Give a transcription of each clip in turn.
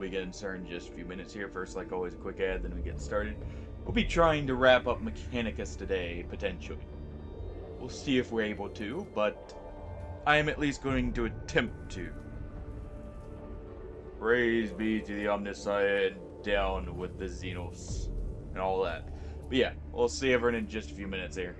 We get started in just a few minutes here. First, like always, a quick ad, then we get started. We'll be trying to wrap up Mechanicus today, potentially. We'll see if we're able to, but I am at least going to attempt to. Praise be to the Omnisiah and down with the Xenos and all that. But yeah, we'll see everyone in just a few minutes here.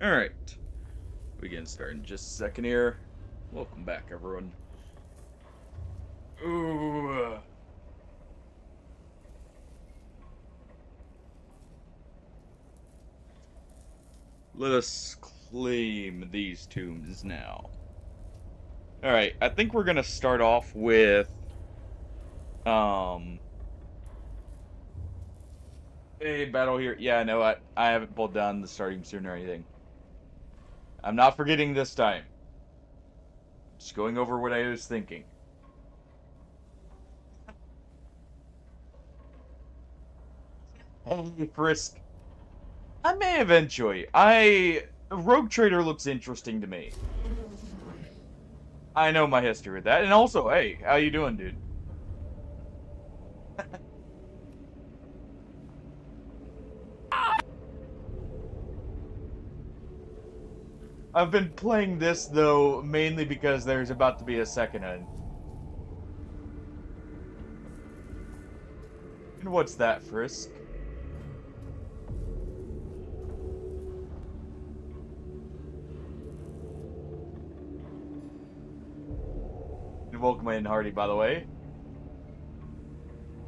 Alright. We get started in just a second here. Welcome back, everyone. Ooh. Let us claim these tombs now. Alright, I think we're gonna start off with a battle here. Yeah, no, I haven't pulled down the starting soon or anything. I'm not forgetting this time. Just going over what I was thinking. Hey, Frisk. I may eventually. Rogue Trader looks interesting to me. I know my history with that. And also, hey, how you doing, dude? I've been playing this, though, mainly because there's about to be a second end. And what's that, Frisk? And welcome in, Hardy, by the way.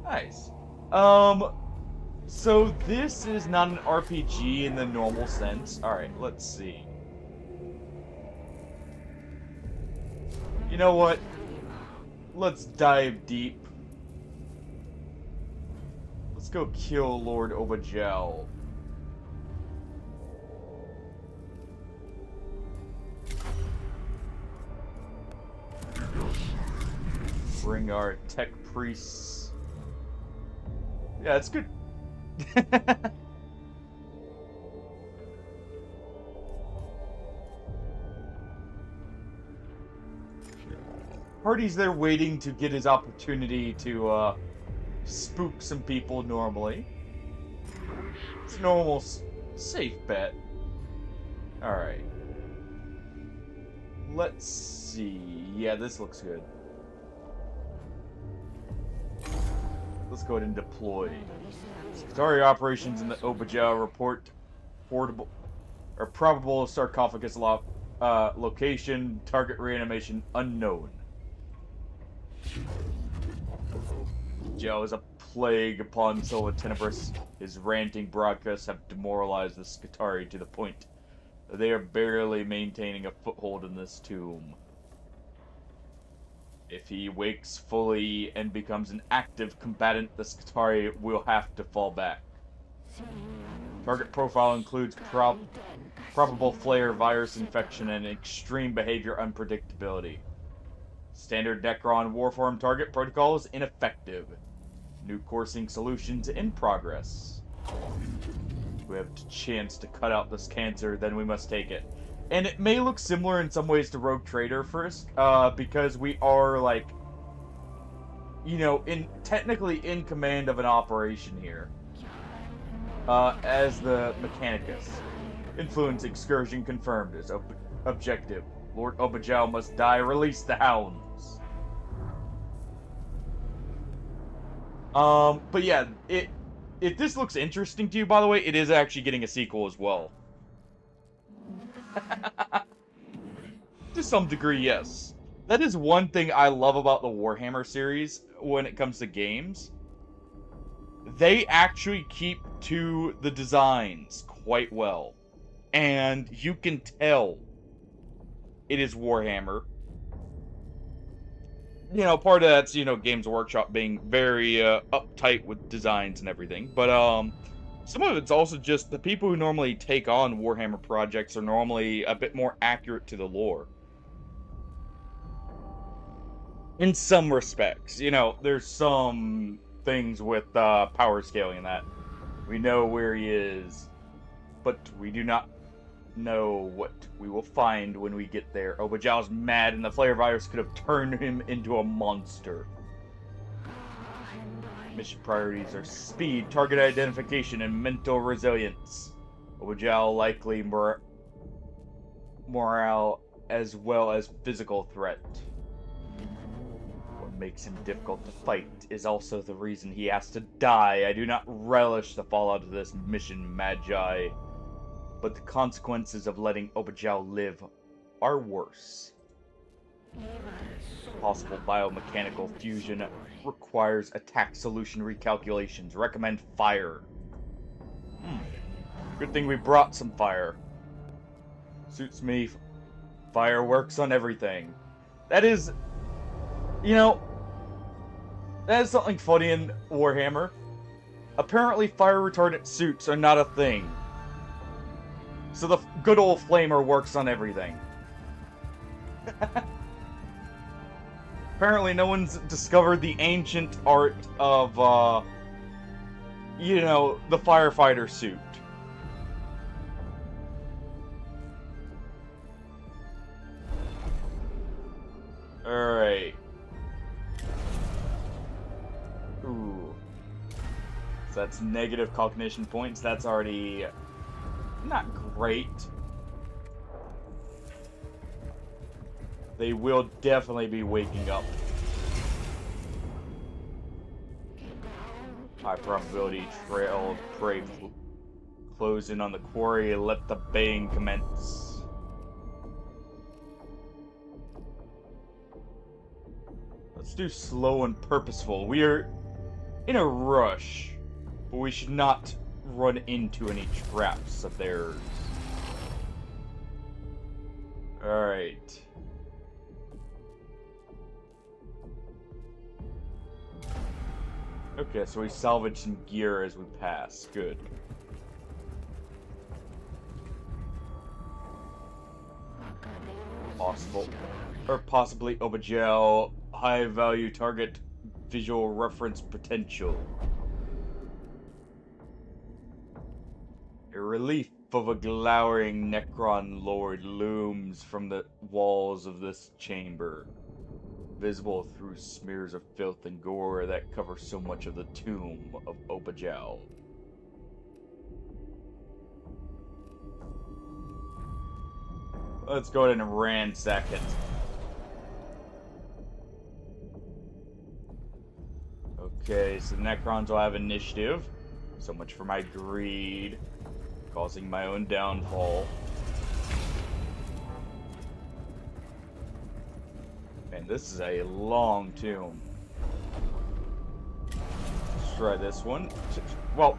Nice. So this is not an RPG in the normal sense. Alright, let's see. You know what? Let's dive deep. go kill Lord Obajel. Bring our tech priests. Yeah, it's good. Party's there waiting to get his opportunity to spook some people normally. It's a normal, safe bet. Alright. Let's see. Yeah, this looks good. Let's go ahead and deploy. Skitarii operations in the Obajel report portable or probable sarcophagus location, target reanimation unknown. Joe is a plague upon Silva Tenebris. His ranting broadcasts have demoralized the Skitarii to the point that they are barely maintaining a foothold in this tomb. If he wakes fully and becomes an active combatant, the Skitarii will have to fall back. Target profile includes probable flare virus infection and extreme behavior unpredictability. Standard Necron Warform target protocol is ineffective. New coursing solutions in progress. We have a chance to cut out this cancer, then we must take it. And it may look similar in some ways to Rogue Trader first, because we are, like, you know, technically in command of an operation here. As the Mechanicus. Influence excursion confirmed as objective. Lord Obajel must die. Release the hounds. But yeah, if this looks interesting to you, by the way, it is actually getting a sequel as well. To some degree, yes. That is one thing I love about the Warhammer series when it comes to games. They actually keep to the designs quite well. And you can tell it is Warhammer. You know, part of that's, you know, Games Workshop being very uptight with designs and everything. But some of it's also just the people who normally take on Warhammer projects are normally a bit more accurate to the lore. In some respects. You know, there's some things with power scaling and that. We know where he is, but we do not know what we will find when we get there. Obajal's mad, and the flare virus could have turned him into a monster. Mission priorities are speed, target identification, and mental resilience. Obajal likely morale as well as physical threat. What makes him difficult to fight is also the reason he has to die. I do not relish the fallout of this mission, Magi. But the consequences of letting Obajal live are worse. Possible biomechanical fusion requires attack solution recalculations. Recommend fire. Good thing we brought some fire. Suits me. Fire works on everything. That is, you know, that is something funny in Warhammer. Apparently fire retardant suits are not a thing. So the good old flamer works on everything. Apparently no one's discovered the ancient art of, you know, the firefighter suit. Alright. Ooh. So that's negative cognition points. That's already not great. They will definitely be waking up. High probability trail of prey close in on the quarry. Let the baying commence. Let's do slow and purposeful. We are in a rush, but we should not run into any traps of theirs. Alright. Okay, so we salvaged some gear as we pass. Good. Possibly Obagel, high value target, visual reference potential. A relief of a glowering Necron Lord looms from the walls of this chamber, visible through smears of filth and gore that cover so much of the tomb of Obagel. Let's go ahead and ransack it. Okay, so the Necrons will have initiative. So much for my greed, causing my own downfall. Man, this is a long tomb. Let's try this one. Well,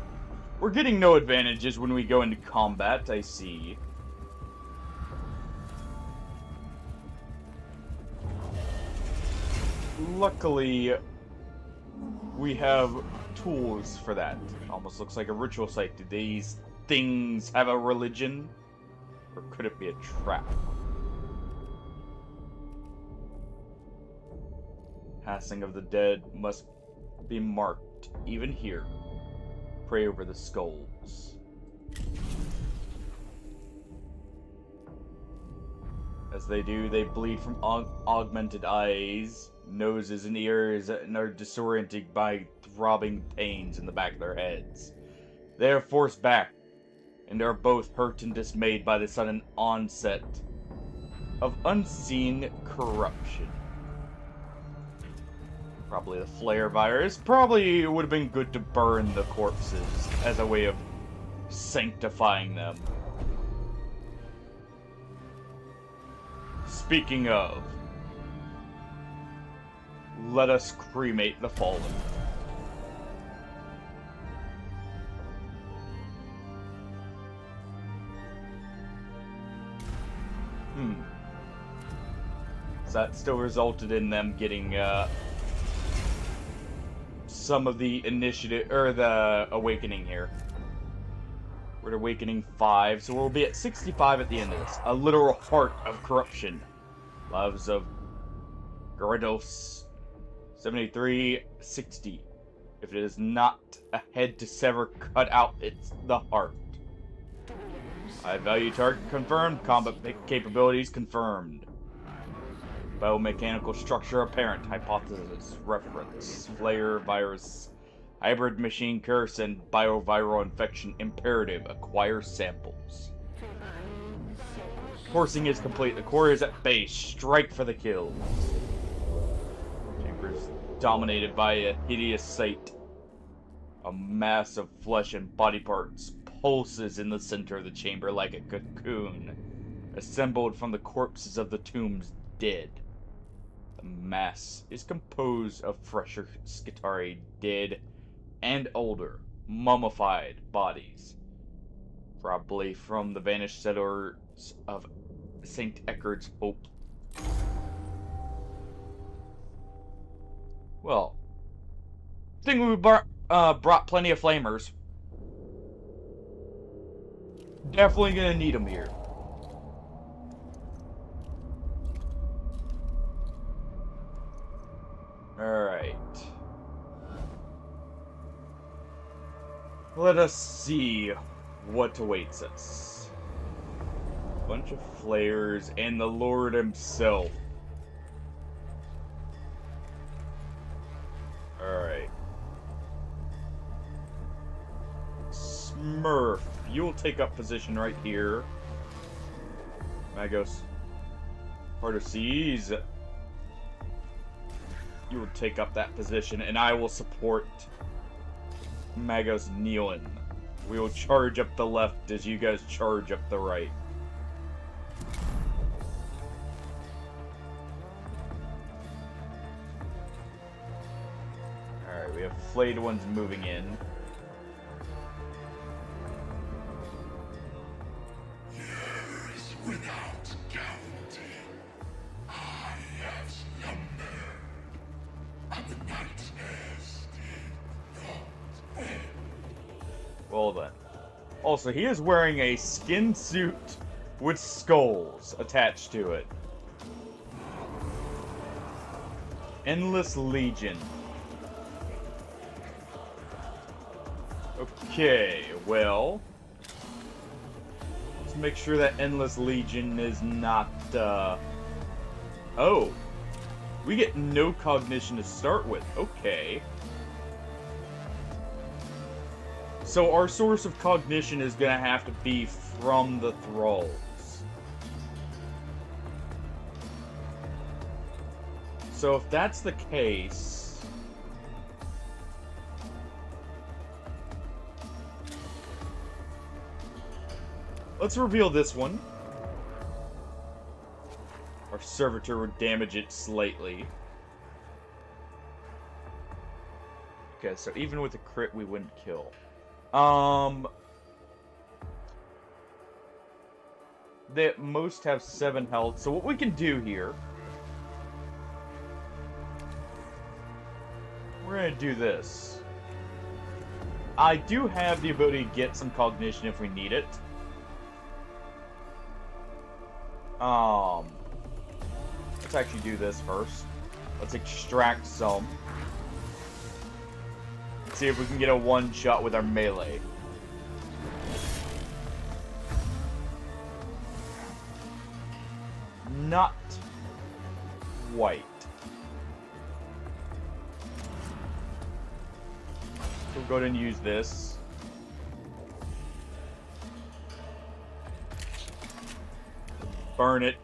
we're getting no advantages when we go into combat, I see. Luckily, we have tools for that. Almost looks like a ritual site. Do these things have a religion? Or could it be a trap? Passing of the dead must be marked, even here. Pray over the skulls. As they do, they bleed from augmented eyes, noses, and ears, and are disoriented by throbbing pains in the back of their heads. They are forced back, and are both hurt and dismayed by the sudden onset of unseen corruption. Probably the flare virus. Probably would have been good to burn the corpses as a way of sanctifying them. Speaking of, let us cremate the fallen. So that still resulted in them getting some of the initiative, or the awakening here. We're at awakening 5, so we'll be at 65 at the end of this. A literal heart of corruption. Lives of Gyarados, 73-60. If it is not a head to sever cut out, it's the heart. High value target confirmed. Combat capabilities confirmed. Biomechanical structure apparent. Hypothesis reference. Flare virus. Hybrid machine curse and bioviral infection imperative. Acquire samples. Coursing is complete. The core is at base. Strike for the kills. Chamber is dominated by a hideous sight. A mass of flesh and body parts pulses in the center of the chamber like a cocoon, assembled from the corpses of the tomb's dead. The mass is composed of fresher Skitarii dead and older, mummified bodies. Probably from the vanished settlers of St. Eckard's Hope. Well, I think we brought plenty of flamers. Definitely gonna need them here. Alright. Let us see what awaits us. A bunch of flares and the Lord himself. Alright. Smurf, you'll take up position right here. Magos. Heart of Seas. You will take up that position, and I will support Magos Nealon. We will charge up the left as you guys charge up the right. Alright, we have flayed ones moving in. Years without counting, I have slumbered, and the night has Well then. Also, he is wearing a skin suit with skulls attached to it. Endless Legion. Okay, well... let's make sure that Endless Legion is not, oh! We get no cognition to start with. Okay. So our source of cognition is gonna have to be from the thralls. So if that's the case... let's reveal this one. Our servitor would damage it slightly. Okay, so even with a crit, we wouldn't kill. They at most have 7 health. So what we can do here... we're gonna do this. I do have the ability to get some cognition if we need it. Let's actually do this first. Let's extract some. Let's see if we can get a one-shot with our melee. Not quite. So we'll go ahead and use this. Burn it.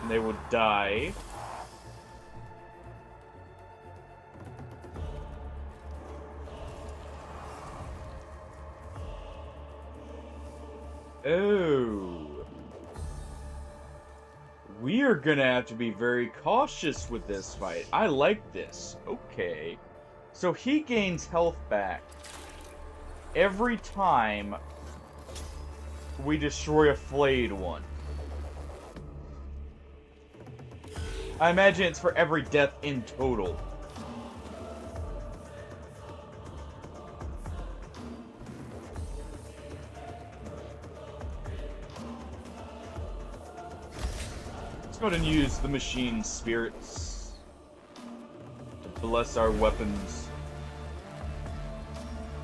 And they will die. Oh. We are gonna have to be very cautious with this fight. I like this. Okay. So he gains health back every time we destroy a flayed one. I imagine it's for every death in total. Let's go ahead and use the machine spirits to bless our weapons.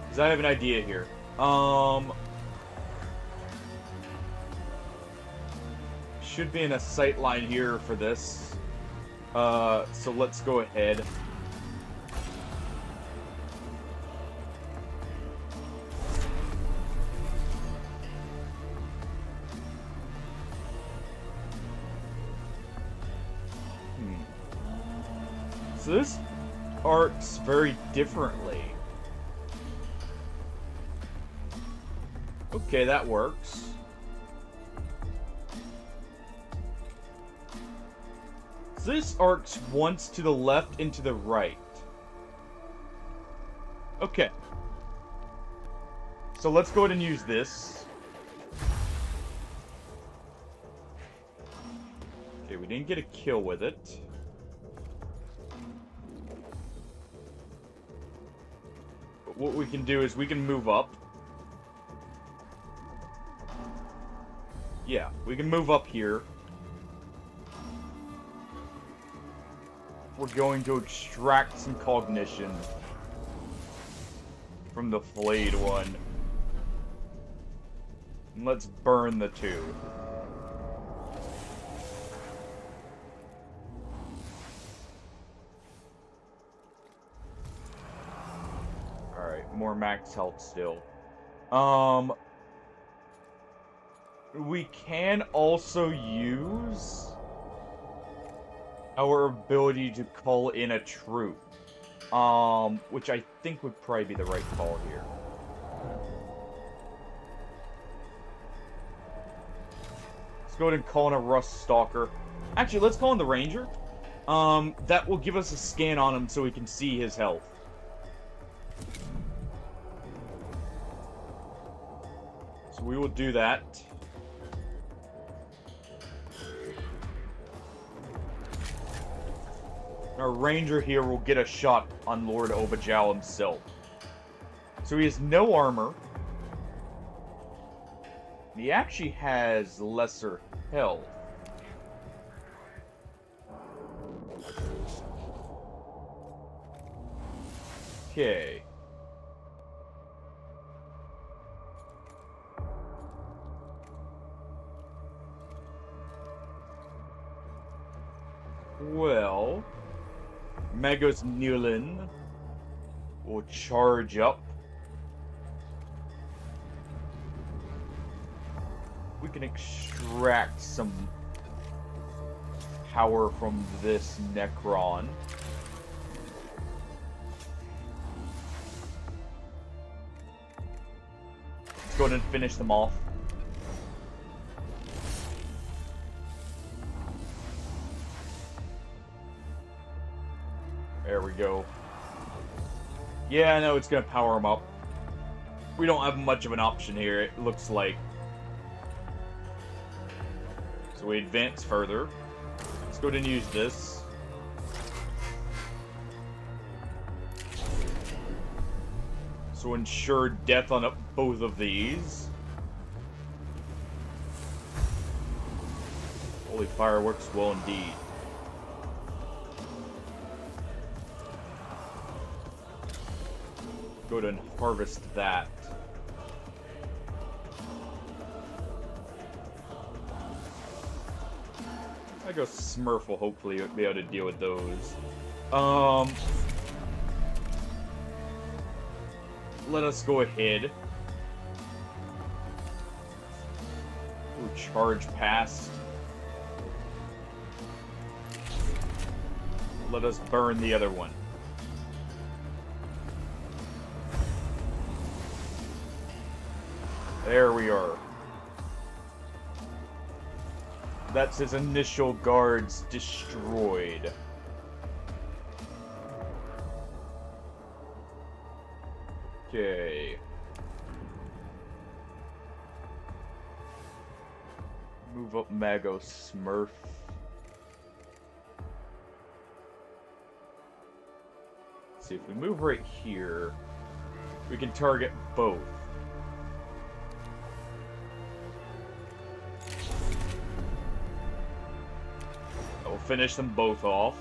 Because I have an idea here. Should be in a sight line here for this. So let's go ahead. So this arcs very differently. Okay, that works. So this arcs once to the left and to the right. Okay. So let's go ahead and use this. Okay, we didn't get a kill with it. But what we can do is we can move up. Yeah, we can move up here. We're going to extract some cognition from the flayed one. And let's burn the two. Alright, more max health still. We can also use our ability to call in a troop. Which I think would probably be the right call here. Let's go ahead and call in a Rust Stalker. Actually, let's call in the Ranger. That will give us a scan on him so we can see his health. So we will do that. Our ranger here will get a shot on Lord Obajal himself. So he has no armor. He actually has lesser health. Okay. Well, Magos Newlin will charge up. We can extract some power from this Necron. Let's go ahead and finish them off. There we go. Yeah, I know it's gonna power them up. We don't have much of an option here, it looks like. So we advance further. Let's go ahead and use this. So ensure death on both of these. Holy fireworks, well indeed. Go ahead and harvest that. I go Smurf will hopefully be able to deal with those. Let us go ahead. Ooh, charge past. Let us burn the other one. There we are. That's his initial guards destroyed. Okay. Move up Mago Smurf. Let's see, if we move right here, we can target both. We'll finish them both off.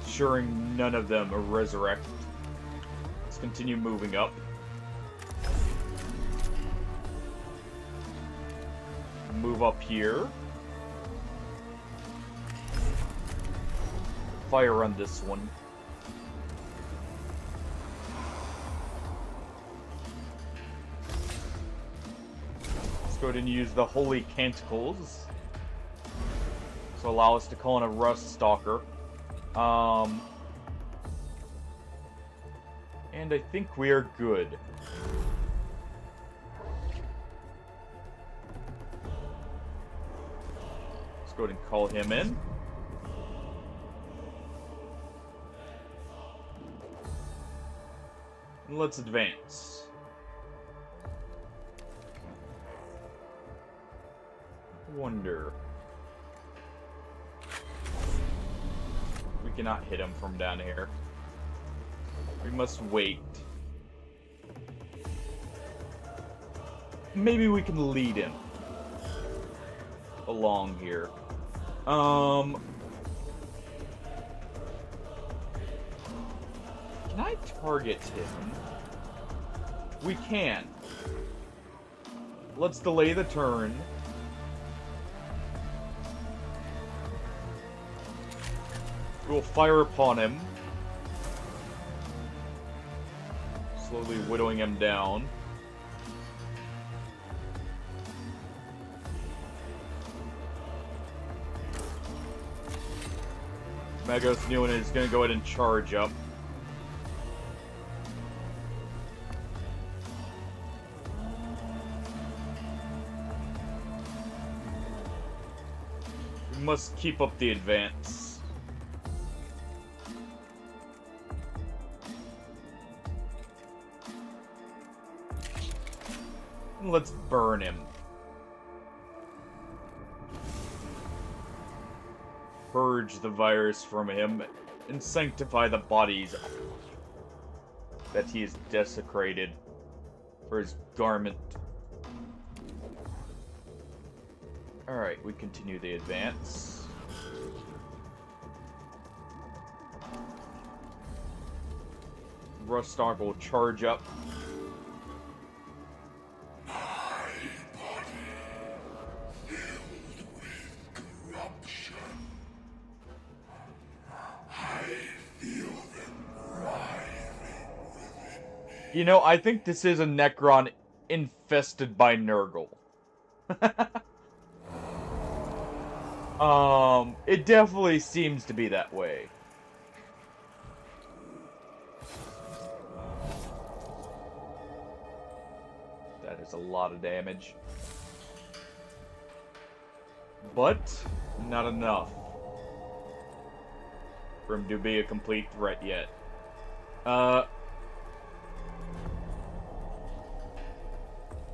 Ensuring none of them resurrect. Let's continue moving up. Move up here. Fire on this one. Go ahead and use the Holy Canticles to allow us to call in a Rust Stalker. And I think we are good. Let's go ahead and call him in. And let's advance. Wonder. We cannot hit him from down here. We must wait. Maybe we can lead him along here. Can I target him? We can. Let's delay the turn. We'll fire upon him. Slowly whittling him down. Magos Newin is going to go ahead and charge up. We must keep up the advance. Let's burn him. purge the virus from him and sanctify the bodies that he has desecrated for his garment. Alright, we continue the advance. Rustark will charge up. My body filled with corruption. I feel them writhing within me. You know, I think this is a Necron infested by Nurgle. It definitely seems to be that way. That is a lot of damage. But, not enough for him to be a complete threat yet.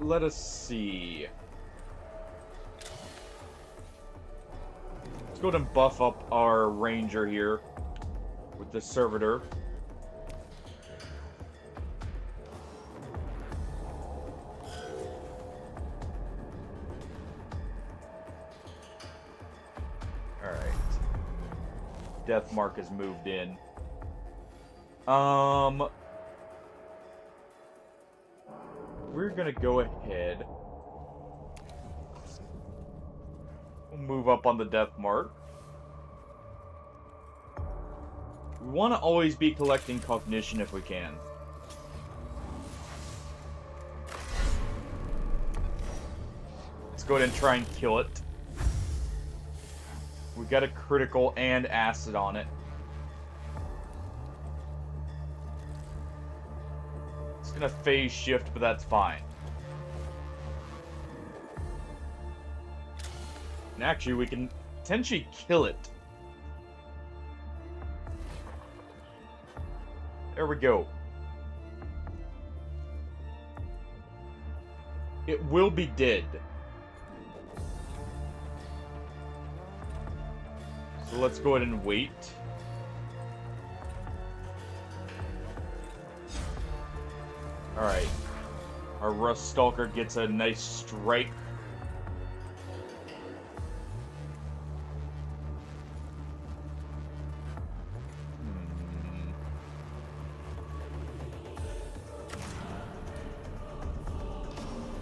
Let us see. Let's go ahead and buff up our ranger here with the servitor. Alright. Deathmark has moved in. We're gonna go ahead. We'll move up on the Deathmark. We want to always be collecting cognition if we can. Let's go ahead and try and kill it. We got a critical and acid on it. It's gonna phase shift, but that's fine. And actually, we can potentially kill it. There we go. It will be dead. So let's go ahead and wait. Alright. Our Rust Stalker gets a nice strike.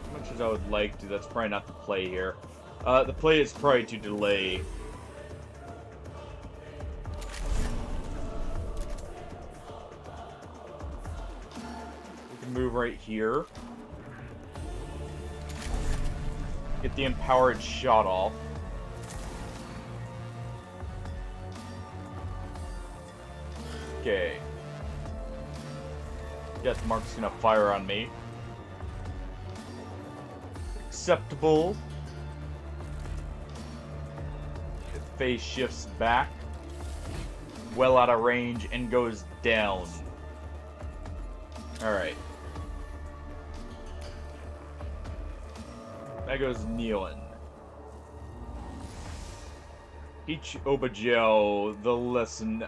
As much as I would like to, that's probably not the play here. The play is probably to delay. Move right here. Get the empowered shot off. Okay. Deathmark's gonna fire on me. Acceptable. The phase shifts back. Well out of range and goes down. Alright. That goes Nealon. Teach Obajel the lesson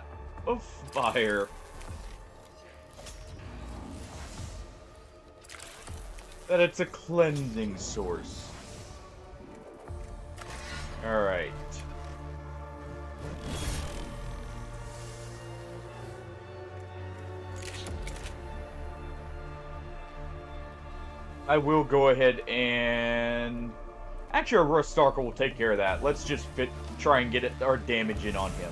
of fire. That it's a cleansing source. Alright. I will go ahead and... Actually, our Rust Stalker will take care of that. Let's just try and get our damage in on him.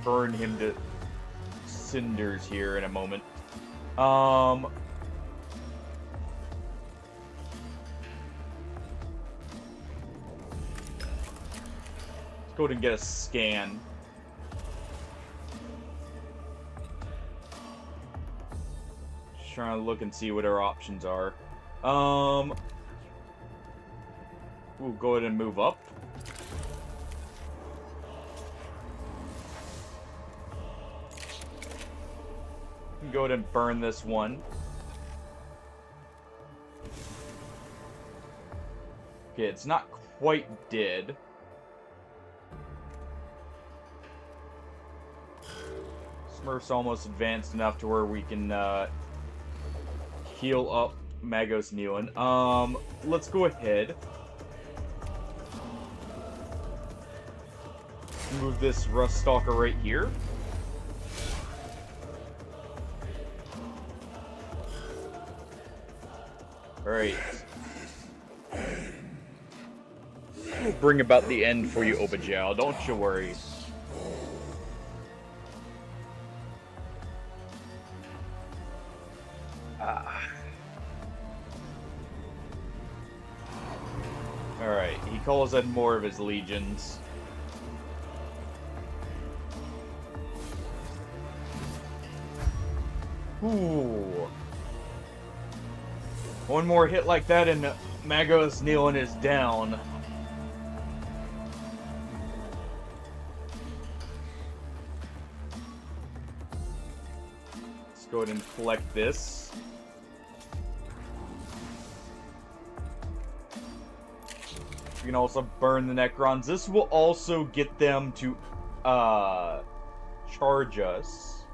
Burn him to cinders here in a moment. Let's go ahead and get a scan. Just trying to look and see what our options are. We'll go ahead and move up. can go ahead and burn this one. Okay, it's not quite dead. Smurf's almost advanced enough to where we can heal up Magos Neon. Let's go ahead. Move this Rust Stalker right here. Alright. We'll bring about the end for you, Obajal. Don't you worry. Alright, he calls in more of his legions. Ooh. One more hit like that and Magos Neon is down. Let's go ahead and collect this. We can also burn the Necrons. This will also get them to charge us.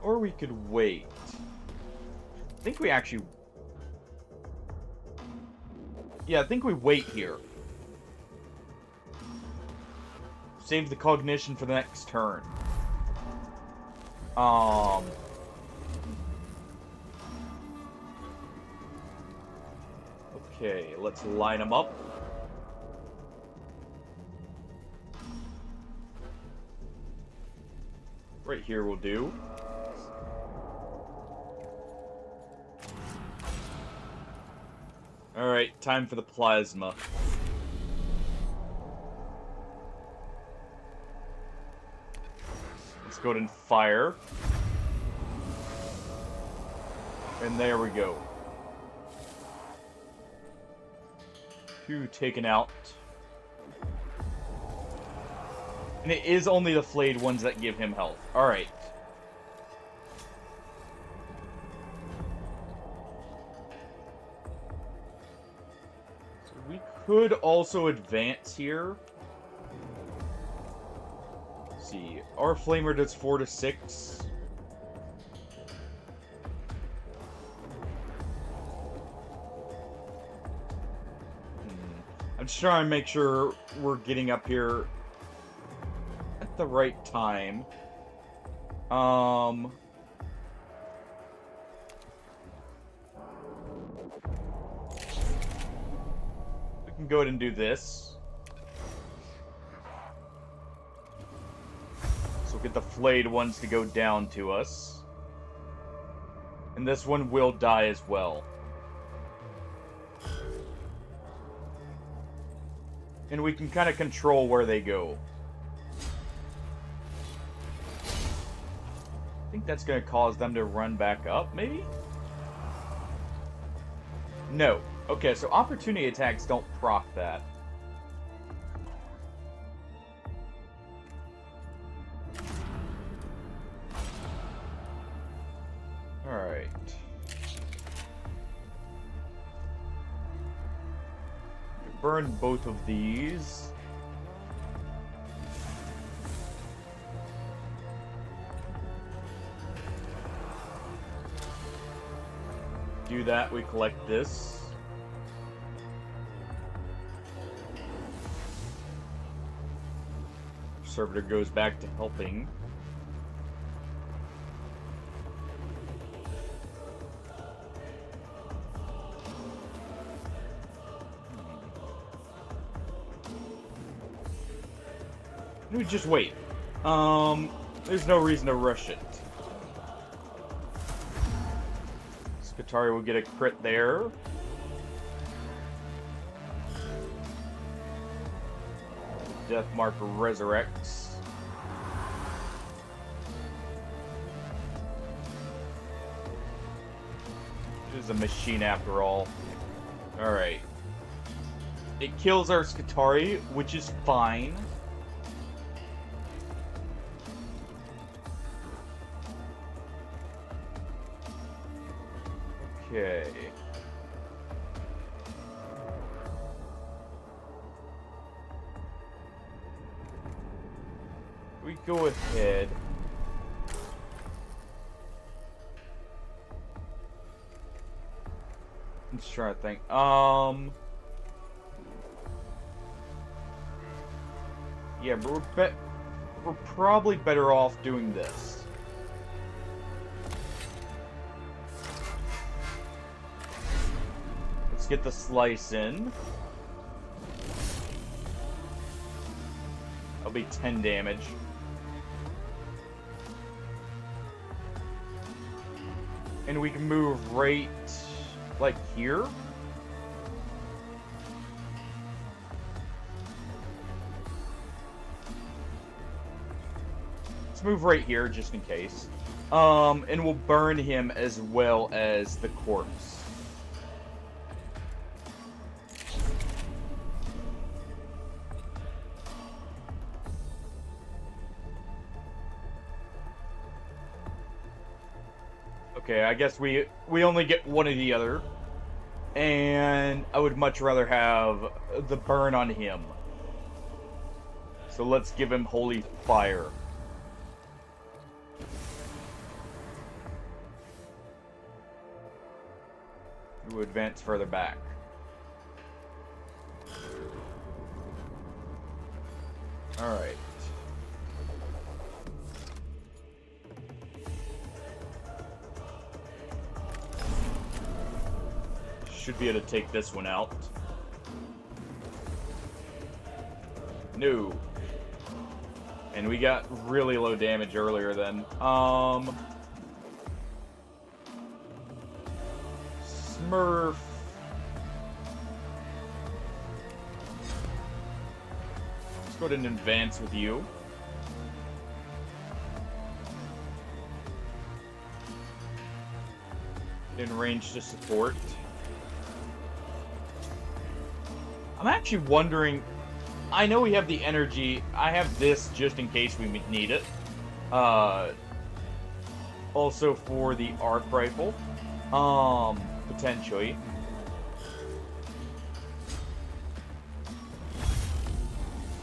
Or we could wait. I think we actually... Yeah, I think we wait here. Save the cognition for the next turn. Okay, let's line them up. Right here will do. Alright, time for the plasma. Let's go ahead and fire. And there we go. 2 taken out. And it is only the flayed ones that give him health. Alright. So we could also advance here. Let's see. Our flamer does 4 to 6. I'm just trying to make sure we're getting up here at the right time. We can go ahead and do this. So we'll get the flayed ones to go down to us. And this one will die as well. And we can kind of control where they go. I think that's going to cause them to run back up, maybe? No. Okay, so opportunity attacks don't proc that. Alright. Burn both of these. Do that, we collect this. Servitor goes back to helping. We just wait. There's no reason to rush it. Skitarii will get a crit there. Deathmark resurrects. It is a machine after all. Alright. It kills our Skitarii, which is fine. Okay. We go ahead. I'm just trying to think. Yeah, but we're probably better off doing this. Let's get the slice in. That'll be 10 damage. And we can move right, like, here? Let's move right here, just in case. And we'll burn him as well as the corpse. Okay, I guess we only get one or the other. And I would much rather have the burn on him. So let's give him Holy Fire. We'll advance further back. Alright. Should be able to take this one out. No. And we got really low damage earlier then. Smurf. Let's go ahead and advance with you. In range to support. I'm actually wondering, I know we have the energy, I have this just in case we need it. Also for the arc rifle, potentially.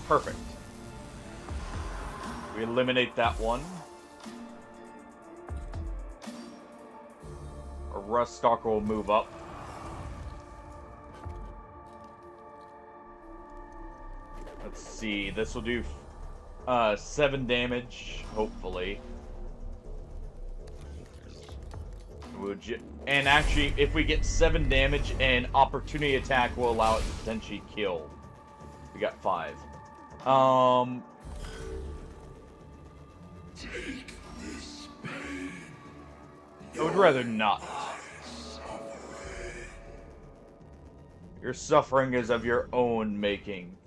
Perfect. We eliminate that one. A Rust Stalker will move up. Let's see, this will do 7 damage, hopefully. And actually, if we get 7 damage, an opportunity attack will allow it to potentially kill. We got 5. Take this pain. I would rather not. Your suffering is of your own making.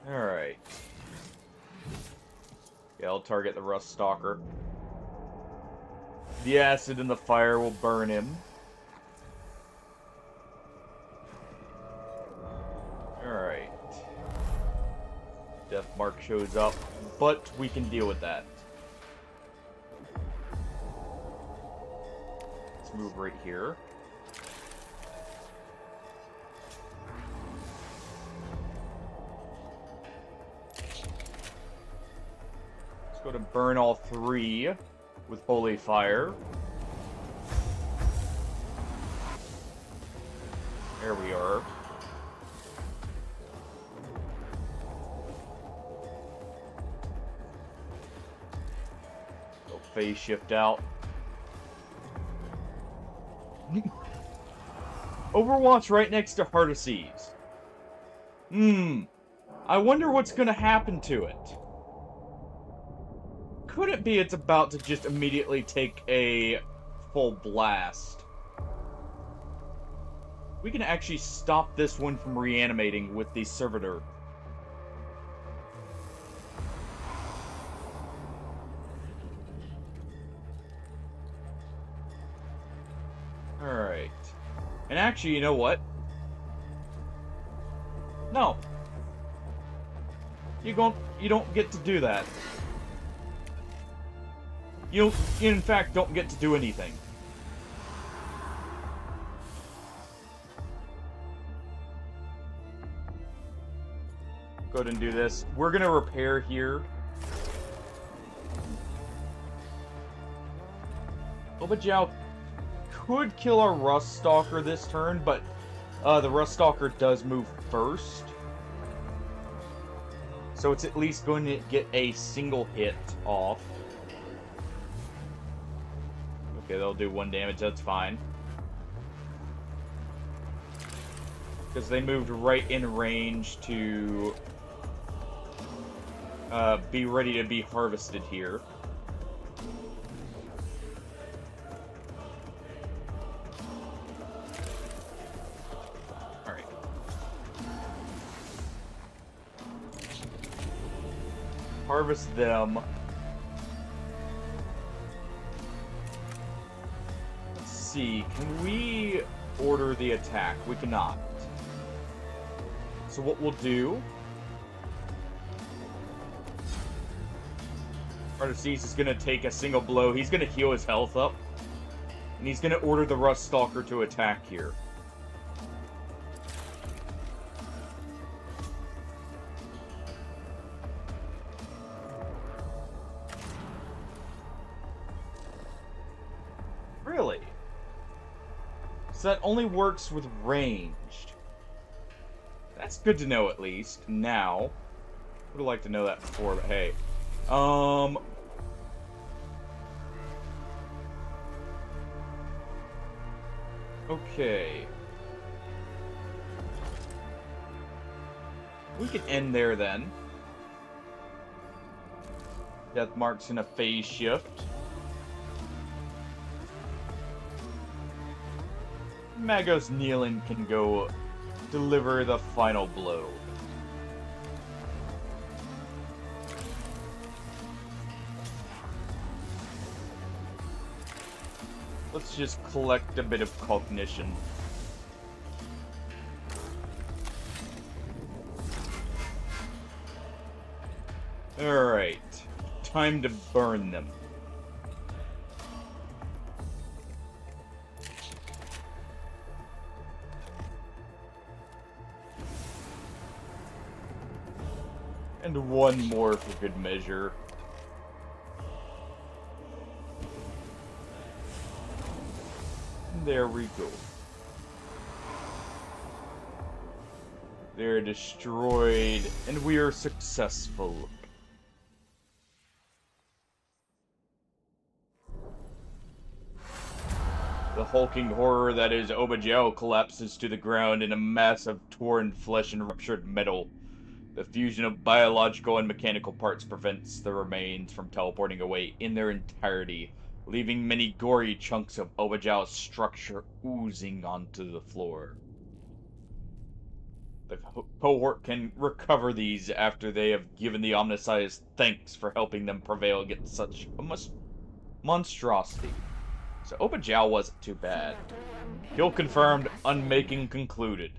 Alright. Yeah, I'll target the Rust Stalker. The acid and the fire will burn him. Alright. Death Mark shows up, but we can deal with that. Let's move right here. Go to burn all 3 with Holy Fire. There we are. Go phase shift out. Overwatch right next to Heart of Seas. I wonder what's gonna happen to it. Could it be it's about to just immediately take a full blast? We can actually stop this one from reanimating with the Servitor. Alright. And actually, you know what? No. You don't get to do that. You, in fact, don't get to do anything. Go ahead and do this. We're gonna repair here. Obajao could kill our Rust Stalker this turn, but the Rust Stalker does move first. So it's at least going to get a single hit off. Okay, they'll do 1 damage, that's fine. Because they moved right in range to be ready to be harvested here. Alright. Harvest them. Let's see, can we order the attack? We cannot. So what we'll do... Artices is going to take a single blow. He's going to heal his health up. And he's going to order the Rust Stalker to attack here. Really? So that only works with ranged. That's good to know, at least. Now. Would have liked to know that before, but hey. Okay. We can end there then. Death Mark's in a phase shift. Magos Nealon can go deliver the final blow. Let's just collect a bit of cognition. Alright. Time to burn them. And one more for good measure. There we go. They're destroyed, and we are successful. The hulking horror that is Obajao collapses to the ground in a mass of torn flesh and ruptured metal. The fusion of biological and mechanical parts prevents the remains from teleporting away in their entirety, leaving many gory chunks of Obajao's structure oozing onto the floor. The cohort can recover these after they have given the Omnisiah thanks for helping them prevail against such a monstrosity. So Obajao wasn't too bad. Kill confirmed, unmaking concluded.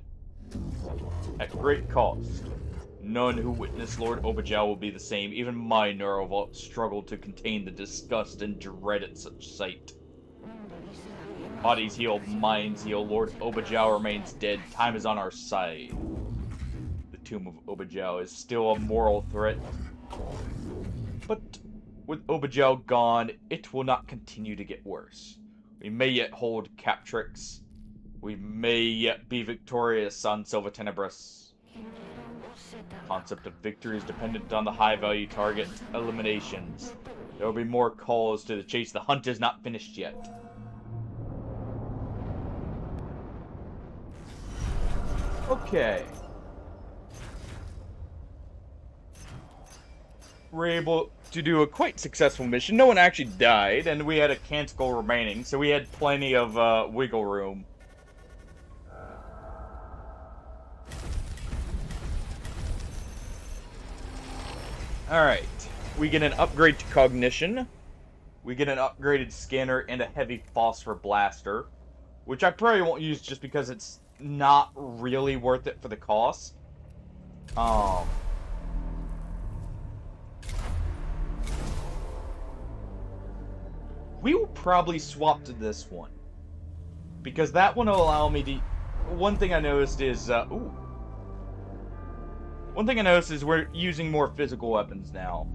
At great cost. None who witness Lord Obajao will be the same. Even my neurovault struggled to contain the disgust and dread at such sight. Bodies heal, minds heal. Lord Obajao remains dead. Time is on our side. The tomb of Obajao is still a moral threat. But with Obajao gone, it will not continue to get worse. We may yet hold Captrix. We may yet be victorious on Silva Tenebris. Concept of victory is dependent on the high-value target eliminations. There will be more calls to the chase. The hunt is not finished yet. Okay. We're able to do a quite successful mission. No one actually died, and we had a canticle remaining, so we had plenty of wiggle room. Alright, we get an upgrade to cognition, we get an upgraded scanner, and a heavy phosphor blaster, which I probably won't use just because it's not really worth it for the cost. we will probably swap to this one. Because that one will allow me to... One thing I noticed is, One thing I noticed is we're using more physical weapons now.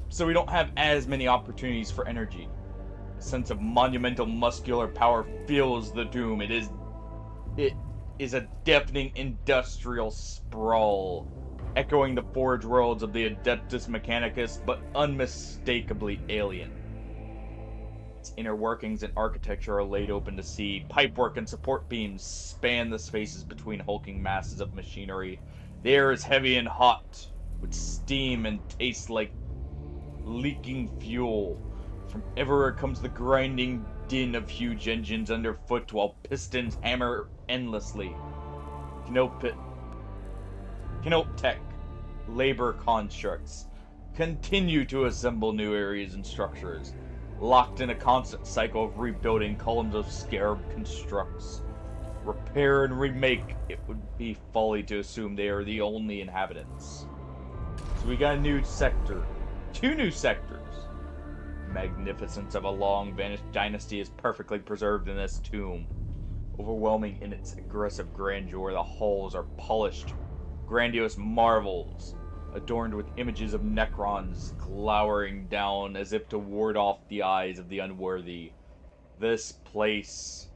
So we don't have as many opportunities for energy. A sense of monumental muscular power fills the tomb. It is a deafening industrial sprawl, echoing the forge worlds of the Adeptus Mechanicus, but unmistakably alien. Its inner workings and architecture are laid open to see. Pipework and support beams span the spaces between hulking masses of machinery. The air is heavy and hot, with steam and tastes like leaking fuel. From everywhere comes the grinding din of huge engines underfoot while pistons hammer endlessly. Canoptech labor constructs continue to assemble new areas and structures, locked in a constant cycle of rebuilding columns of scarab constructs. Repair and remake, it would be folly to assume they are the only inhabitants. So we got a new sector. 2 new sectors. Magnificence of a long-vanished dynasty is perfectly preserved in this tomb. Overwhelming in its aggressive grandeur, the halls are polished, grandiose marvels, adorned with images of Necrons glowering down as if to ward off the eyes of the unworthy. This place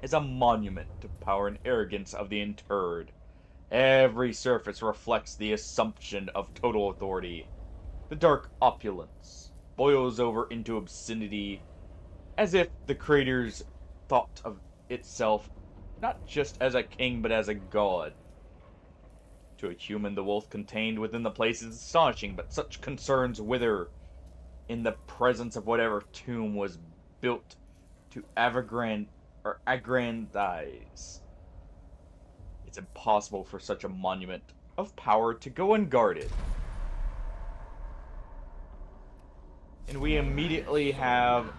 is a monument to power and arrogance of the interred. Every surface reflects the assumption of total authority. The dark opulence boils over into obscenity, as if the creators thought of itself not just as a king, but as a god. To a human, the wealth contained within the place is astonishing, but such concerns wither in the presence of whatever tomb was built to aggrandize. It's impossible for such a monument of power to go unguarded. And we immediately have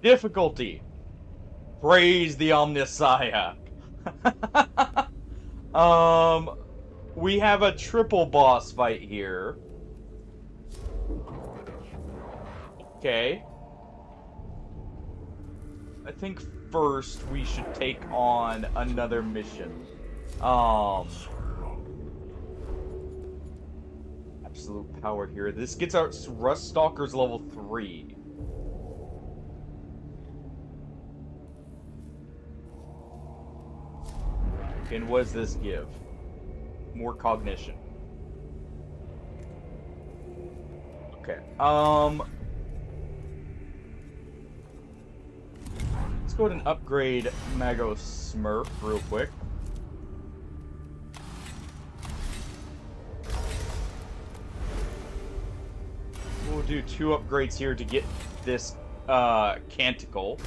difficulty. Praise the Omnisiah. We have a triple boss fight here. Okay. I think first we should take on another mission. Absolute power here. This gets our Rust Stalkers level 3. And what does this give? More cognition. Okay. Let's go ahead and upgrade Mago Smurf real quick. We'll do 2 upgrades here to get this Canticle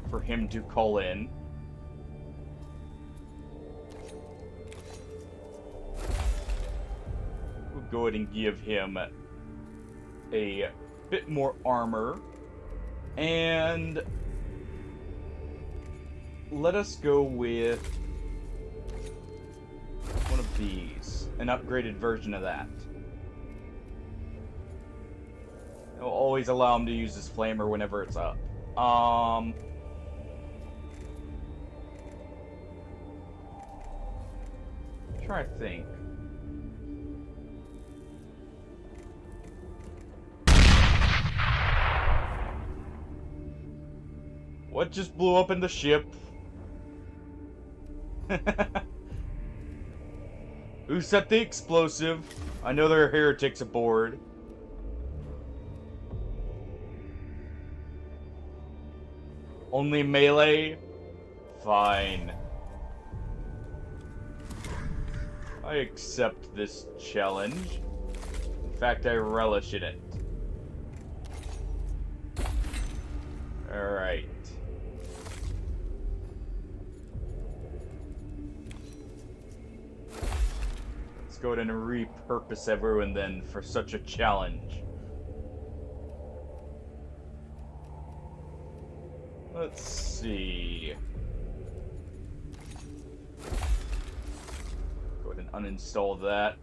for him to call in. We'll go ahead and give him a bit more armor. And let us go with one of these, an upgraded version of that. It will always allow him to use his flamer whenever it's up. Try to think. What just blew up in the ship? Who set the explosive? I know there are heretics aboard. Only melee? Fine. I accept this challenge. In fact, I relish in it. Alright. Let's go ahead and repurpose everyone then for such a challenge. Let's see. Go ahead and uninstall that.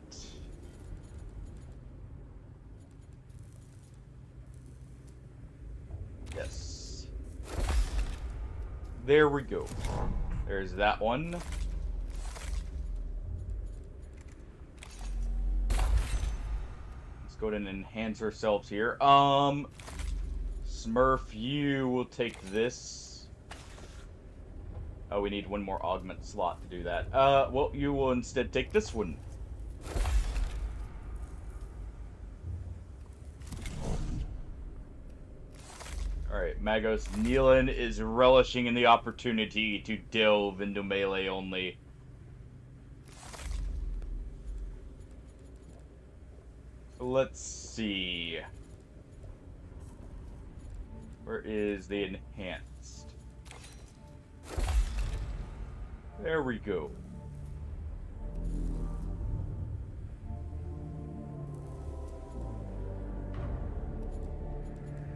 There we go. There's that one. Let's go ahead and enhance ourselves here. Smurf, you will take this. Oh, we need one more augment slot to do that. Well, you will instead take this one. Alright, Magos, Neelan is relishing in the opportunity to delve into melee only. Let's see. Where is the enhanced? There we go.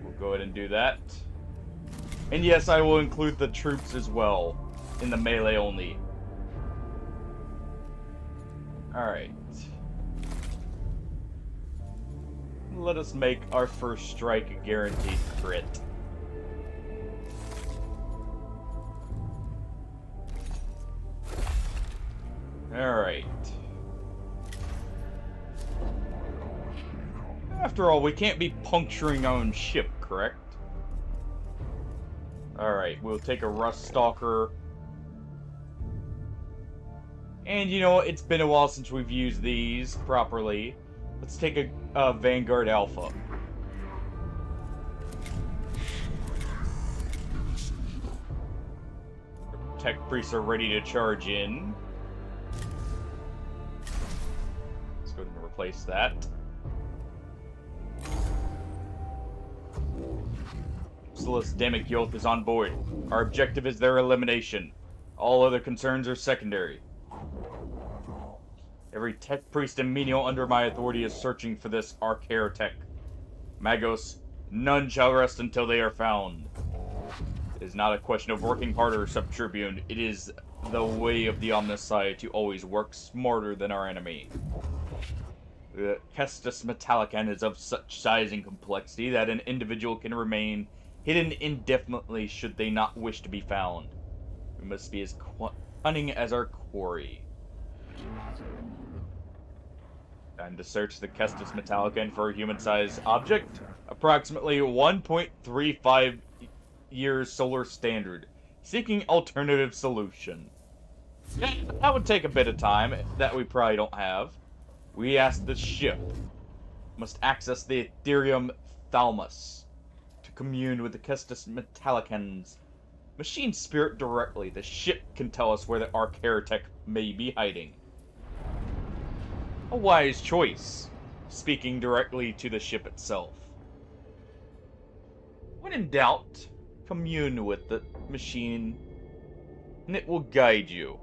We'll go ahead and do that. And yes, I will include the troops as well in the melee only. Alright. Let us make our first strike a guaranteed crit. Alright. After all, we can't be puncturing our own ship, correct? Alright, we'll take a Rust Stalker. And you know what? It's been a while since we've used these properly. Let's take a Vanguard Alpha. Tech Priests are ready to charge in. Let's go ahead and replace that. Demic Yoth is on board. Our objective is their elimination. All other concerns are secondary. Every tech priest and menial under my authority is searching for this arc heretic. Magos, none shall rest until they are found. It is not a question of working harder, Sub-Tribune. It is the way of the Omnisiah to always work smarter than our enemy. The Kestis Metallican is of such size and complexity that an individual can remain hidden indefinitely should they not wish to be found. We must be as cunning as our quarry. Time to search the Kestis Metallican for a human-sized object. Approximately 1.35 years solar standard. Seeking alternative solution. Yeah, that would take a bit of time that we probably don't have. We ask the ship. Must access the Ethereum Thalamus to commune with the Kestis Metallican's machine spirit directly. The ship can tell us where the Arc Heretic may be hiding. A wise choice, speaking directly to the ship itself. When in doubt, commune with the machine, and it will guide you.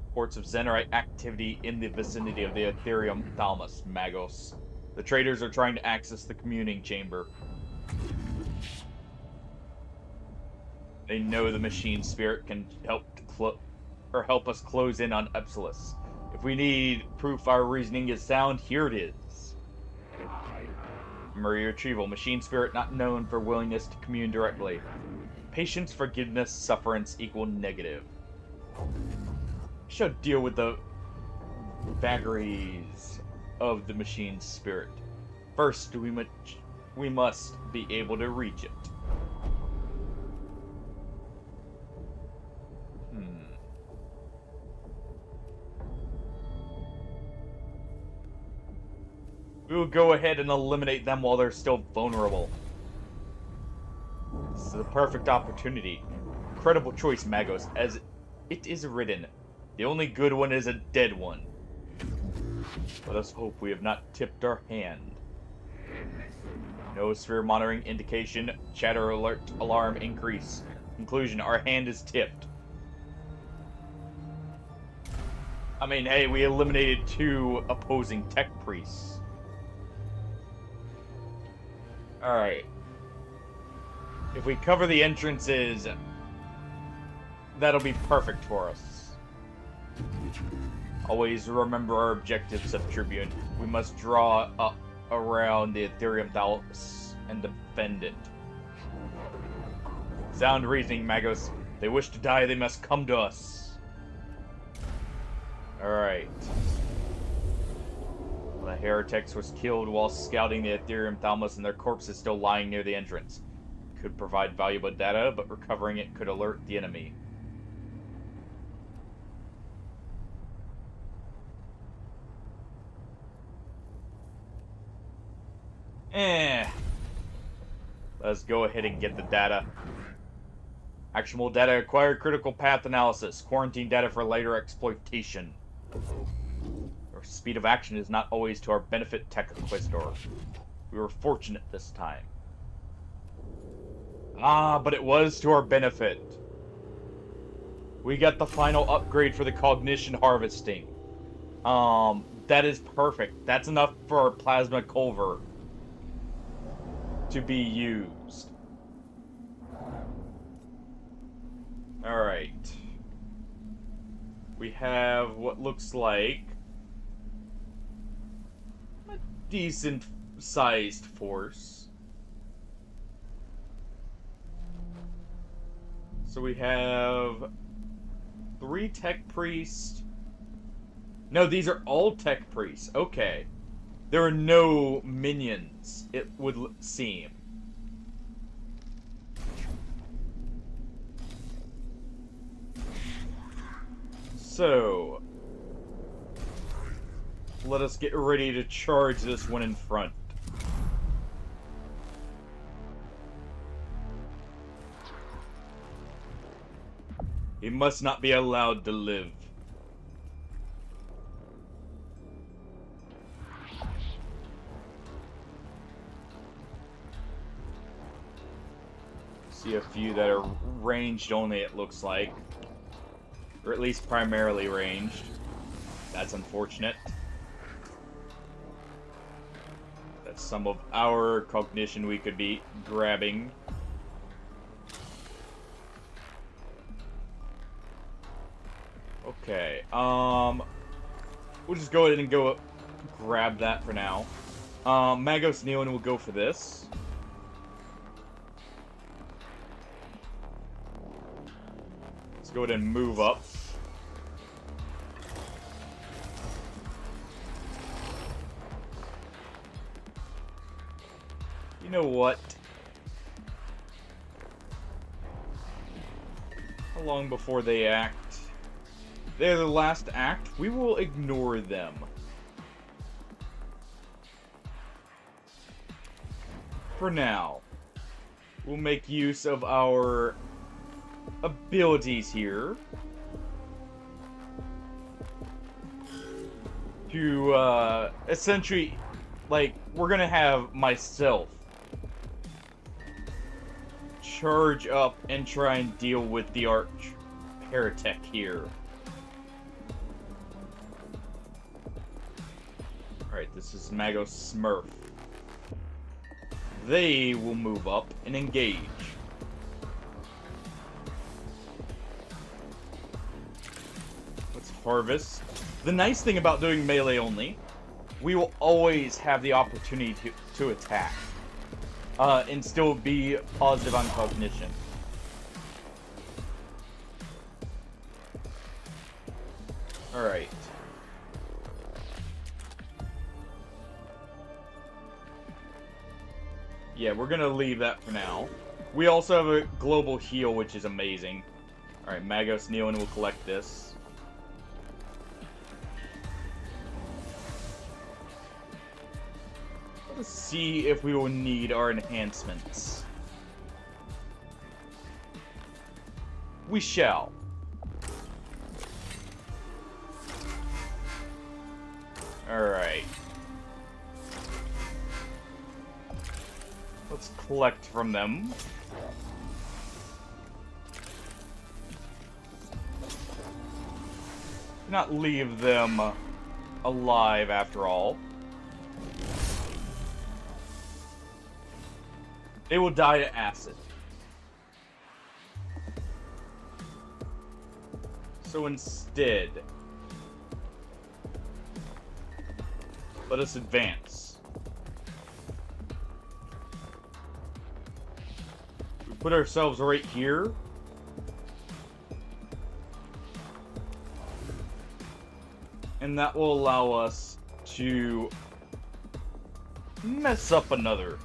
Reports of Xenarite activity in the vicinity of the Ethereum Thalamus, Magos. The traders are trying to access the communing chamber. They know the machine spirit can help us close in on Epsilus. If we need proof our reasoning is sound, here it is. Memory retrieval. Machine spirit not known for willingness to commune directly. Patience, forgiveness, sufferance equal negative. Should deal with the vagaries of the machine spirit. First, we must be able to reach it. We will go ahead and eliminate them while they're still vulnerable. This is the perfect opportunity. Incredible choice, Magos, as it is written. The only good one is a dead one. Let us hope we have not tipped our hand. No sphere monitoring indication. Chatter alert alarm increase. Conclusion, our hand is tipped. I mean, hey, we eliminated 2 opposing tech priests. Alright. If we cover the entrances, that'll be perfect for us. Always remember our objectives of Tribune. We must draw up around the Ethereum Thalamus and defend it. Sound reasoning, Magos. They wish to die, they must come to us. Alright. The heretics was killed while scouting the Ethereum Thalamus, and their corpse is still lying near the entrance. Could provide valuable data, but recovering it could alert the enemy. Let's go ahead and get the data. Actionable data acquired, critical path analysis, quarantine data for later exploitation. Our speed of action is not always to our benefit, Tech Inquisitor. We were fortunate this time. Ah, but it was to our benefit. We got the final upgrade for the cognition harvesting. That is perfect. That's enough for our plasma culver to be used. Alright. We have what looks like a decent sized force. So we have 3 tech priests. No, these are all tech priests. Okay. There are no minions, it would seem. So, let us get ready to charge this one in front. He must not be allowed to live. See a few that are ranged only, it looks like. Or at least primarily ranged. That's unfortunate. That's some of our cognition we could be grabbing. Okay, we'll just go ahead and go grab that for now. Magos Neon will go for this. Let's go ahead and move up. You know what? How long before they act? They're the last act. We will ignore them. For now, we'll make use of our abilities here to essentially, like, we're gonna have myself charge up and try and deal with the arch heretic here. Alright, this is Magos Smurf. They will move up and engage. Let's harvest. The nice thing about doing melee only, we will always have the opportunity to attack. And still be positive on cognition. Alright. Yeah, we're gonna leave that for now. We also have a global heal, which is amazing. Alright, Magos Neon will collect this. Let's see if we will need our enhancements. We shall. Alright. Let's collect from them. Not leave them alive after all. They will die to acid. So instead, Let us advance. We put ourselves right here. And that will allow us to mess up another.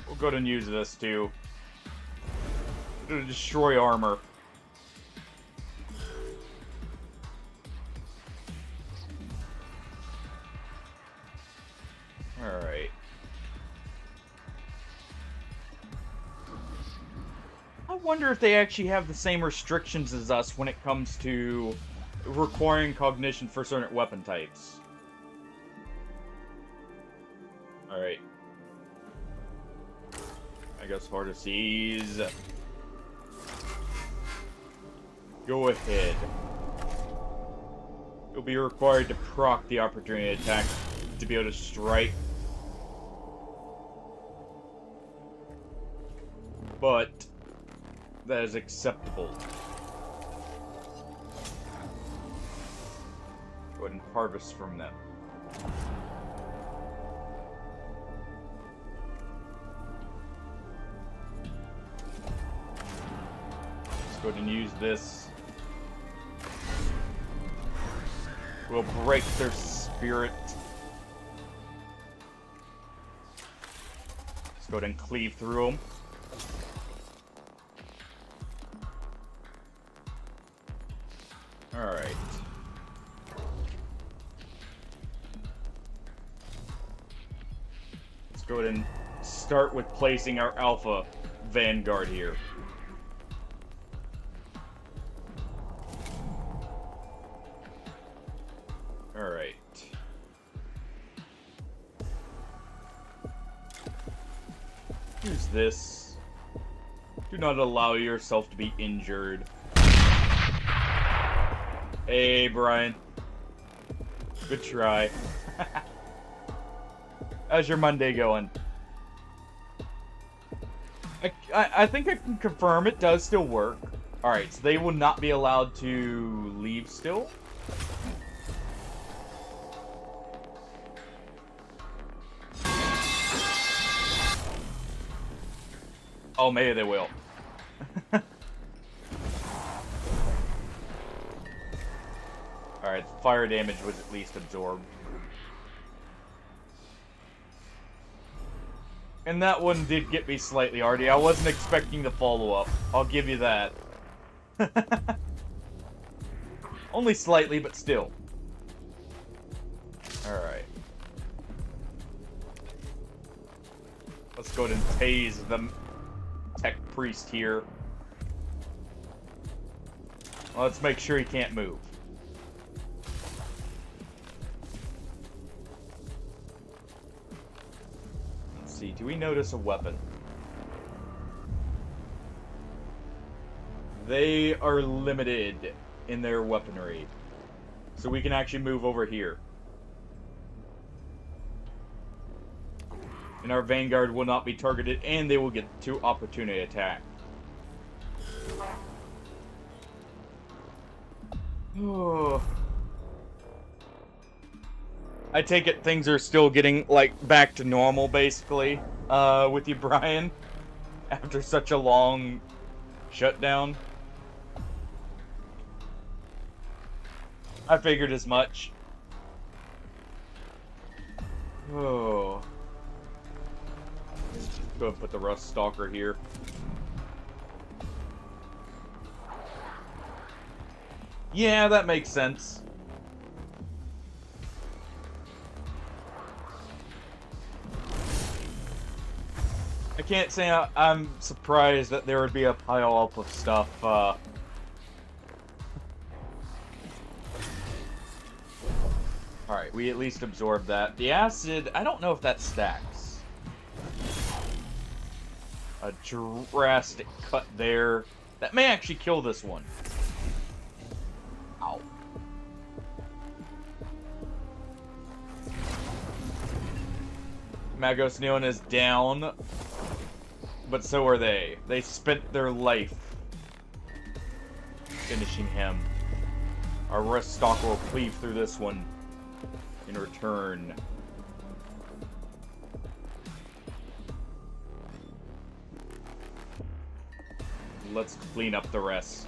We'll go ahead and use this to destroy armor. Alright. I wonder if they actually have the same restrictions as us when it comes to requiring cognition for certain weapon types. Alright. I guess hard to seize. Go ahead. You'll be required to proc the opportunity attack to be able to strike. But that is acceptable. Go ahead and harvest from them. Let's go ahead and use this. We'll break their spirit. Let's go ahead and cleave through them. Alright. Let's go ahead and start with placing our Alpha Vanguard here. Alright. Use this. Do not allow yourself to be injured. Hey, Brian. Good try. How's your Monday going? I think I can confirm it does still work. Alright, so they will not be allowed to leave still. Oh, maybe they will. Alright, fire damage was at least absorbed. And that one did get me slightly hardy. I wasn't expecting the follow-up. I'll give you that. Only slightly, but still. Alright. Let's go ahead and tase the tech priest here. Let's make sure he can't move. See, do we notice a weapon? They are limited in their weaponry. So we can actually move over here. And our Vanguard will not be targeted, and they will get 2 opportunity attack. Oh. I take it things are still getting, like, back to normal, basically, with you, Brian, after such a long shutdown. I figured as much. Oh. Go ahead and put the Rust Stalker here. Yeah, that makes sense. I can't say I'm surprised that there would be a pile up of stuff. Alright, we at least absorbed that. The acid, I don't know if that stacks. A drastic cut there. That may actually kill this one. Ow. Magos Neon is down. But so are they. They spent their life finishing him. Our rest stalker will cleave through this one in return. Let's clean up the rest.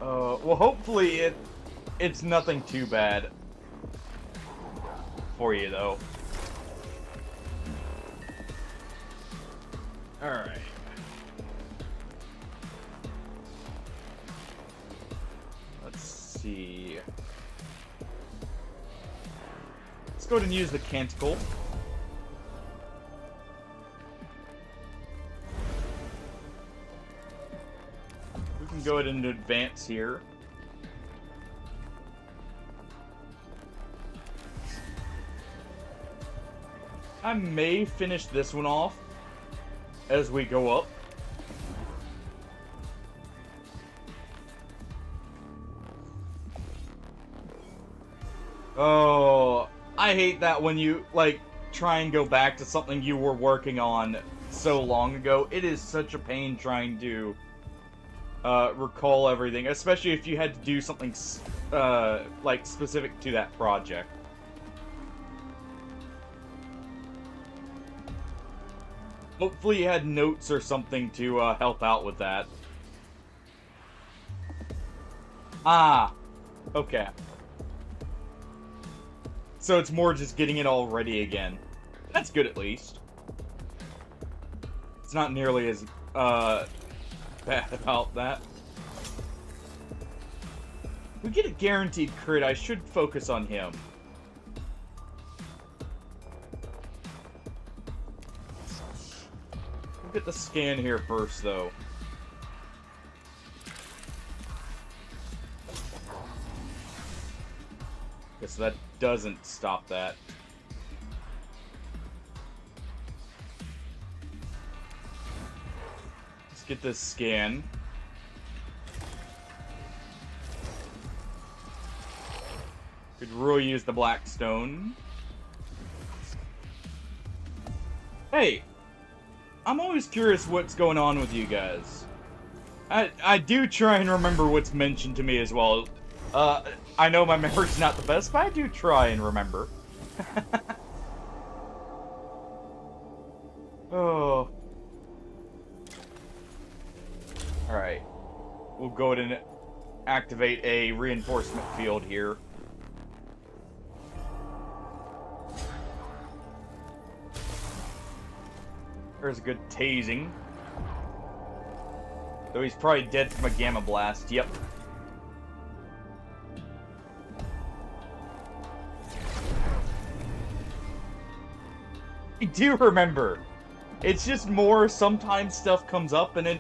Well, hopefully it's nothing too bad for you, though. Alright. Let's see. Let's go ahead and use the canticle. We can go ahead and advance here. I may finish this one off as we go up. Oh, I hate that when you, like, try and go back to something you were working on so long ago. It is such a pain trying to recall everything, especially if you had to do something, like, specific to that project. Hopefully you had notes or something to help out with that. Ah, okay. So it's more just getting it all ready again. That's good, at least. It's not nearly as bad about that. We get a guaranteed crit. I should focus on him. We'll get the scan here first, though. Okay, so that doesn't stop that. Let's get this scan. Could really use the black stone. Hey, I'm always curious what's going on with you guys. I do try and remember what's mentioned to me as well. I know my memory's not the best, but I do try and remember. Oh. Alright. We'll go ahead and activate a reinforcement field here. There's a good tasing. Though he's probably dead from a gamma blast. Yep. I do remember. It's just more sometimes stuff comes up and it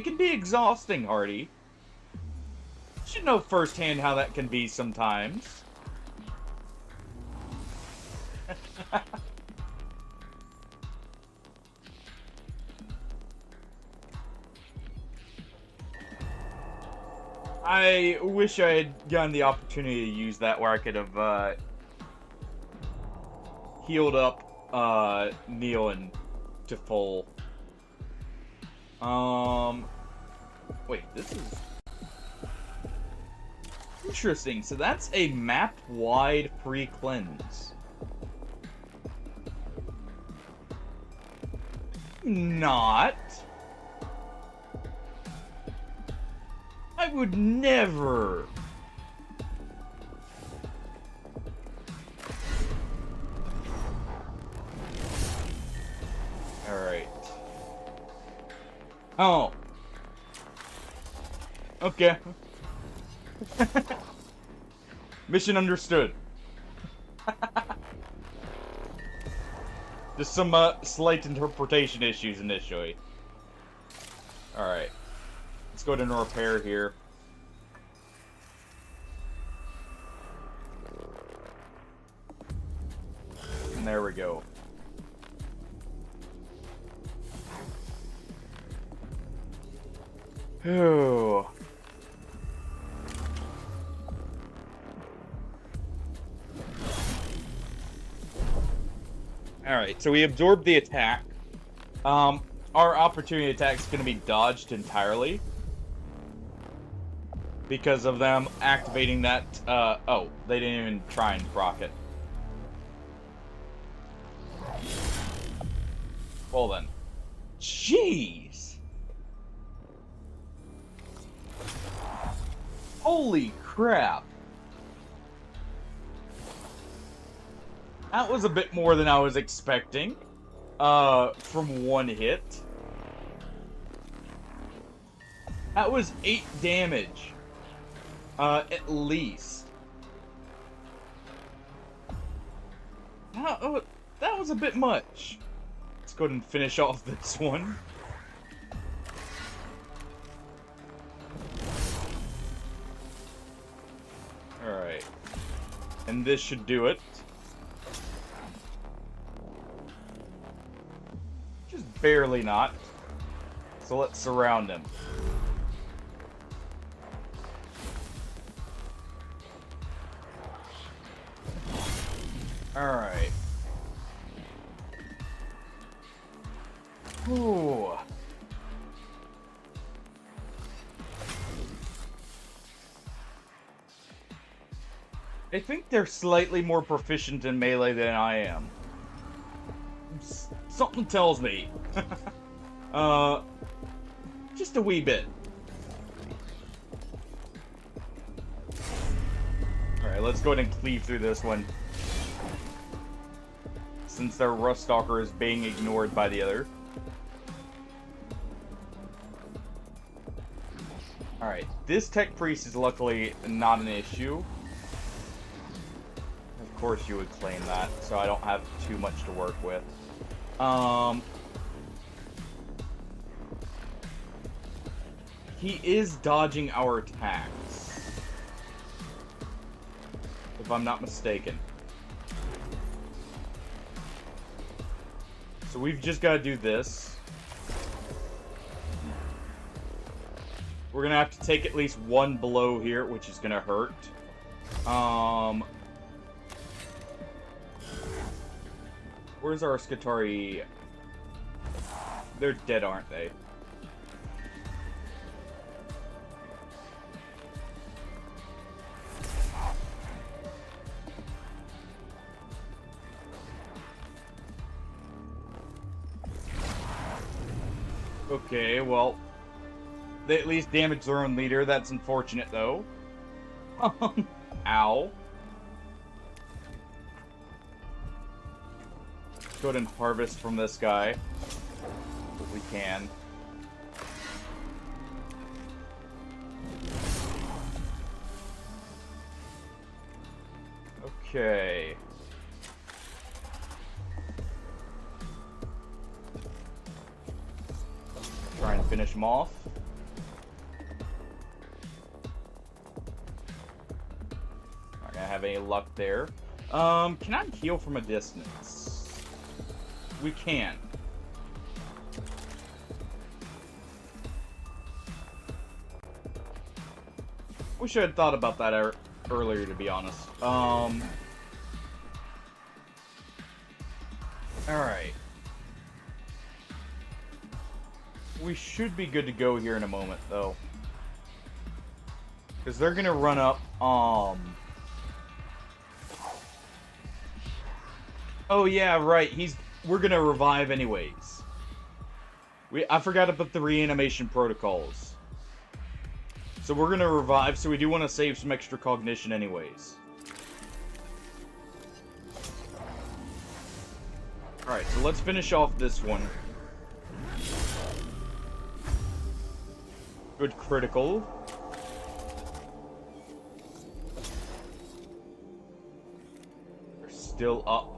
can be exhausting, Hardy. You should know firsthand how that can be sometimes. I wish I had gotten the opportunity to use that where I could have healed up Neil and to full. Wait, this is interesting. So that's a map-wide pre-cleanse. Not. I would never. Alright. Oh. Okay. Mission understood. Just some slight interpretation issues initially. Alright. Let's go ahead and repair here. And there we go. Oh. Alright, so we absorbed the attack. Our opportunity attack is going to be dodged entirely. because of them activating that, oh, they didn't even try and proc it. Well then. Jeez! Holy crap! That was a bit more than I was expecting, from one hit. That was 8 damage. At least. That was a bit much. Let's go ahead and finish off this one. Alright. And this should do it. Just barely not. So let's surround him. Alright. Ooh. I think they're slightly more proficient in melee than I am. Something tells me. Just a wee bit. Alright, let's go ahead and cleave through this one. Since their Ruststalker is being ignored by the other. Alright, this Tech Priest is luckily not an issue. Of course you would claim that, so I don't have too much to work with. He is dodging our attacks. If I'm not mistaken. So we've just got to do this. We're going to have to take at least one blow here, which is going to hurt. Where's our Skitarii? They're dead, aren't they? Okay, well, they at least damaged their own leader. That's unfortunate, though. Ow. Let's go ahead and harvest from this guy. If we can. Okay. Try and finish him off. Not gonna have any luck there. Can I heal from a distance? We can. Wish I had thought about that earlier, to be honest. Alright. We should be good to go here in a moment, though. Because they're gonna run up, Oh yeah, right, we're gonna revive anyways. I forgot about the reanimation protocols. So we're gonna revive, so we do want to save some extra cognition anyways. Alright, so let's finish off this one. Good critical. They're still up.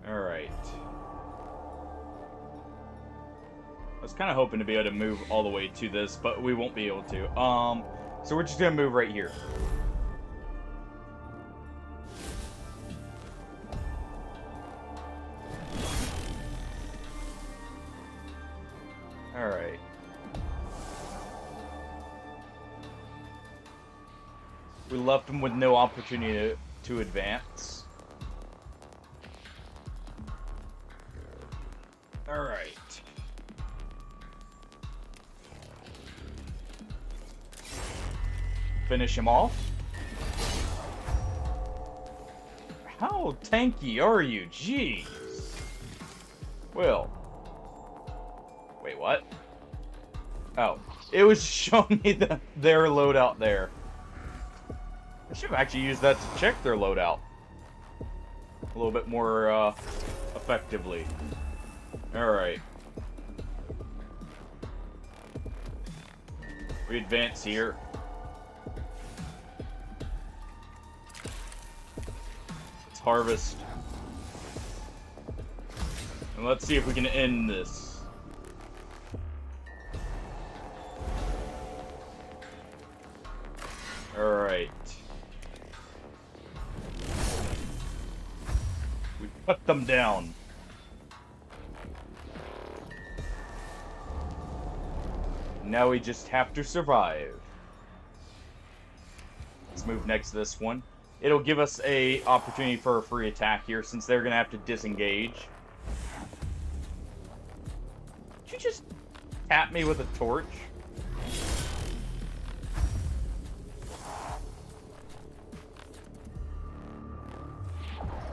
Alright. I was kind of hoping to be able to move all the way to this, but we won't be able to. So we're just gonna move right here. Alright. We left him with no opportunity to advance. Alright. finish him off. How tanky are you? Jeez. Well. Wait, what? Oh. It was showing me their loadout there. I should have actually used that to check their loadout. A little bit more, effectively. Alright. We advance here. Let's harvest. And let's see if we can end this. Alright. We cut them down. Now we just have to survive. Let's move next to this one. It'll give us a opportunity for a free attack here, since they're gonna have to disengage. Did you just tap me with a torch?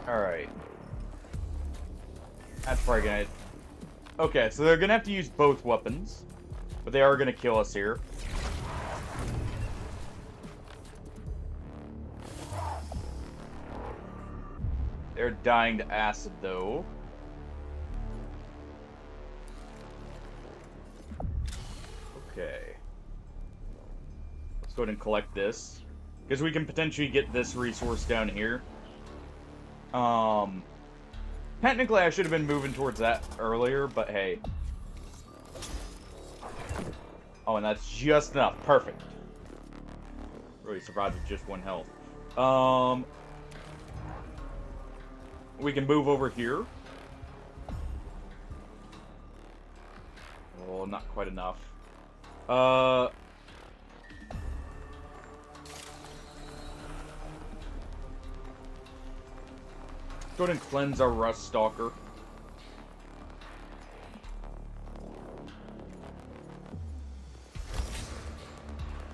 Alright. That's probably gonna... Okay, so they're gonna have to use both weapons. But they are going to kill us here. They're dying to acid, though. Okay. Let's go ahead and collect this. Because we can potentially get this resource down here. Technically, I should have been moving towards that earlier, but hey. Oh, and that's just enough. Perfect. Really survived with just 1 health. We can move over here. Oh, not quite enough. Go ahead and cleanse our Rust Stalker.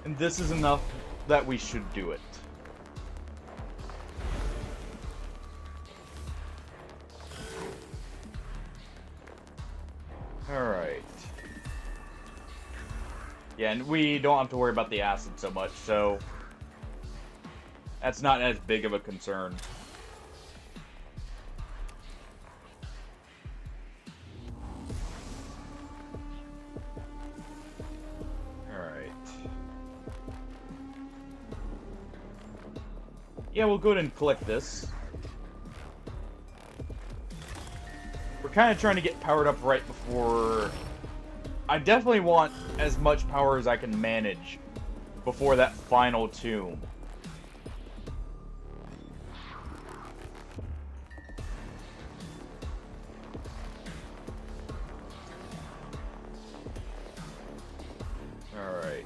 And this is enough that we should do it. Alright. Yeah, and we don't have to worry about the acid so much, so... that's not as big of a concern. Yeah, we'll go ahead and collect this. We're kind of trying to get powered up right before... I definitely want as much power as I can manage before that final tomb. Alright.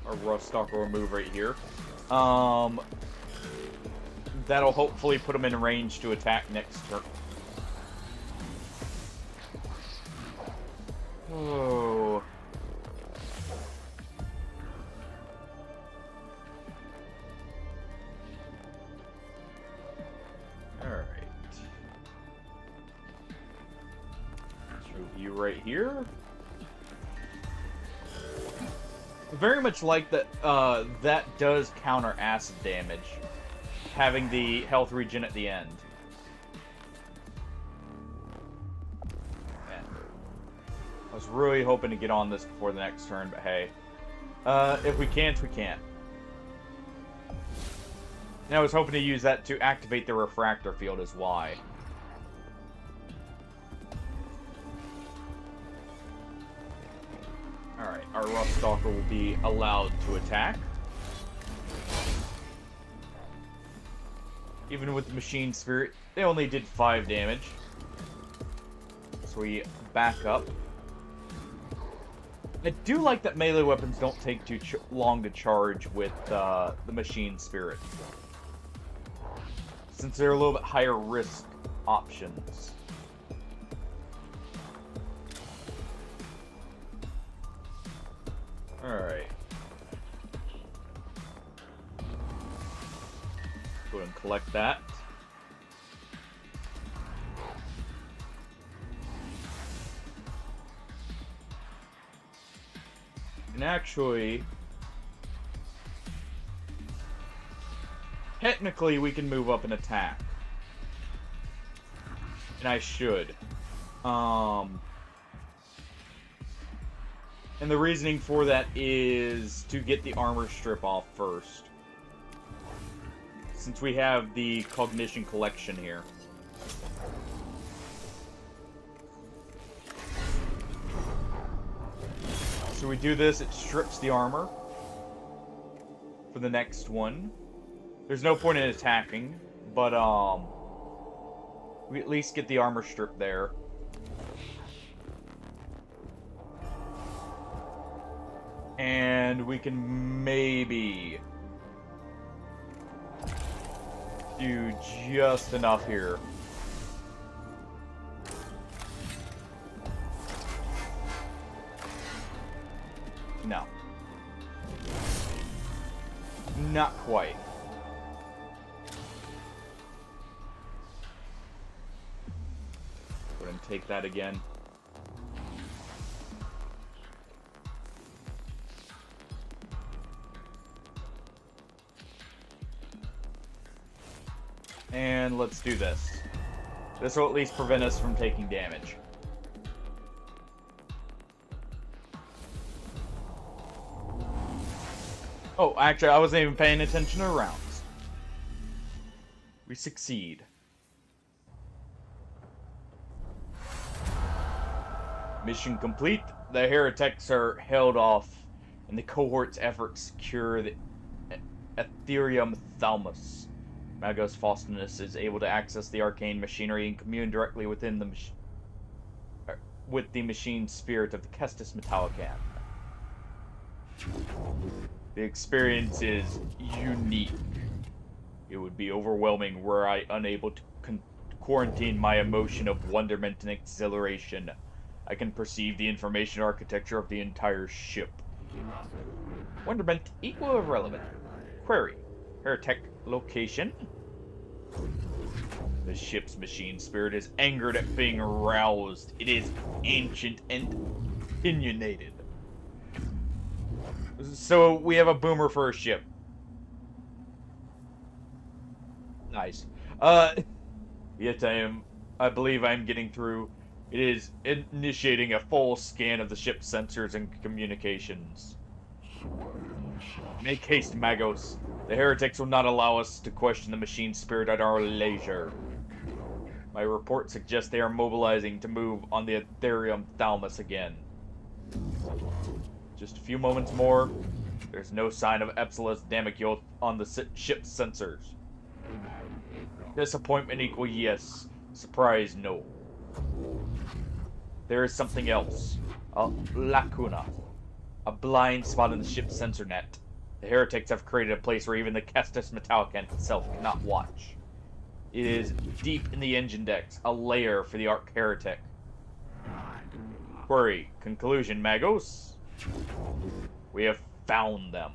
Our Rust Stalker will move right here. That'll hopefully put him in range to attack next turn. Oh. Alright. Let's move you right here. Very much like that, that does counter acid damage, having the health regen at the end. Man. I was really hoping to get on this before the next turn, but hey. If we can't, we can't. And I was hoping to use that to activate the refractor field as Y. Alright, our Rust Stalker will be allowed to attack. Even with the Machine Spirit, they only did 5 damage. So we back up. I do like that melee weapons don't take too long to charge with the Machine Spirit, since they're a little bit higher risk options. Alright. Go ahead and collect that. And actually, technically we can move up and attack. And I should. And the reasoning for that is to get the armor strip off first. Since we have the cognition collection here. So we do this, it strips the armor for the next one. There's no point in attacking, but we at least get the armor strip there. And we can maybe do just enough here. No. Not quite. Go ahead and take that again. And let's do this. This will at least prevent us from taking damage. Oh, actually, I wasn't even paying attention to rounds. We succeed. Mission complete. The heretics are held off, and the cohort's efforts secure the Ethereum Thalamus. Magos Faustinus is able to access the arcane machinery and commune directly within the with the machine spirit of the Kestis Metallican. The experience is unique. It would be overwhelming were I unable to quarantine my emotion of wonderment and exhilaration. I can perceive the information architecture of the entire ship. Wonderment equal or irrelevant? Query. Heretic location. The ship's machine spirit is angered at being aroused. It is ancient and opinionated. So we have a boomer for a ship. Nice. Yet I believe I'm getting through. It is initiating a full scan of the ship's sensors and communications. Make haste, Magos. The heretics will not allow us to question the machine spirit at our leisure. My report suggests they are mobilizing to move on the Ethereum Thalamus again. Just a few moments more. There's no sign of Epsilon's Damocule on the ship's sensors. Disappointment equal yes. Surprise no. There is something else. A lacuna. A blind spot in the ship's sensor net. The heretics have created a place where even the Kestis Metallican itself cannot watch. It is deep in the engine decks, a lair for the Arc Heretic. Query. Conclusion, Magos. We have found them.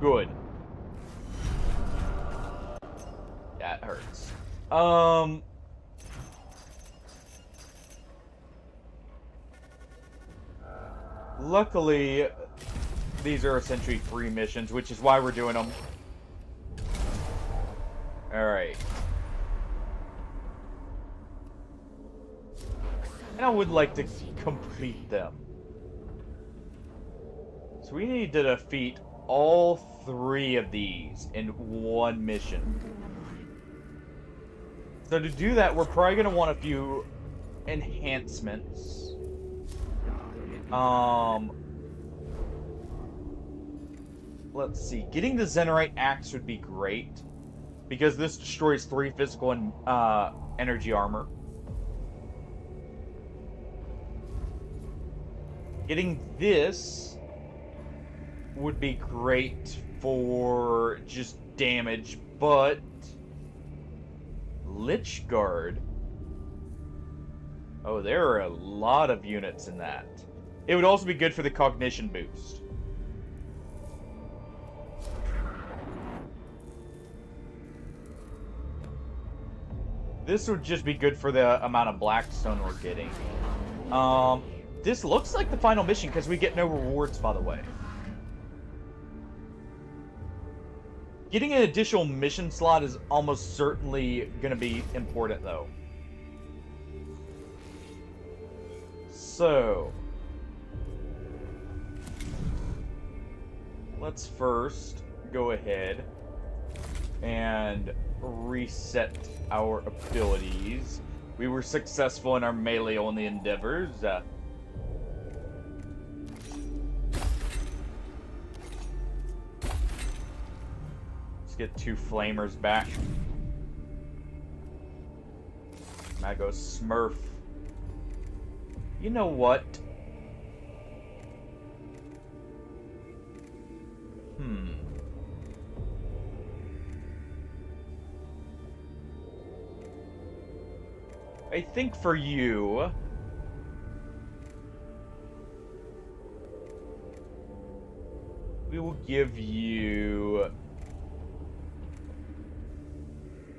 Good. That hurts. Luckily, these are essentially free missions, which is why we're doing them. Alright. And I would like to complete them. So we need to defeat all 3 of these in one mission. So to do that, we're probably going to want a few enhancements. Let's see. Getting the Zenerite Axe would be great, because this destroys 3 physical and energy armor. Getting this would be great for just damage, but Lich Guard. Oh, there are a lot of units in that. It would also be good for the cognition boost. This would just be good for the amount of Blackstone we're getting. This looks like the final mission because we get no rewards, by the way. Getting an additional mission slot is almost certainly going to be important, though. So, let's first go ahead and reset our abilities. We were successful in our melee-only endeavors. Let's get 2 flamers back. Magos Smurf. You know what? I think for you... we will give you...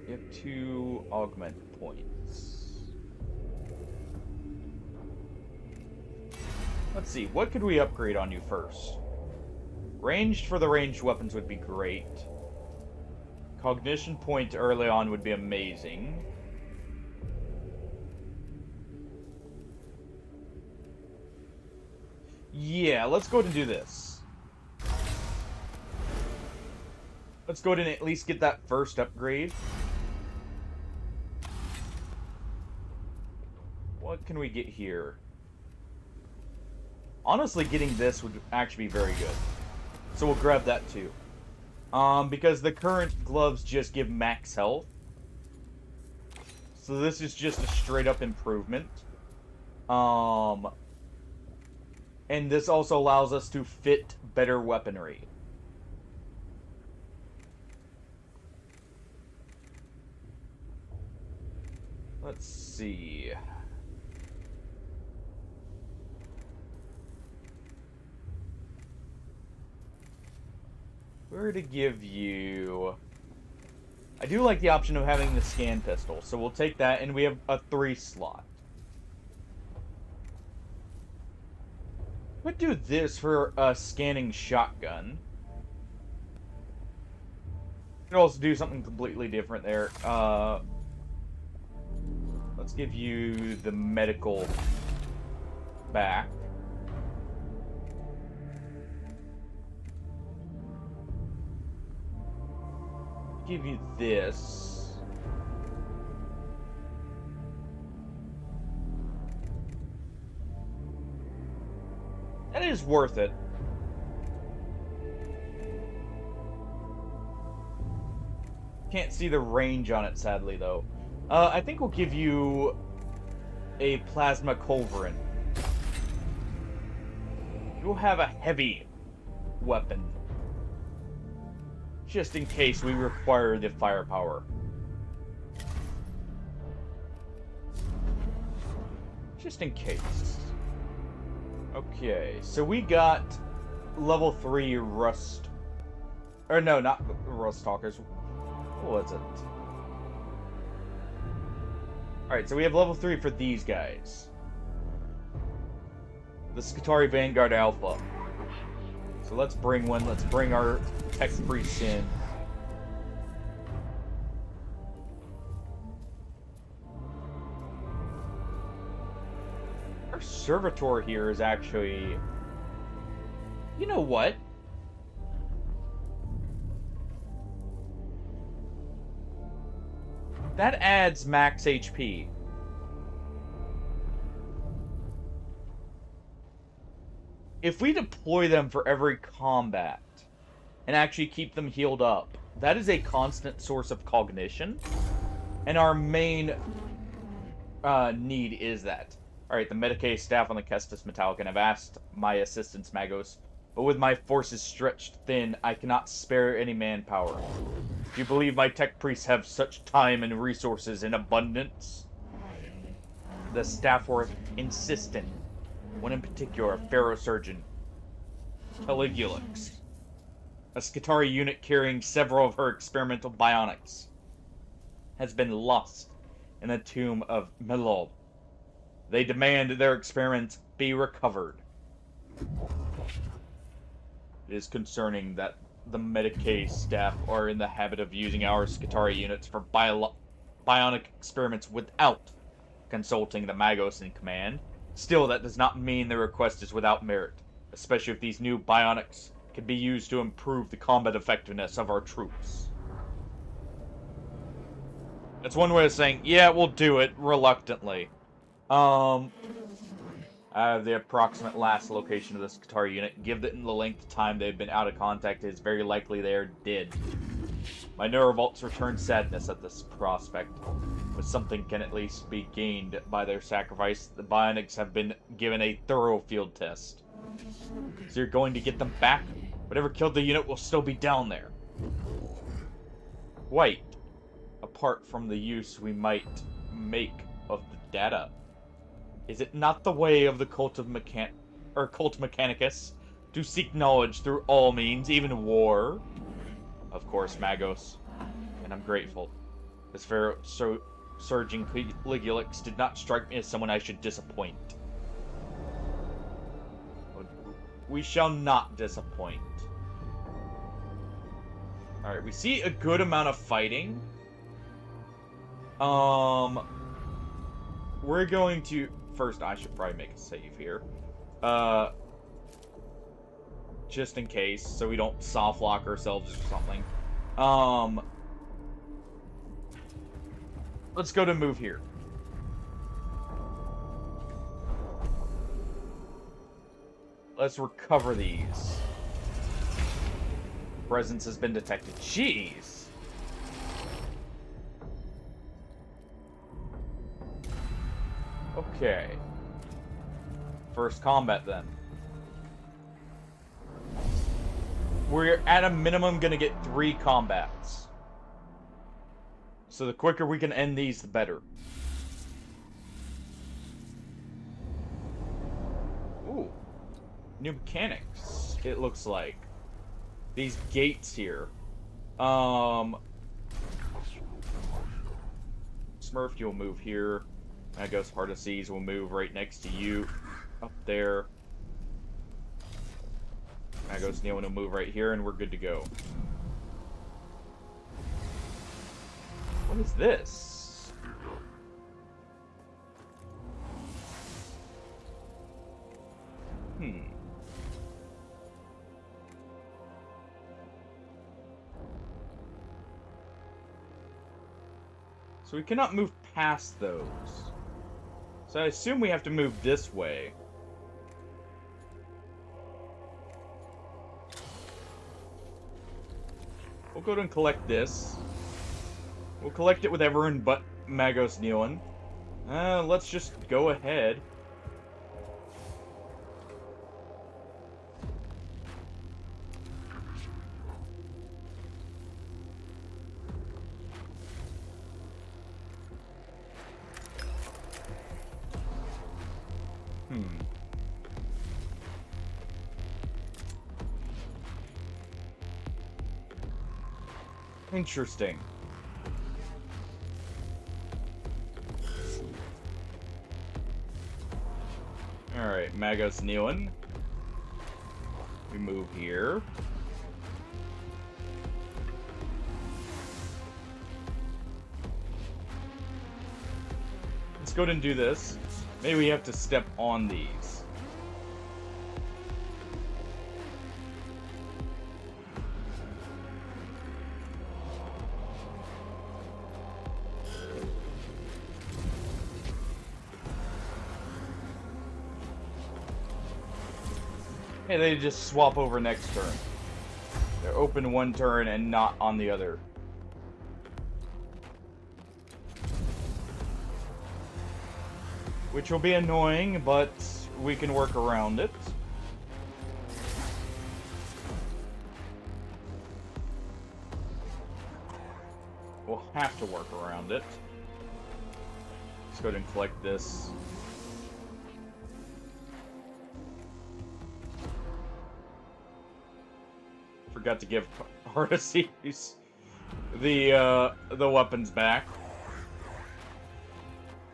you have 2 augment points. Let's see, what could we upgrade on you first? Ranged for the ranged weapons would be great. Cognition point early on would be amazing. Yeah, let's go ahead and do this. Let's go ahead and at least get that first upgrade. What can we get here? Honestly, getting this would actually be very good. So we'll grab that too. Because the current gloves just give max health. So this is just a straight up improvement. And this also allows us to fit better weaponry. Let's see. We're to give you... I do like the option of having the scan pistol, so we'll take that, and we have a 3 slot. We'll do this for a scanning shotgun. Could also do something completely different there. Let's give you the medical back. Give you this. That is worth it. Can't see the range on it, sadly, though. I think we'll give you a plasma culverin. You'll have a heavy weapon. Just in case we require the firepower. Just in case. Okay, so we got level 3 rust. Or no, not rust talkers. What was it? Alright, so we have level 3 for these guys. The Skitarii Vanguard Alpha. So let's bring one. Let's bring our Tech Priest in. Our Servitor here is actually... You know what? That adds max HP. If we deploy them for every combat and actually keep them healed up, that is a constant source of cognition. And our main need is that. Alright, the Medicae staff on the Kestis Metallican have asked my assistance, Magos, but with my forces stretched thin, I cannot spare any manpower. Do you believe my tech priests have such time and resources in abundance? The staff were insistent. One in particular, a Ferrosurgeon, Caligulix, a Skitarii unit carrying several of her experimental bionics, has been lost in the tomb of Melob. They demand their experiments be recovered. It is concerning that the Mechanicus staff are in the habit of using our Skitarii units for bionic experiments without consulting the Magos in command. Still, that does not mean the request is without merit, especially if these new bionics can be used to improve the combat effectiveness of our troops. That's one way of saying, yeah, we'll do it, reluctantly. I have the approximate last location of this Skitarii unit. Given the length of time they've been out of contact, it is very likely they are dead. My neurovolts return sadness at this prospect, but something can at least be gained by their sacrifice. The bionics have been given a thorough field test. So you're going to get them back? Whatever killed the unit will still be down there. Wait. Apart from the use we might make of the data, is it not the way of the cult Mechanicus to seek knowledge through all means, even war? Of course, Magos, and I'm grateful. This Ferrosurgeon Caligulix did not strike me as someone I should disappoint. We shall not disappoint. Alright, we see a good amount of fighting. We're going to... First, I should probably make a save here. Just in case, so we don't soft lock ourselves or something. Let's go to move here. Let's recover these. Presence has been detected. Jeez. Okay. First combat, then. We're at a minimum gonna get 3 combats. So the quicker we can end these, the better. Ooh. New mechanics, it looks like. These gates here. Smurf, you'll move here. Magos Heart of Seas will move right next to you. Up there. Magos Neil will move right here, and we're good to go. What is this? So we cannot move past those. So I assume we have to move this way. We'll go ahead and collect this. We'll collect it with everyone but Magos Neoan. Let's just go ahead. Interesting. Alright, Magos Neoan. We move here. Let's go ahead and do this. Maybe we have to step on these. Hey, they just swap over next turn. They're open one turn and not on the other. Which will be annoying, but we can work around it. We'll have to work around it. Let's go ahead and collect this. forgot to give Artaces the weapons back.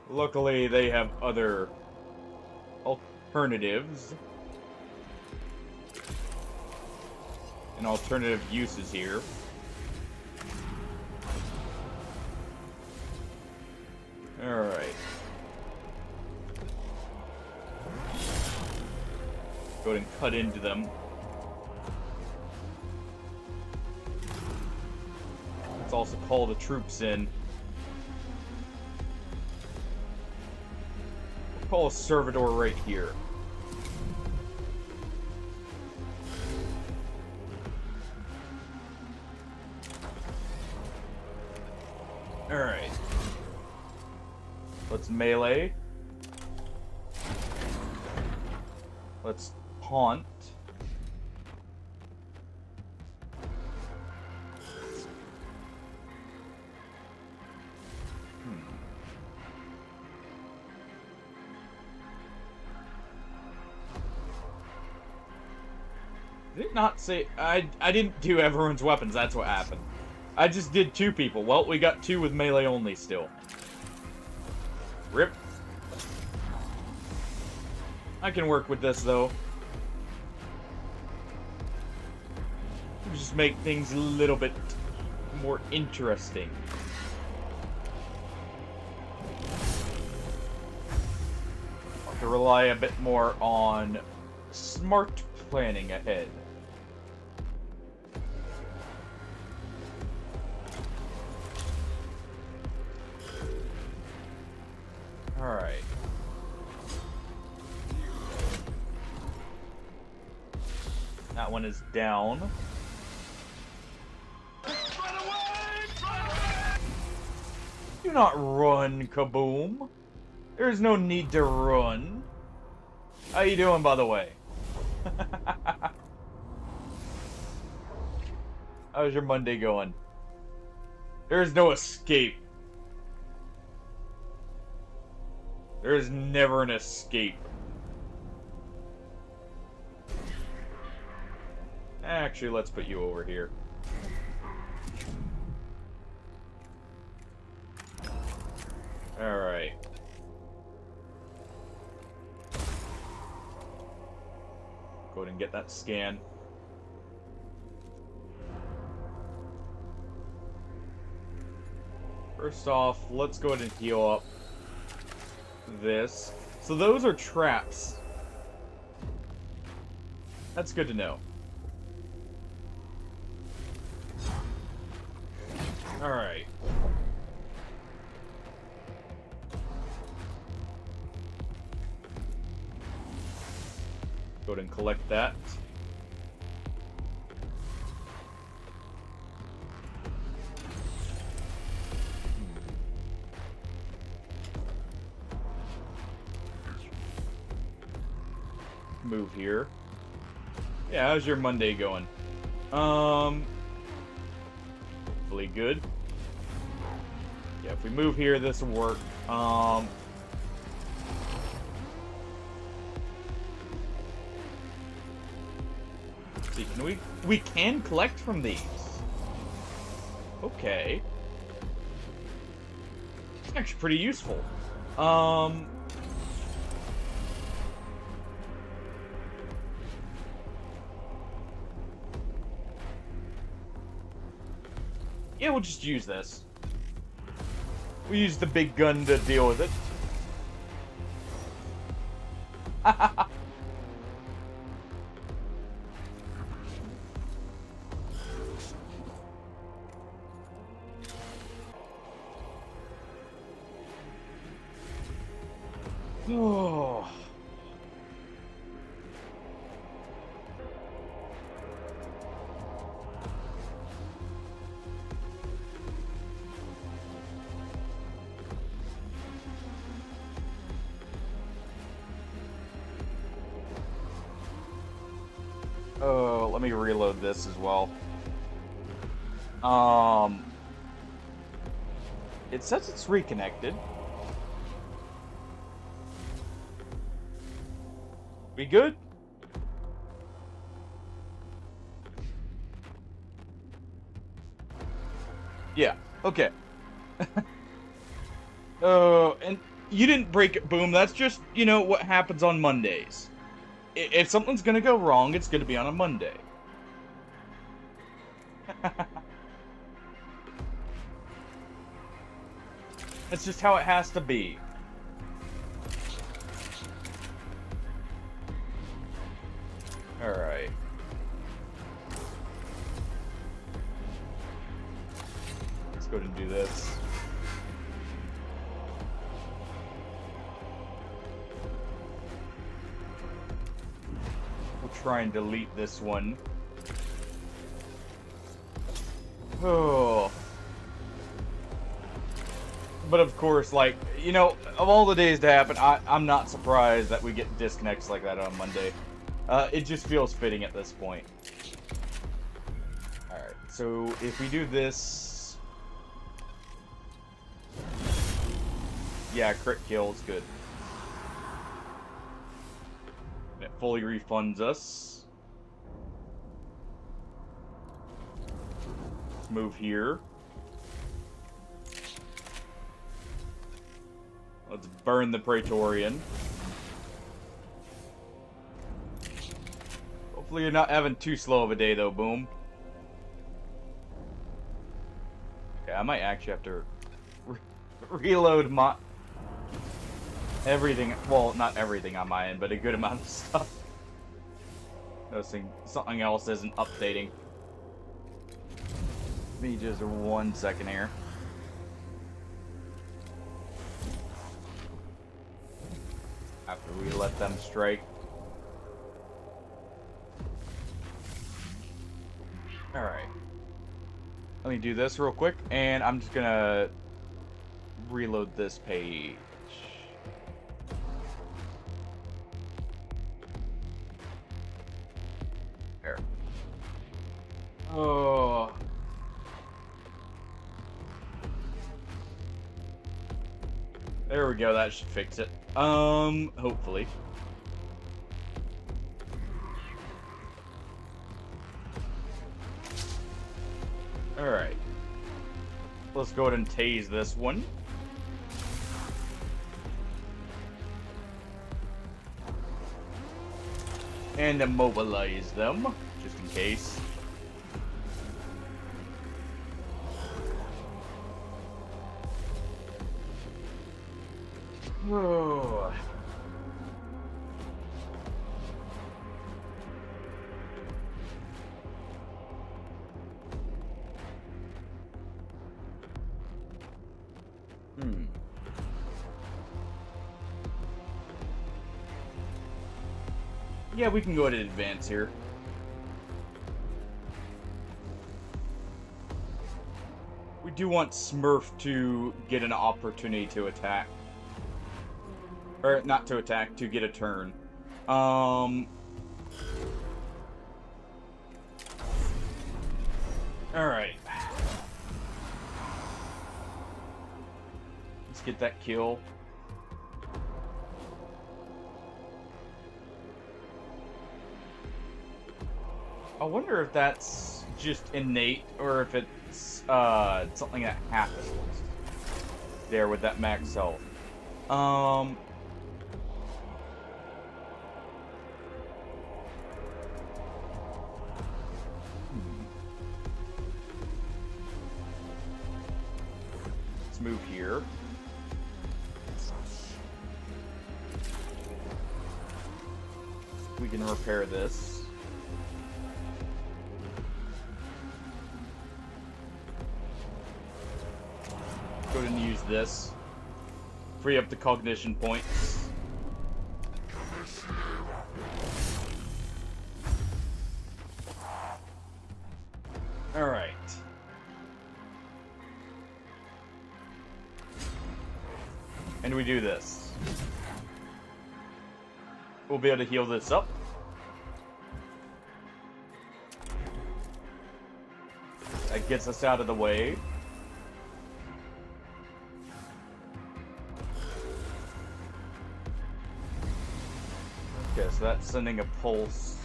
Luckily, they have other alternatives and alternative uses here. Alright. Go ahead and cut into them. Let's also call the troops in. We'll call a servitor right here. Alright. Let's melee. Let's taunt. Did it not say... I didn't do everyone's weapons, that's what happened. I just did 2 people. Well, we got 2 with melee only still. Rip. I can work with this, though. Just make things a little bit more interesting. Have to rely a bit more on smart planning ahead. Alright. That one is down. Do not run, Kaboom. There's no need to run. How you doing, by the way? How's your Monday going? There's no escape. There is never an escape. Actually, let's put you over here. Alright. Go ahead and get that scan. First off, let's go ahead and heal up this. So those are traps. That's good to know. Alright. Go ahead and collect that. Move here. Yeah, how's your Monday going? Hopefully good. Yeah, if we move here, this will work. See, can we can collect from these. Okay. It's actually pretty useful. Yeah, we'll just use this. We use the big gun to deal with it. Oh. Oh, let me reload this as well. It says it's reconnected. We good? Yeah, okay. Oh, and you didn't break it, Boom. That's just, you know, what happens on Mondays. If something's gonna go wrong, it's gonna be on a Monday. That's just how it has to be. Alright. Let's go ahead and do this. We'll try and delete this one. Oh. But of course, like, you know, of all the days to happen, I'm not surprised that we get disconnects like that on Monday. It just feels fitting at this point. Alright, so if we do this... Yeah, crit kill is good. It fully refunds us. Let's move here. Let's burn the Praetorian. Hopefully you're not having too slow of a day though, Boom. Okay, I might actually have to reload my... everything, well, not everything on my end, but a good amount of stuff. Noticing something else isn't updating. Give me just 1 second here. After we let them strike. Alright. Let me do this real quick, and I'm just gonna reload this page. There. Oh. There we go, that should fix it. Hopefully. Alright. Let's go ahead and tase this one. And immobilize them, just in case. Oh. Yeah, we can go ahead and advance here. We do want Smurf to get an opportunity to attack. Or, not to attack, to get a turn. Alright. Let's get that kill. I wonder if that's just innate, or if it's something that happens there with that max health. Let's move here. We can repair this. Go ahead and use this. Free up the cognition points. Alright. And we do this. We'll be able to heal this up. That gets us out of the way. Okay, so that's sending a pulse.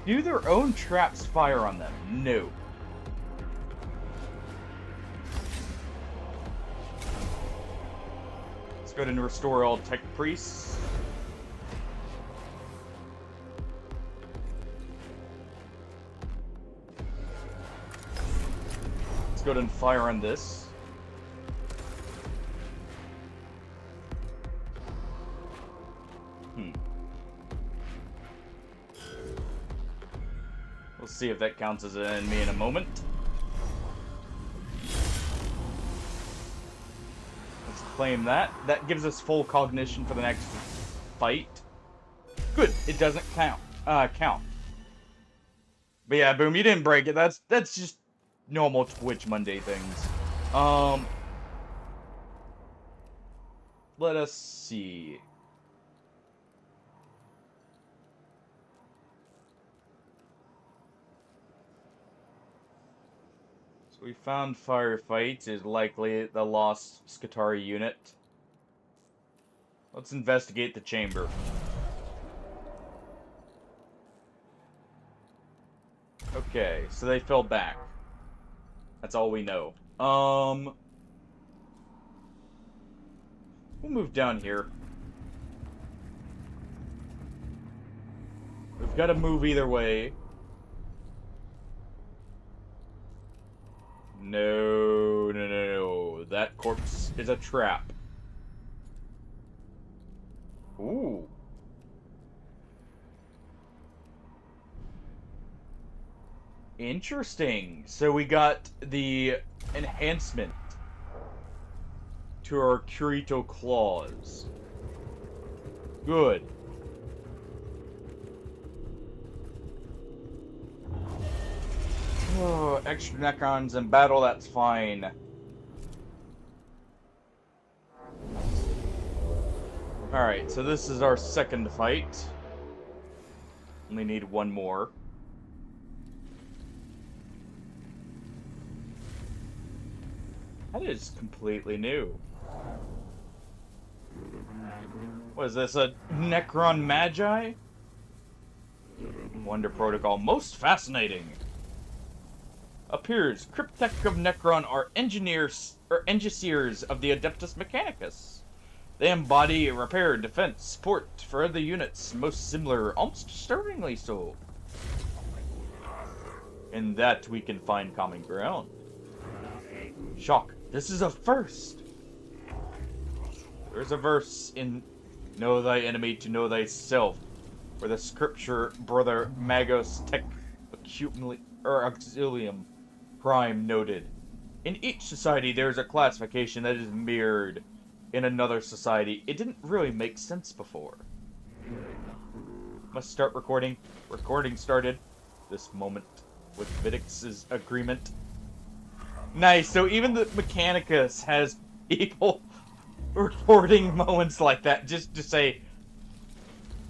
Do their own traps fire on them? No. go ahead and restore all tech priests. Let's go ahead and fire on this. We'll see if that counts as an enemy in a moment. Let's claim that. That gives us full cognition for the next fight. Good. It doesn't count. But yeah, boom, you didn't break it. That's just normal Twitch Monday things. Let us see. So we found firefights is likely the lost Skitarii unit. Let's investigate the chamber. Okay, so they fell back. That's all we know. We'll move down here. We've got to move either way. No, no, no, no. That corpse is a trap. Ooh. Interesting. So we got the enhancement to our Curito claws. Good. Oh, extra Necrons in battle, that's fine. Alright, so this is our second fight. Only need one more. That is completely new. What is this, a Necron Magi? Wonder Protocol, most fascinating. Appears, Cryptek of Necron are engineers, or engineers of the Adeptus Mechanicus. They embody repair, defense, support for other units, most similar, almost disturbingly so. In that we can find common ground. Shock, this is a first. There's a verse in Know Thy Enemy to Know Thyself, where the scripture brother Magos Tech Auxilium Prime noted. In each society there is a classification that is mirrored in another society. It didn't really make sense before. Must start recording. Recording started. This moment with Vidix's agreement. Nice, so even the Mechanicus has people recording moments like that just to say,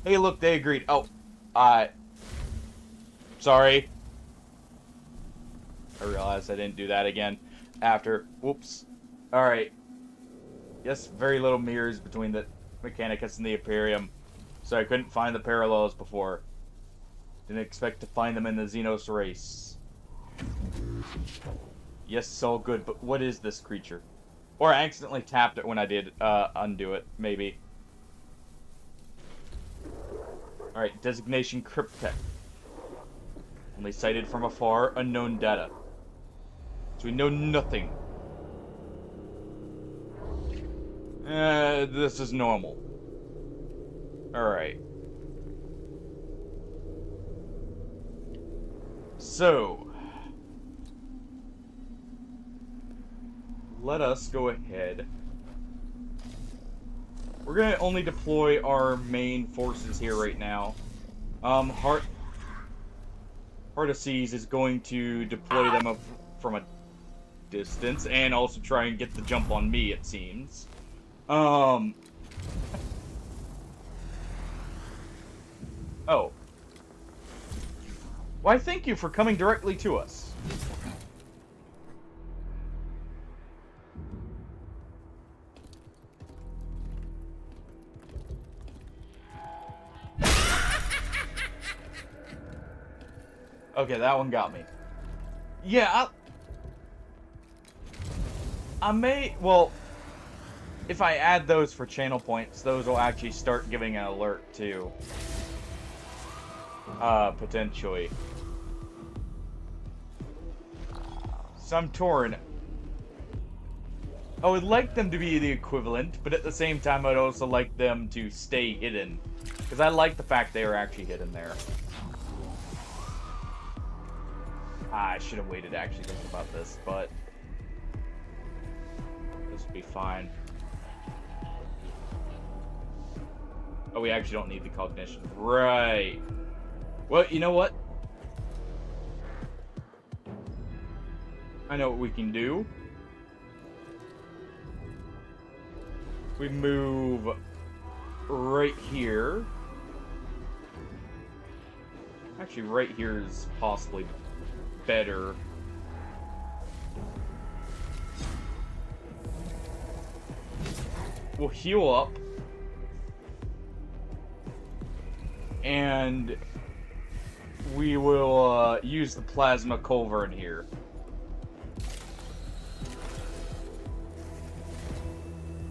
hey look, they agreed. Oh, sorry. I realized I didn't do that again after. Whoops. Alright. Yes, very little mirrors between the Mechanicus and the Imperium, so I couldn't find the parallels before. Didn't expect to find them in the Xenos race. Yes, it's all good, but what is this creature? Or I accidentally tapped it when I did undo it, maybe. Alright, designation Cryptek. Only sighted from afar, unknown data. So we know nothing. This is normal. Alright. So, let us go ahead. We're gonna only deploy our main forces here right now. Heart of Seas is going to deploy them up from a distance and also try and get the jump on me, it seems. Oh. Why, thank you for coming directly to us. Okay, that one got me. Yeah, I may, well, if I add those for channel points, those will actually start giving an alert too. Potentially. So I'm torn. I would like them to be the equivalent, but at the same time, I'd also like them to stay hidden. Because I like the fact they are actually hidden there. I should have waited to actually think about this, but this will be fine. Oh, we actually don't need the cognition. Right. Well, you know what? I know what we can do. We move right here. Actually, right here is possibly better. We'll heal up. And we will use the plasma culverin here.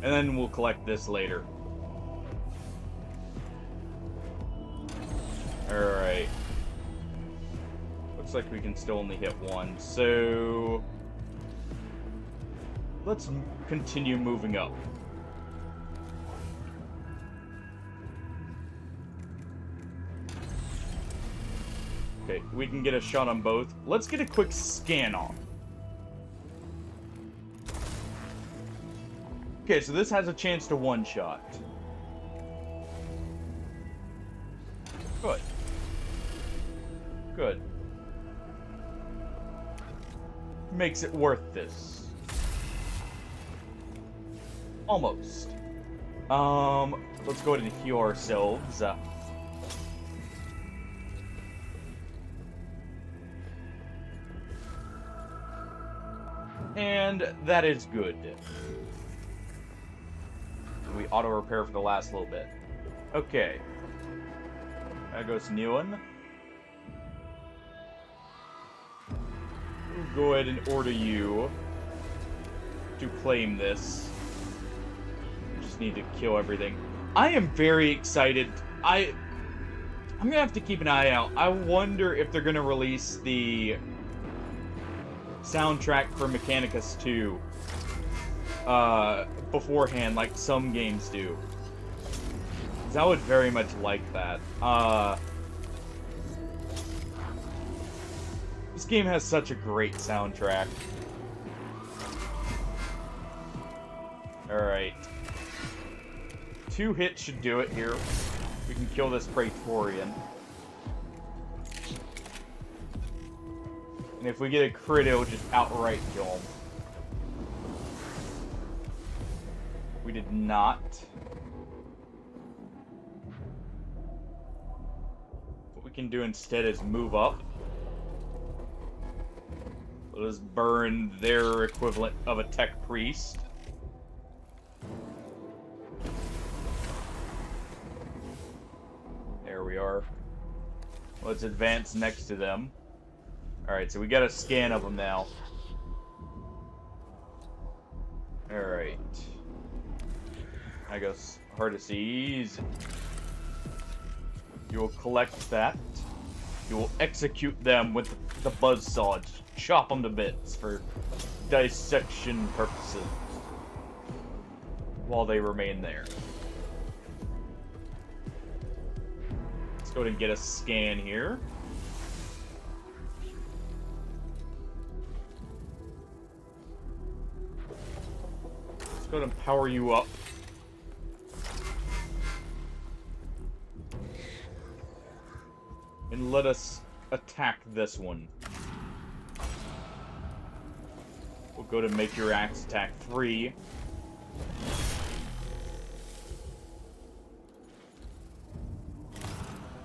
And then we'll collect this later. Alright. Looks like we can still only hit one, so let's continue moving up. Okay, we can get a shot on both. Let's get a quick scan on. Okay, so this has a chance to one-shot. Good. Good. Makes it worth this. Almost. Let's go ahead and heal ourselves. And that is good. We auto-repair for the last little bit. Okay. That goes Newen. We'll go ahead and order you to claim this. We just need to kill everything. I am very excited. I'm gonna have to keep an eye out. I wonder if they're gonna release the soundtrack for Mechanicus 2 beforehand, like some games do. 'Cause I would very much like that. This game has such a great soundtrack. Alright. 2 hits should do it here. We can kill this Praetorian. And if we get a crit, it'll just outright kill him. We did not. What we can do instead is move up. Let us burn their equivalent of a tech priest. There we are. Let's advance next to them. Alright, so we got a scan of them now. Alright. I guess Hardices. You will collect that. You will execute them with the buzzsaw. Just chop them to bits for dissection purposes. While they remain there. Let's go ahead and get a scan here. Let's go ahead and power you up. And let us attack this one. We'll go to make your axe attack 3.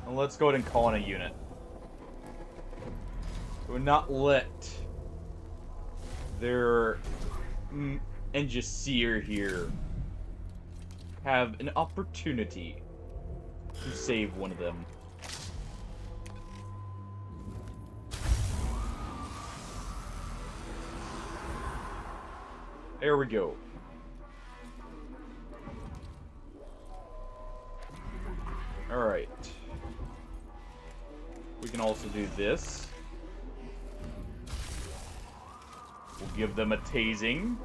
And let's go ahead and call in a unit. We will not let their Engineer here have an opportunity to save one of them. There we go. Alright. We can also do this. We'll give them a tasing.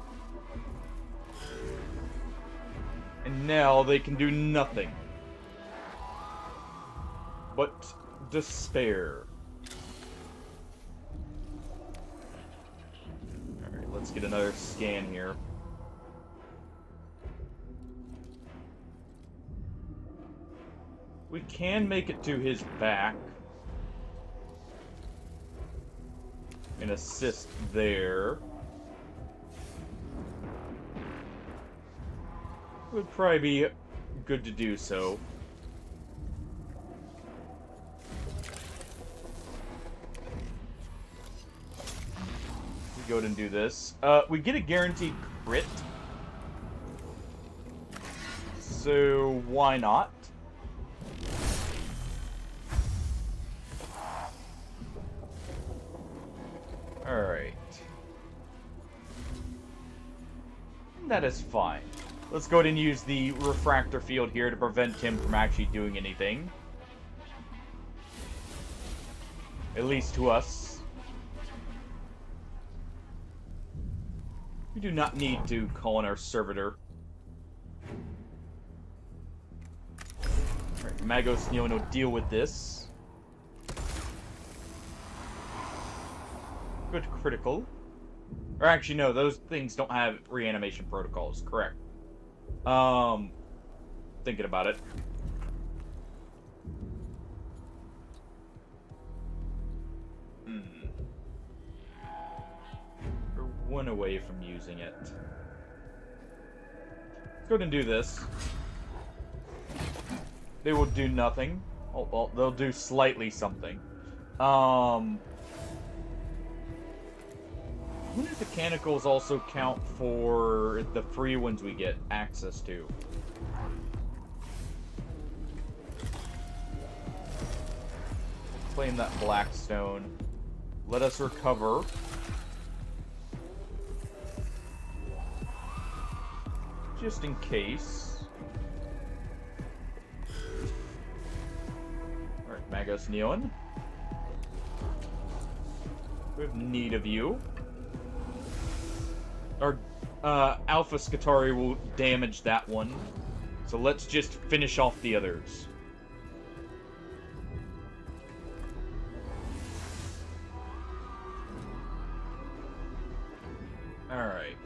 And now they can do nothing but despair. Alright, let's get another scan here. We can make it to his back. And assist there. Would probably be good to do so. We go ahead and do this. We get a guaranteed crit. So why not? Alright. That is fine. Let's go ahead and use the refractor field here to prevent him from actually doing anything. At least to us. We do not need to call in our servitor. Alright, Magos Neon will deal with this. Good critical. Or actually, no, those things don't have reanimation protocols. Correct. Thinking about it. We're one away from using it. Let's go ahead and do this. They will do nothing. Oh, well, they'll do slightly something. Wouldn't the mechanicals also count for the free ones we get access to? Claim that Blackstone. Let us recover. Just in case. Alright, Magos Neon. We have need of you. Our Alpha Scutari will damage that one. So let's just finish off the others. Alright.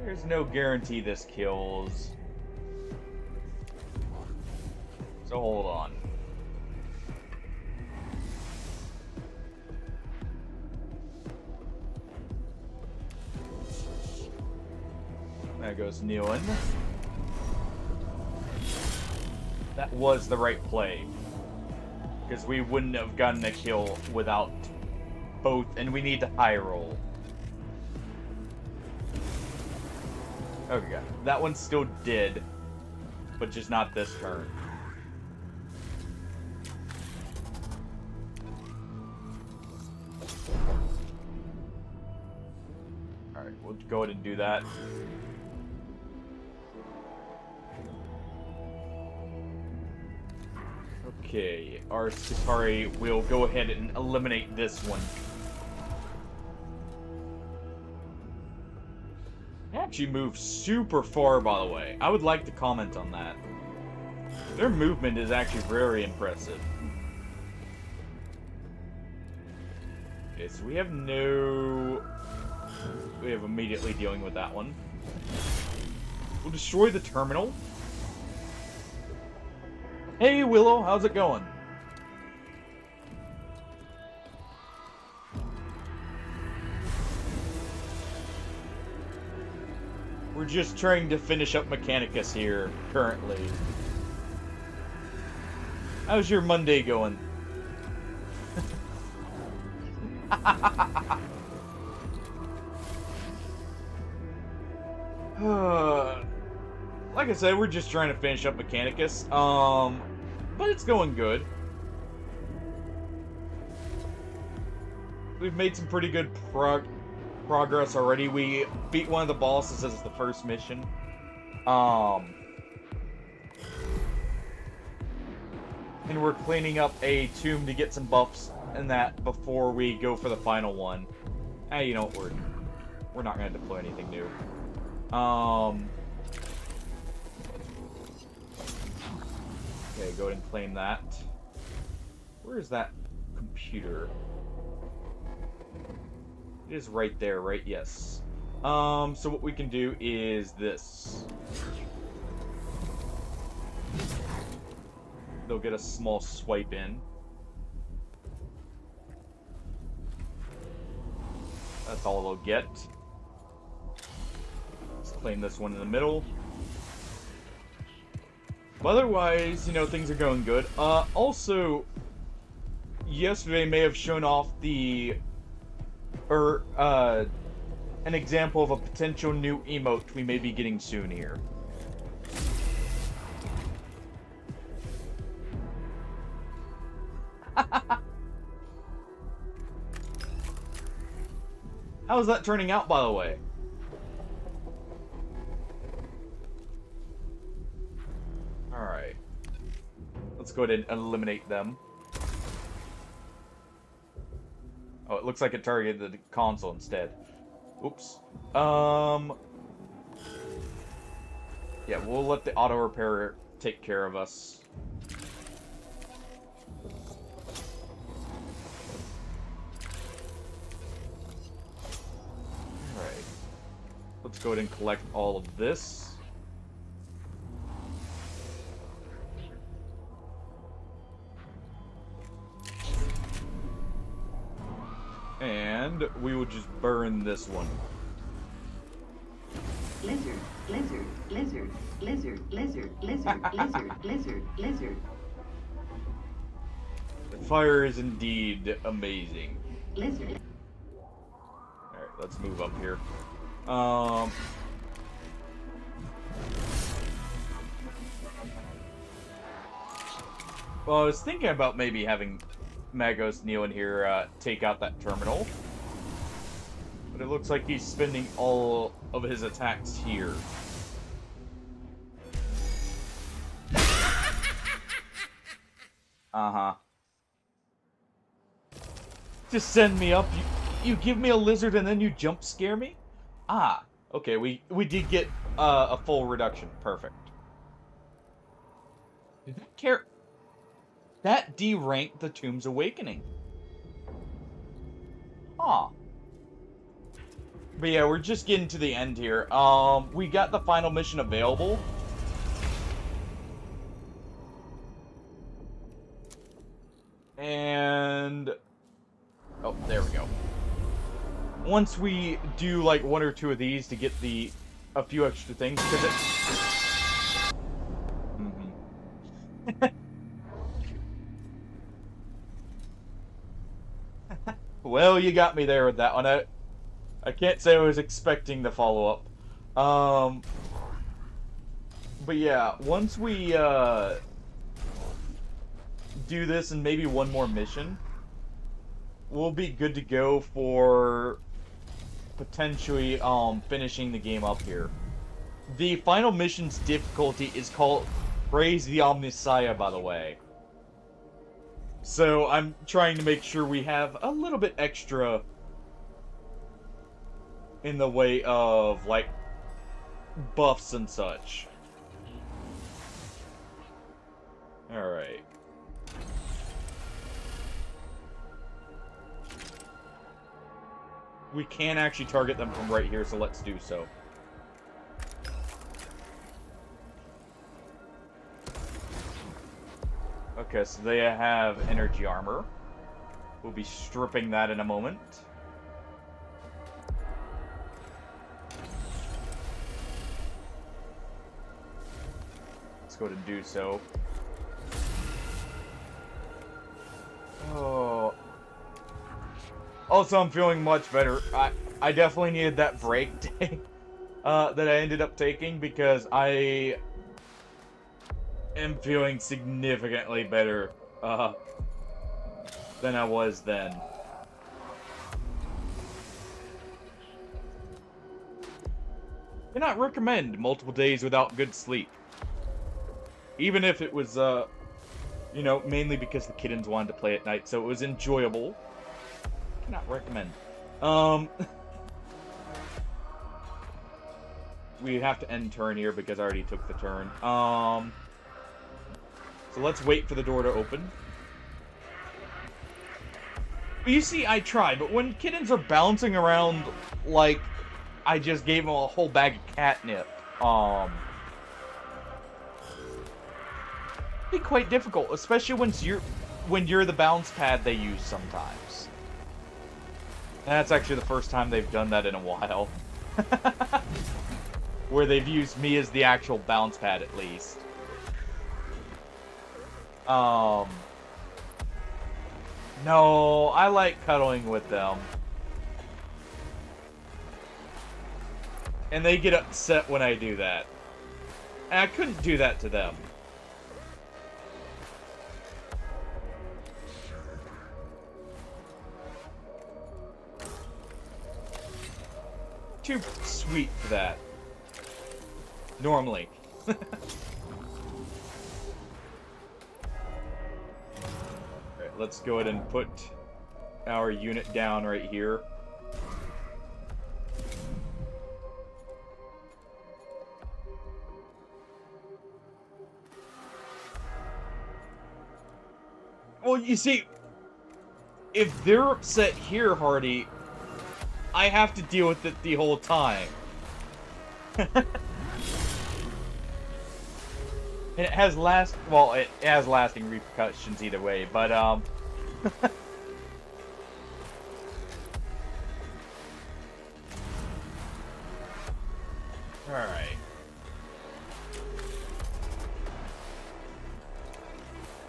There's no guarantee this kills. So hold on. There goes Neon. That was the right play. Because we wouldn't have gotten a kill without both, and we need to high roll. Okay, that one still did, but just not this turn. Alright, we'll go ahead and do that. Okay, our Scutari will go ahead and eliminate this one. They actually move super far, by the way. I would like to comment on that. Their movement is actually very impressive. Okay, so we have no... We have immediately dealing with that one. We'll destroy the terminal. Hey, Willow, how's it going? We're just trying to finish up Mechanicus here, currently. How's your Monday going? Like I said, we're just trying to finish up Mechanicus. But it's going good. We've made some pretty good progress already. We beat one of the bosses as the first mission. And we're cleaning up a tomb to get some buffs and that before we go for the final one. Hey, you know what? We're not going to deploy anything new. Okay, go ahead and claim that. Where is that computer? It is right there, right? Yes. So what we can do is this. They'll get a small swipe in. That's all they'll get. Let's claim this one in the middle. But otherwise, you know, things are going good. Also, yesterday may have shown off an example of a potential new emote we may be getting soon here. How's that turning out, by the way? Alright. Let's go ahead and eliminate them. Oh, it looks like it targeted the console instead. Oops. Yeah, we'll let the auto repair take care of us. Alright. Let's go ahead and collect all of this. And we will just burn this one. Lizard, lizard, lizard, lizard, lizard, lizard, lizard, lizard, lizard. The fire is indeed amazing. Lizard. Alright, let's move up here. Well, I was thinking about maybe having Magos Neo in here take out that terminal. But it looks like he's spending all of his attacks here. Uh-huh. Just send me up. You give me a lizard and then you jump scare me? Ah, okay, we did get a full reduction. Perfect. Did that care? That deranked the Tomb's Awakening. Huh. But yeah, we're just getting to the end here. We got the final mission available. And... oh, there we go. Once we do like one or two of these to get a few extra things, because it... Well, you got me there with that one. I can't say I was expecting the follow-up. But yeah, once we do this and maybe one more mission, we'll be good to go for potentially finishing the game up here. The final mission's difficulty is called Praise the Omnisiah, by the way. So I'm trying to make sure we have a little bit extra in the way of, like, buffs and such. Alright. We can actually target them from right here, so let's do so. Okay, so they have energy armor. We'll be stripping that in a moment. Let's go ahead and do so. Oh. Also, I'm feeling much better. I definitely needed that break day that I ended up taking because I am feeling significantly better than I was then. Cannot recommend multiple days without good sleep. Even if it was, you know, mainly because the kittens wanted to play at night, so it was enjoyable. Cannot recommend. We have to end turn here because I already took the turn. So let's wait for the door to open. You see, I tried, but when kittens are bouncing around like I just gave them a whole bag of catnip, it'd be quite difficult, especially when you're the bounce pad they use sometimes. And that's actually the first time they've done that in a while. Where they've used me as the actual bounce pad, at least. No, I like cuddling with them. And they get upset when I do that. And I couldn't do that to them. Too sweet for that. Normally. Alright, let's go ahead and put our unit down right here. Well, you see, if they're upset here, Hardy, I have to deal with it the whole time. And it has it has lasting repercussions either way, but Alright.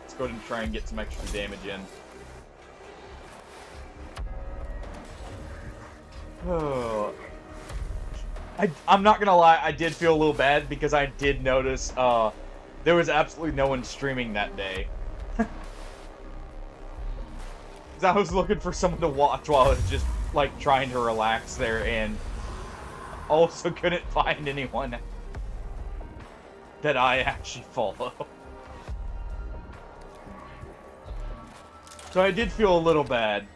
Let's go ahead and try and get some extra damage in. Oh. I'm not gonna lie, I did feel a little bad because I did notice there was absolutely no one streaming that day. Because I was looking for someone to watch while I was just like trying to relax there, and also couldn't find anyone that I actually follow. So I did feel a little bad.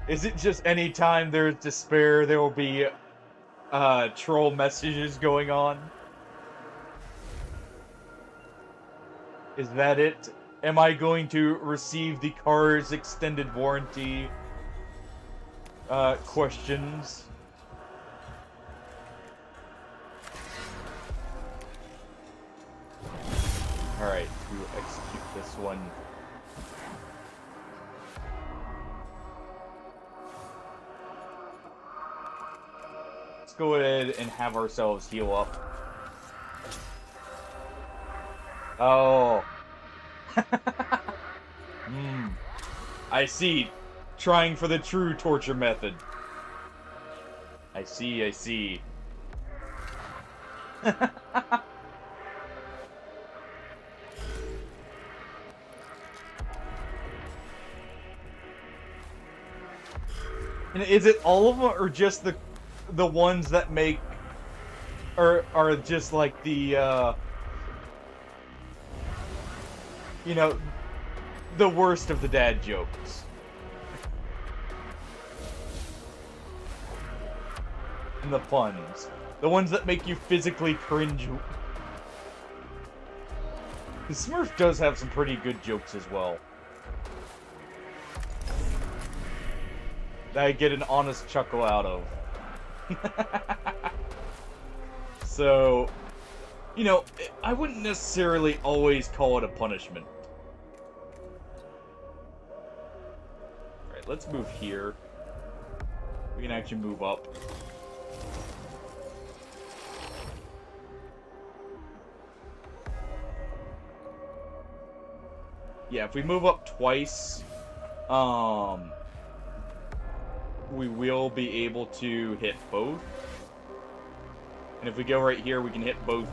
Is it just any time there's despair, there will be troll messages going on? Is that it? Am I going to receive the car's extended warranty questions? Alright, we will execute this one. Let's go ahead and have ourselves heal up. Oh. I see. Trying for the true torture method. I see, I see. And is it all of them, or just the ones that make, or are just like the, you know, the worst of the dad jokes? And the puns. The ones that make you physically cringe. The Smurf does have some pretty good jokes as well. That I get an honest chuckle out of. So, you know, I wouldn't necessarily always call it a punishment. Alright, let's move here. We can actually move up. Yeah, if we move up twice, we will be able to hit both. And if we go right here, we can hit both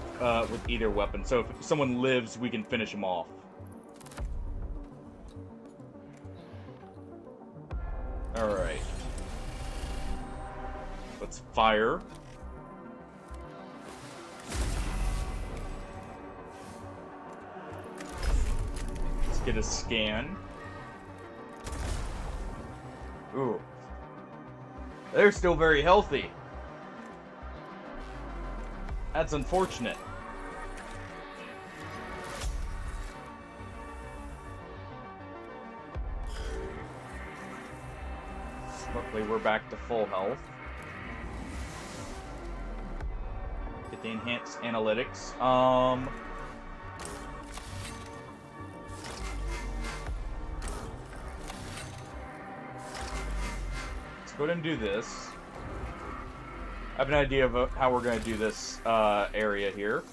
with either weapon. So if someone lives, we can finish them off. Alright. Let's fire. Let's get a scan. Ooh. They're still very healthy. That's unfortunate. Luckily, we're back to full health. Get the enhanced analytics. Let's go ahead and do this. I have an idea of how we're going to do this area here.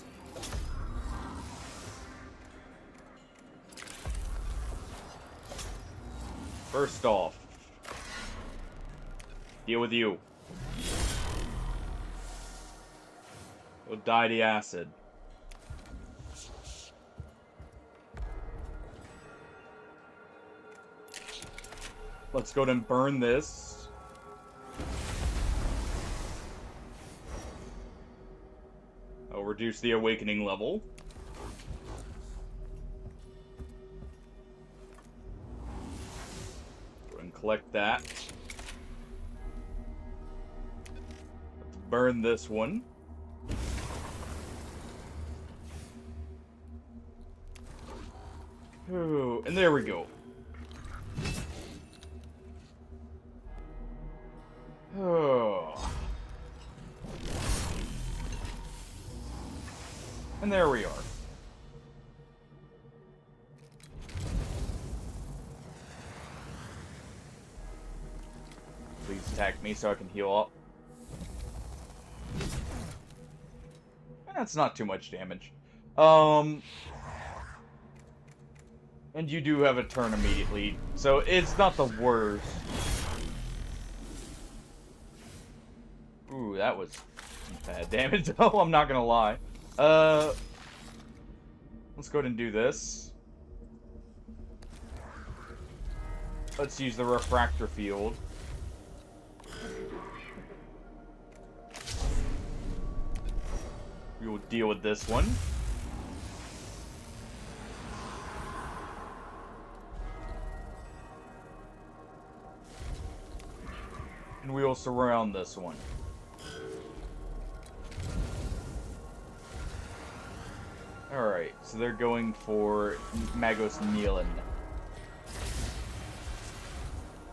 First off, deal with you. We'll die the acid. Let's go ahead and burn this. I'll reduce the awakening level. Go ahead and collect that. Let's burn this one. Ooh, and there we go. Oh. And there we are. Please attack me so I can heal up. That's not too much damage. And you do have a turn immediately, so it's not the worst. Ooh, that was bad damage though, I'm not gonna lie. Let's go ahead and do this. Let's use the refractor field. We will deal with this one. And we will surround this one. Alright, so they're going for Magos Nealon.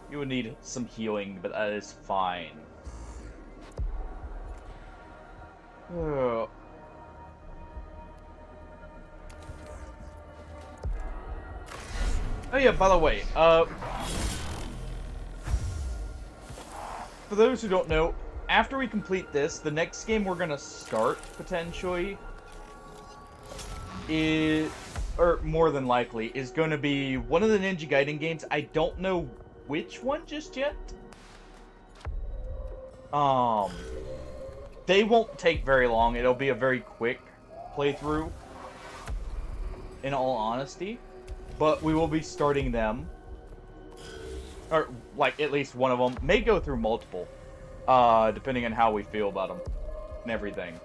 You would need some healing, but that is fine. Oh. Oh yeah, by the way, for those who don't know, after we complete this, the next game we're gonna start, potentially, is, or more than likely, is going to be one of the Ninja Gaiden games. I don't know which one just yet. They won't take very long. It'll be a very quick playthrough, in all honesty. But we will be starting them. Or, like, at least one of them. May go through multiple, depending on how we feel about them and everything.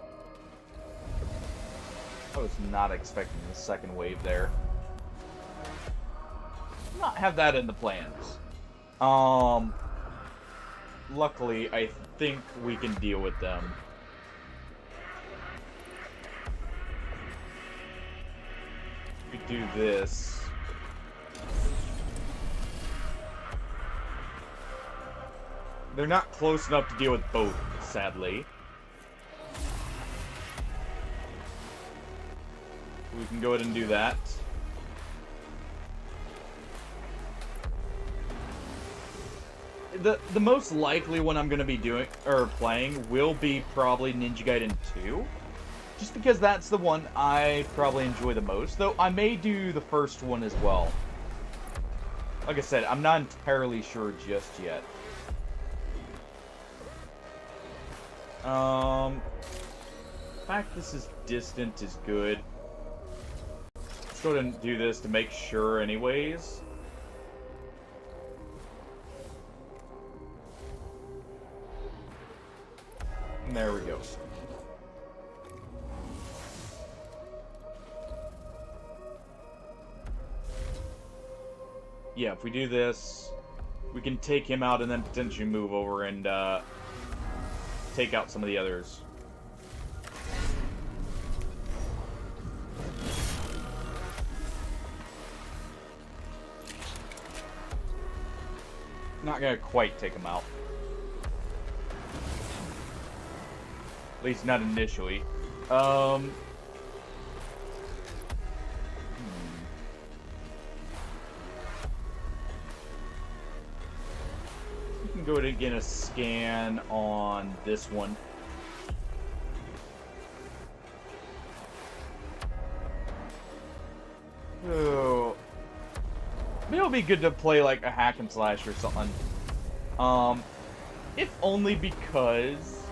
I was not expecting the second wave there. Not have that in the plans. Luckily, I think we can deal with them. We do this. They're not close enough to deal with both, sadly. We can go ahead and do that. The most likely one I'm going to be doing, or playing, will be probably Ninja Gaiden 2. Just because that's the one I probably enjoy the most. Though I may do the first one as well. Like I said, I'm not entirely sure just yet. fact this is distant is good. Let's go ahead and do this to make sure anyways. And there we go. Yeah, if we do this, we can take him out and then potentially move over and take out some of the others. Not gonna quite take him out. At least not initially. We can go ahead and get a scan on this one. Oh. Maybe it'll be good to play like a hack and slash or something. If only because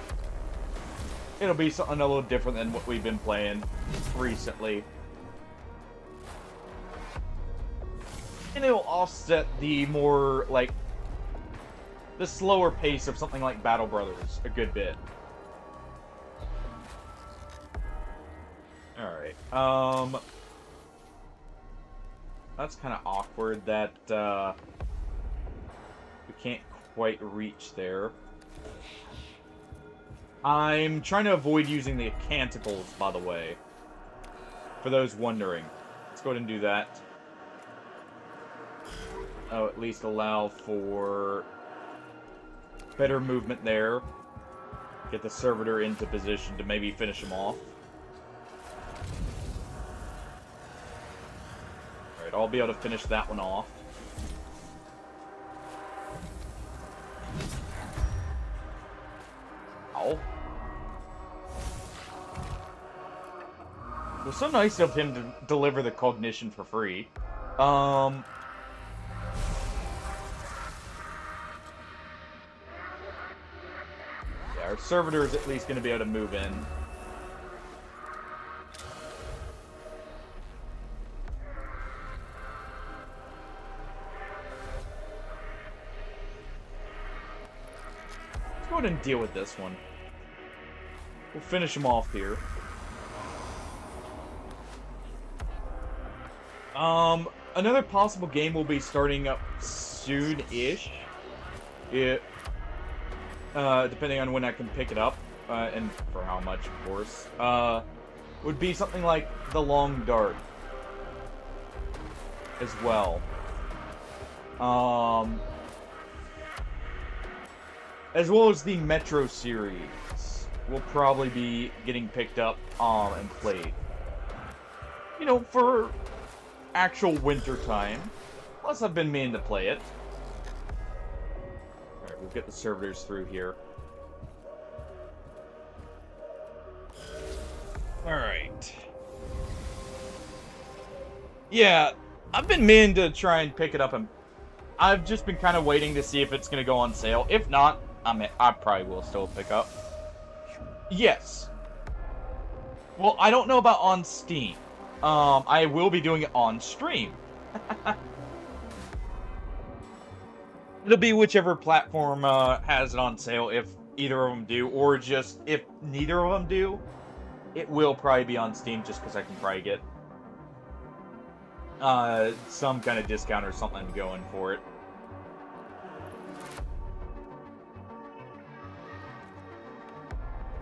it'll be something a little different than what we've been playing recently. And it'll offset the more, like, the slower pace of something like Battle Brothers a good bit. Alright, that's kind of awkward that, we can't quite reach there. I'm trying to avoid using the canticles, by the way. For those wondering. Let's go ahead and do that. Oh, at least allow for better movement there. Get the servitor into position to maybe finish him off. Alright, I'll be able to finish that one off. Ow. It was so nice of him to deliver the cognition for free. Yeah, our servitor is at least going to be able to move in. Let's go ahead and deal with this one. We'll finish him off here. Another possible game will be starting up soon-ish. Depending on when I can pick it up, and for how much, of course. Would be something like The Long Dark. As well. As well as the Metro series. Will probably be getting picked up, and played. You know, for actual winter time. Plus, I've been meaning to play it. Alright, we'll get the servitors through here. Alright. Yeah, I've been meaning to try and pick it up, and I've just been kind of waiting to see if it's going to go on sale. If not, I probably will still pick up. Yes. Well, I don't know about on Steam. I will be doing it on stream. It'll be whichever platform has it on sale, if either of them do, or just if neither of them do, it will probably be on Steam just because I can probably get some kind of discount or something going for it.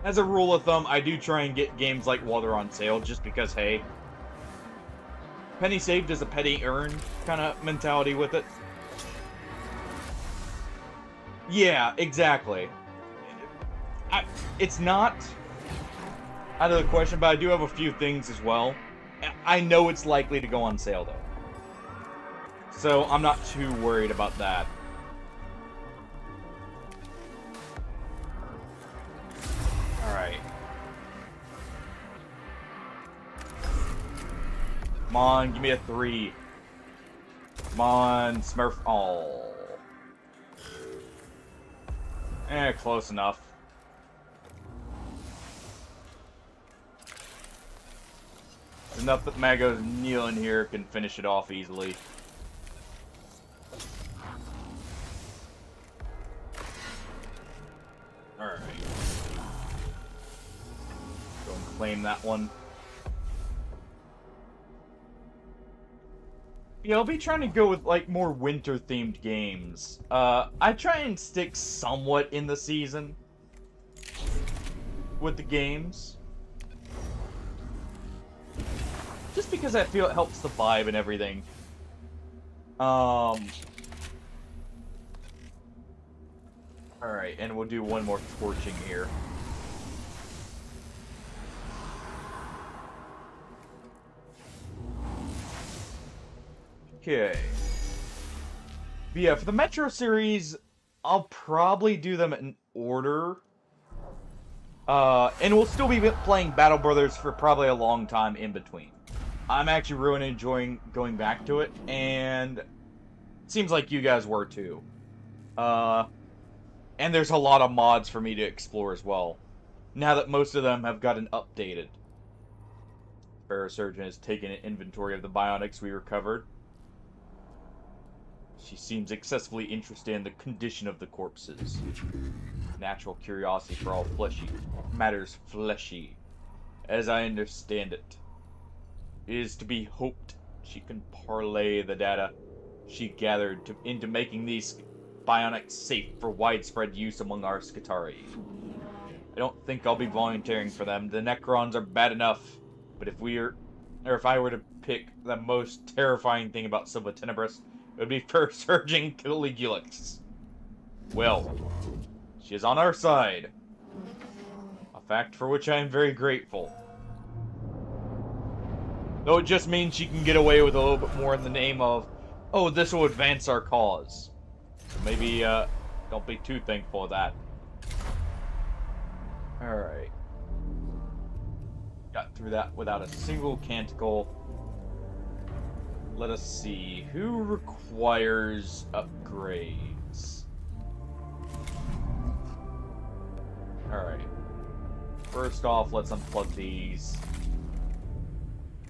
As a rule of thumb, I do try and get games like while they're on sale, just because, hey, penny saved is a penny earned kind of mentality with it. Yeah, exactly. It's not out of the question, but I do have a few things as well. I know it's likely to go on sale, though. So I'm not too worried about that. Alright. Come on, give me a 3. Come on, Smurf. Oh. Close enough. enough that Magos kneeling here can finish it off easily. Alright. Go and claim that one. Yeah, I'll be trying to go with, like, more winter-themed games. I try and stick somewhat in the season with the games. Just because I feel it helps the vibe and everything. Alright, and we'll do one more torching here. Okay. But yeah, for the Metro series, I'll probably do them in order. And we'll still be playing Battle Brothers for probably a long time in between. I'm actually really enjoying going back to it, and it seems like you guys were too. And there's a lot of mods for me to explore as well, now that most of them have gotten updated. Parasurgeon has taken an inventory of the bionics we recovered. She seems excessively interested in the condition of the corpses. Natural curiosity for all fleshy matters fleshy, as I understand it. It is to be hoped she can parlay the data she gathered into making these bionics safe for widespread use among our Skitari. I don't think I'll be volunteering for them. The Necrons are bad enough, but if I were to pick the most terrifying thing about Silva Tenebris, it would be Parasurging Caligulix. Well, she is on our side. A fact for which I am very grateful. Though it just means she can get away with a little bit more in the name of, oh, this will advance our cause. So maybe, don't be too thankful of that. Alright. Got through that without a single canticle. Let us see. Who requires upgrades? Alright. First off, let's unplug these.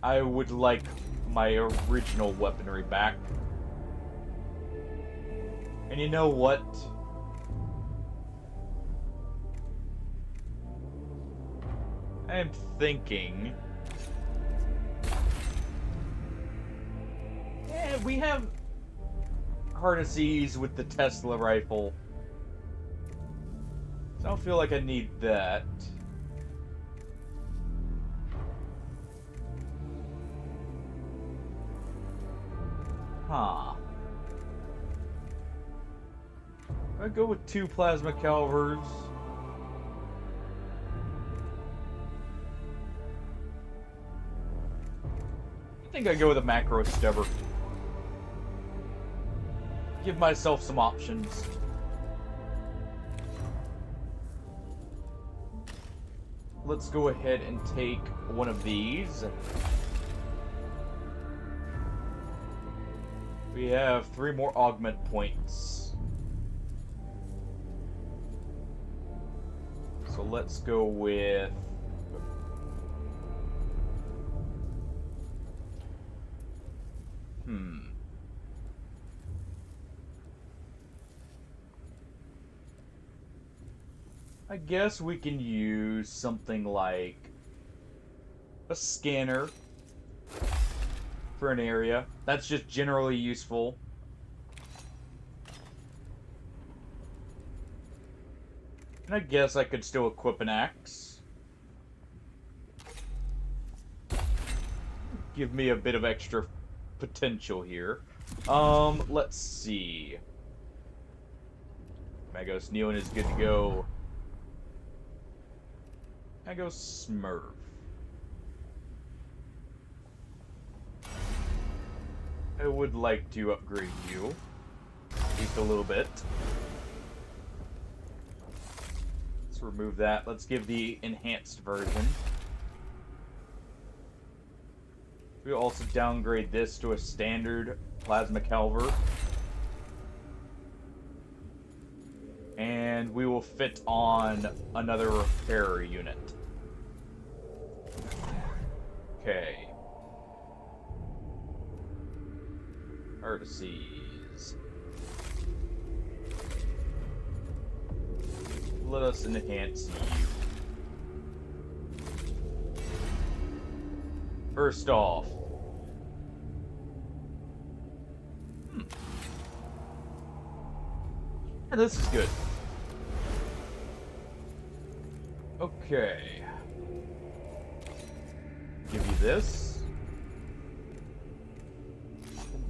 I would like my original weaponry back. And you know what? I am thinking... yeah, we have harnesses with the Tesla rifle. So I don't feel like I need that. Huh. I go with 2 plasma calvers. I think I go with a macro stubber. Give myself some options. Let's go ahead and take one of these. We have 3 more augment points. So let's go with... I guess we can use something like a scanner for an area. That's just generally useful. And I guess I could still equip an axe. Give me a bit of extra potential here. Let's see. Magos Neon is good to go. I go Smurf. I would like to upgrade you. At least a little bit. Let's remove that. Let's give the enhanced version. We'll also downgrade this to a standard plasma calver. And we will fit on another repair unit. Okay. Artises. Let us enhance you. First off. Yeah, this is good. Okay. Give you this.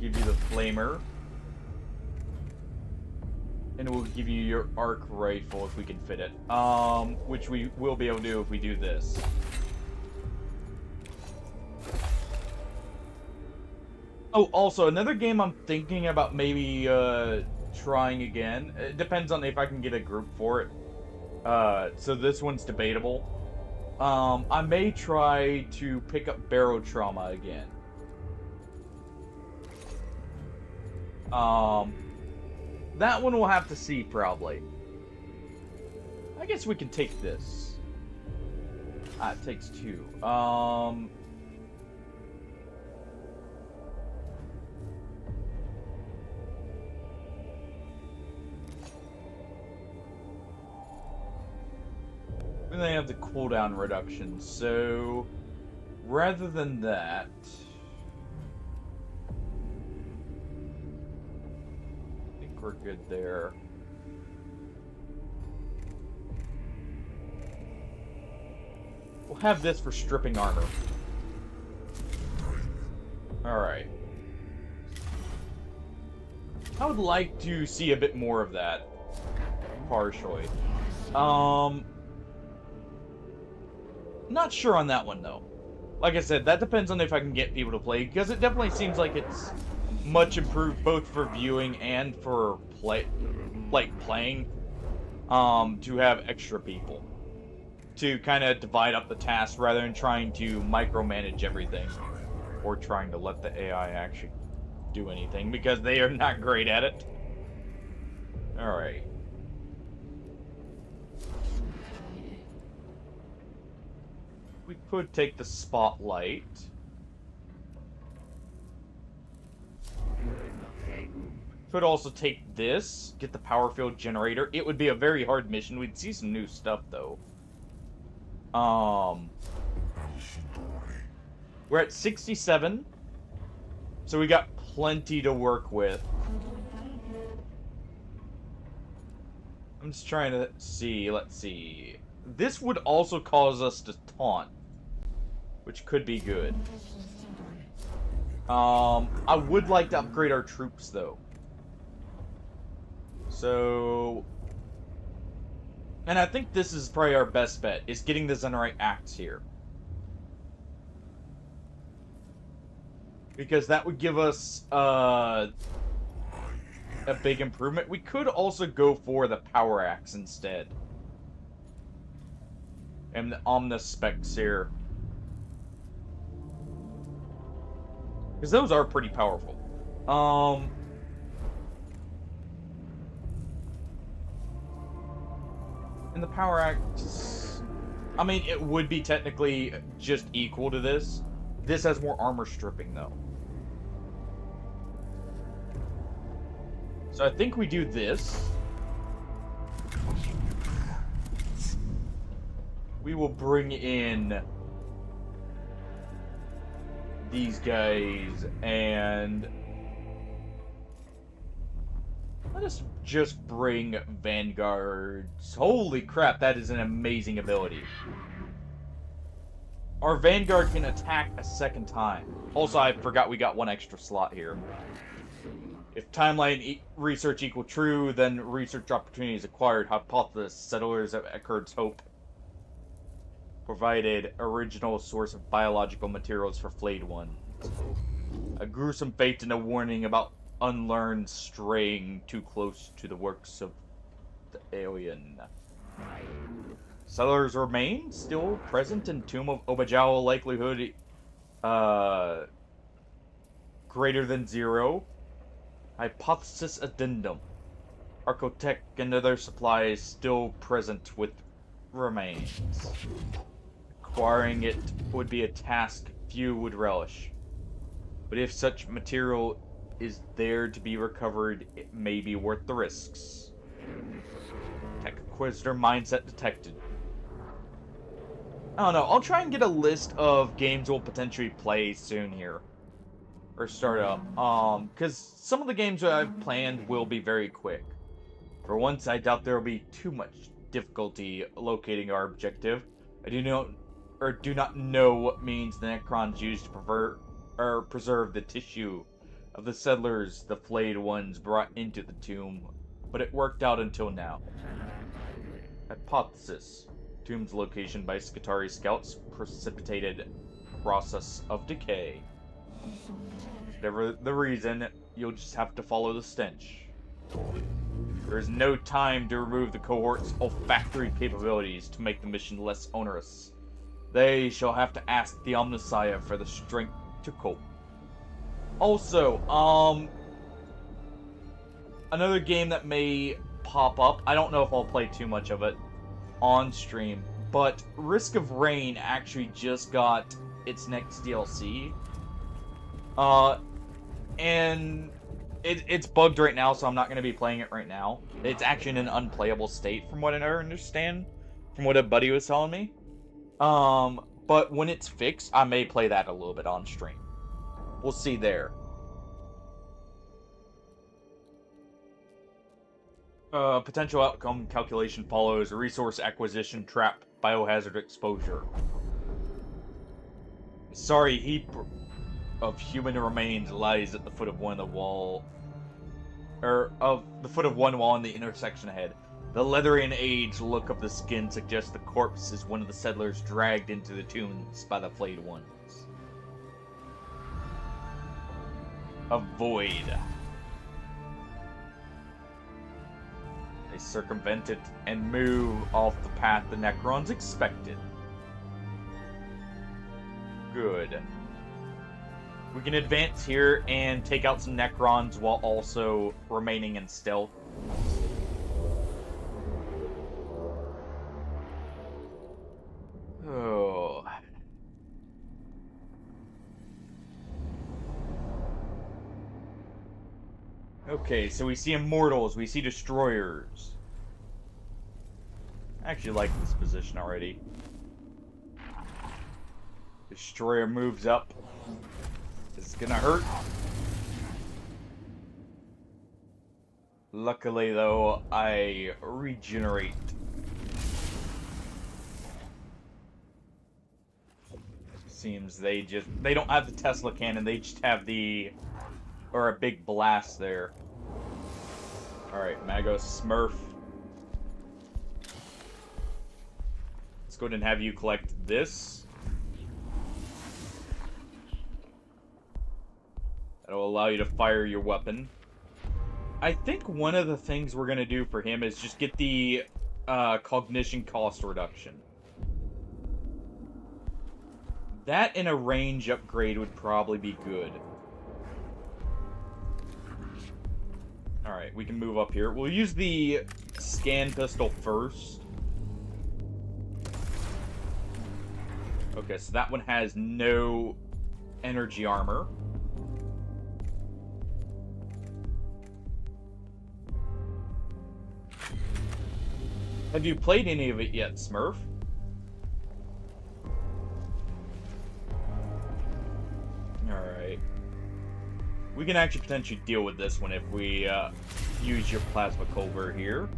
Give you the flamer. And we'll give you your arc rifle if we can fit it. Which we will be able to do if we do this. Oh, also, another game I'm thinking about maybe, trying again. It depends on if I can get a group for it. So this one's debatable. I may try to pick up Barrow Trauma again. That one we'll have to see, probably. I guess we can take this. It takes 2. And they have the cooldown reduction, so rather than that, I think we're good there. We'll have this for stripping armor. Alright. I would like to see a bit more of that, partially. Not sure on that one, though. Like I said, that depends on if I can get people to play, because it definitely seems like it's much improved both for viewing and for playing, to have extra people. To kind of divide up the tasks rather than trying to micromanage everything. Or trying to let the AI actually do anything, because they are not great at it. Alright. We could take the spotlight. Could also take this, get the power field generator. It would be a very hard mission. We'd see some new stuff, though. We're at 67. So we got plenty to work with. I'm just trying to see. Let's see. This would also cause us to taunt, which could be good. I would like to upgrade our troops, though. So... And I think this is probably our best bet, is getting the Zenarite Axe here. Because that would give us, a big improvement. We could also go for the Power Axe instead. And the Omnispecs here. Because those are pretty powerful. And the Power Axe... I mean, it would be technically just equal to this. This has more armor stripping, though. So I think we do this. We will bring in these guys, and let us just bring Vanguards. Holy crap, that is an amazing ability. Our Vanguard can attack a second time. Also, I forgot we got one extra slot here. If timeline research equal true, then research opportunity is acquired. Hypothesis, settlers of Eckerd's Hope provided original source of biological materials for flayed ones. A gruesome fate and a warning about unlearned straying too close to the works of the alien. Settlers remain still present in Tomb of Obajao, likelihood greater than 0. Hypothesis addendum. Archotech and other supplies still present with remains. Acquiring it would be a task few would relish. But if such material is there to be recovered, it may be worth the risks. Tech Inquisitor mindset detected. I don't know, I'll try and get a list of games we'll potentially play soon here. Or start up. Because some of the games that I've planned will be very quick. For once, I doubt there will be too much difficulty locating our objective. I do not know what means the Necrons used to preserve the tissue of the settlers the flayed ones brought into the tomb, but it worked out until now. Hypothesis. Tomb's location by Skitarii scouts precipitated process of decay. Whatever the reason, you'll just have to follow the stench. There is no time to remove the cohort's olfactory capabilities to make the mission less onerous. They shall have to ask the Omnisiah for the strength to cope. Also, another game that may pop up, I don't know if I'll play too much of it on stream, but Risk of Rain actually just got its next DLC. And it's bugged right now, so I'm not going to be playing it right now. It's actually in an unplayable state, from what I understand, from what a buddy was telling me. But when it's fixed, I may play that a little bit on stream. We'll see there. Potential outcome calculation follows. Resource acquisition trap. Biohazard exposure. Sorry, heap of human remains lies at the foot of one wall in the intersection ahead. The leathery and aged look of the skin suggests the corpse is one of the settlers dragged into the tombs by the flayed ones. Avoid. They circumvent it and move off the path the Necrons expected. Good. We can advance here and take out some Necrons while also remaining in stealth. Oh. Okay, so we see Immortals, we see Destroyers. I actually like this position already. Destroyer moves up. This is gonna hurt. Luckily, though, I regenerate. Seems they don't have the Tesla cannon, they just have a big blast there. Alright, Magos Smurf. Let's go ahead and have you collect this. That'll allow you to fire your weapon. I think one of the things we're going to do for him is just get the cognition cost reduction. That and a range upgrade would probably be good. Alright, we can move up here. We'll use the scan pistol first. Okay, so that one has no energy armor. Have you played any of it yet, Smurf? Alright. We can actually potentially deal with this one if we use your plasma culver here.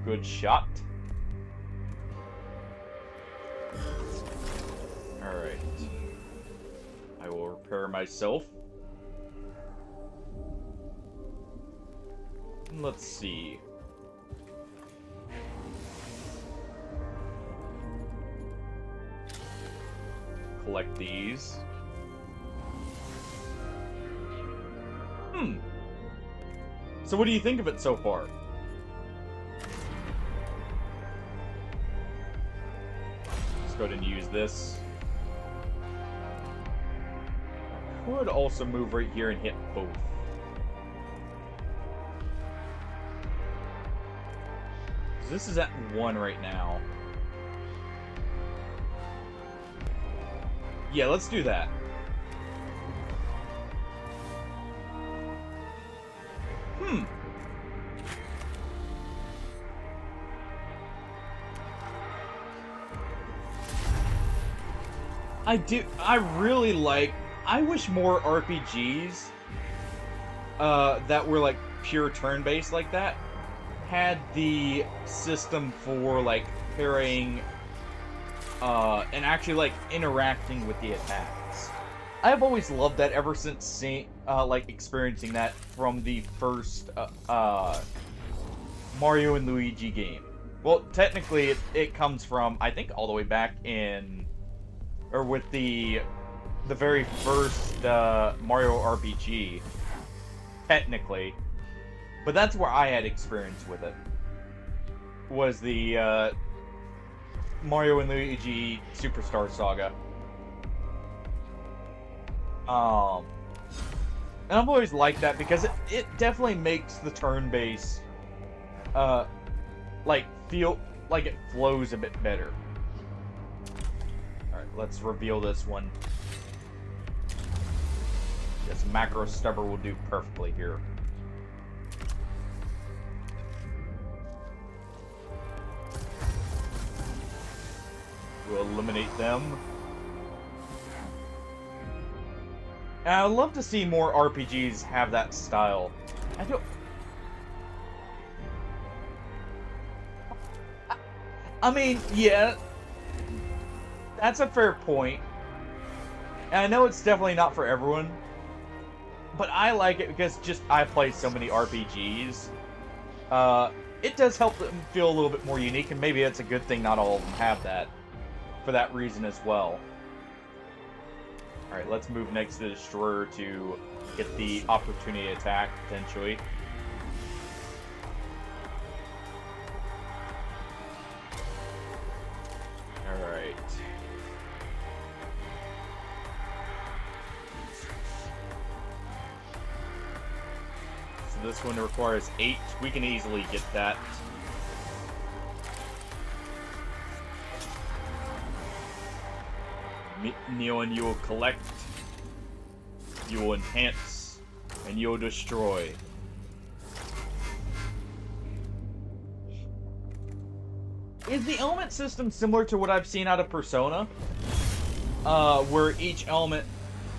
Good shot. Alright. I will repair myself. Let's see. Collect these. So what do you think of it so far? Let's go ahead and use this. Could also move right here and hit both. This is at 1 right now. Yeah, let's do that. I really like... I wish more RPGs that were, like, pure turn-based like that had the system for, like, parrying and actually, like, interacting with the attacks. I've always loved that ever since seeing, like, experiencing that from the first Mario and Luigi game. Well, technically, it comes from, I think, all the way back in... or with the very first Mario RPG, technically. But that's where I had experience with it. Was the Mario and Luigi Superstar Saga. And I've always liked that because it definitely makes the turn base like feel like it flows a bit better. Alright, let's reveal this one. This macro stubber will do perfectly here. We'll eliminate them. And I'd love to see more RPGs have that style. I mean, yeah, that's a fair point. And I know it's definitely not for everyone, but I like it because just I play so many RPGs. It does help them feel a little bit more unique, and maybe that's a good thing not all of them have that, for that reason as well. Alright, let's move next to the Destroyer to get the opportunity attack, potentially. Alright. So this one requires 8. We can easily get that. Neo, and you will collect, you will enhance, and you'll destroy. Is the element system similar to what I've seen out of Persona? Where each element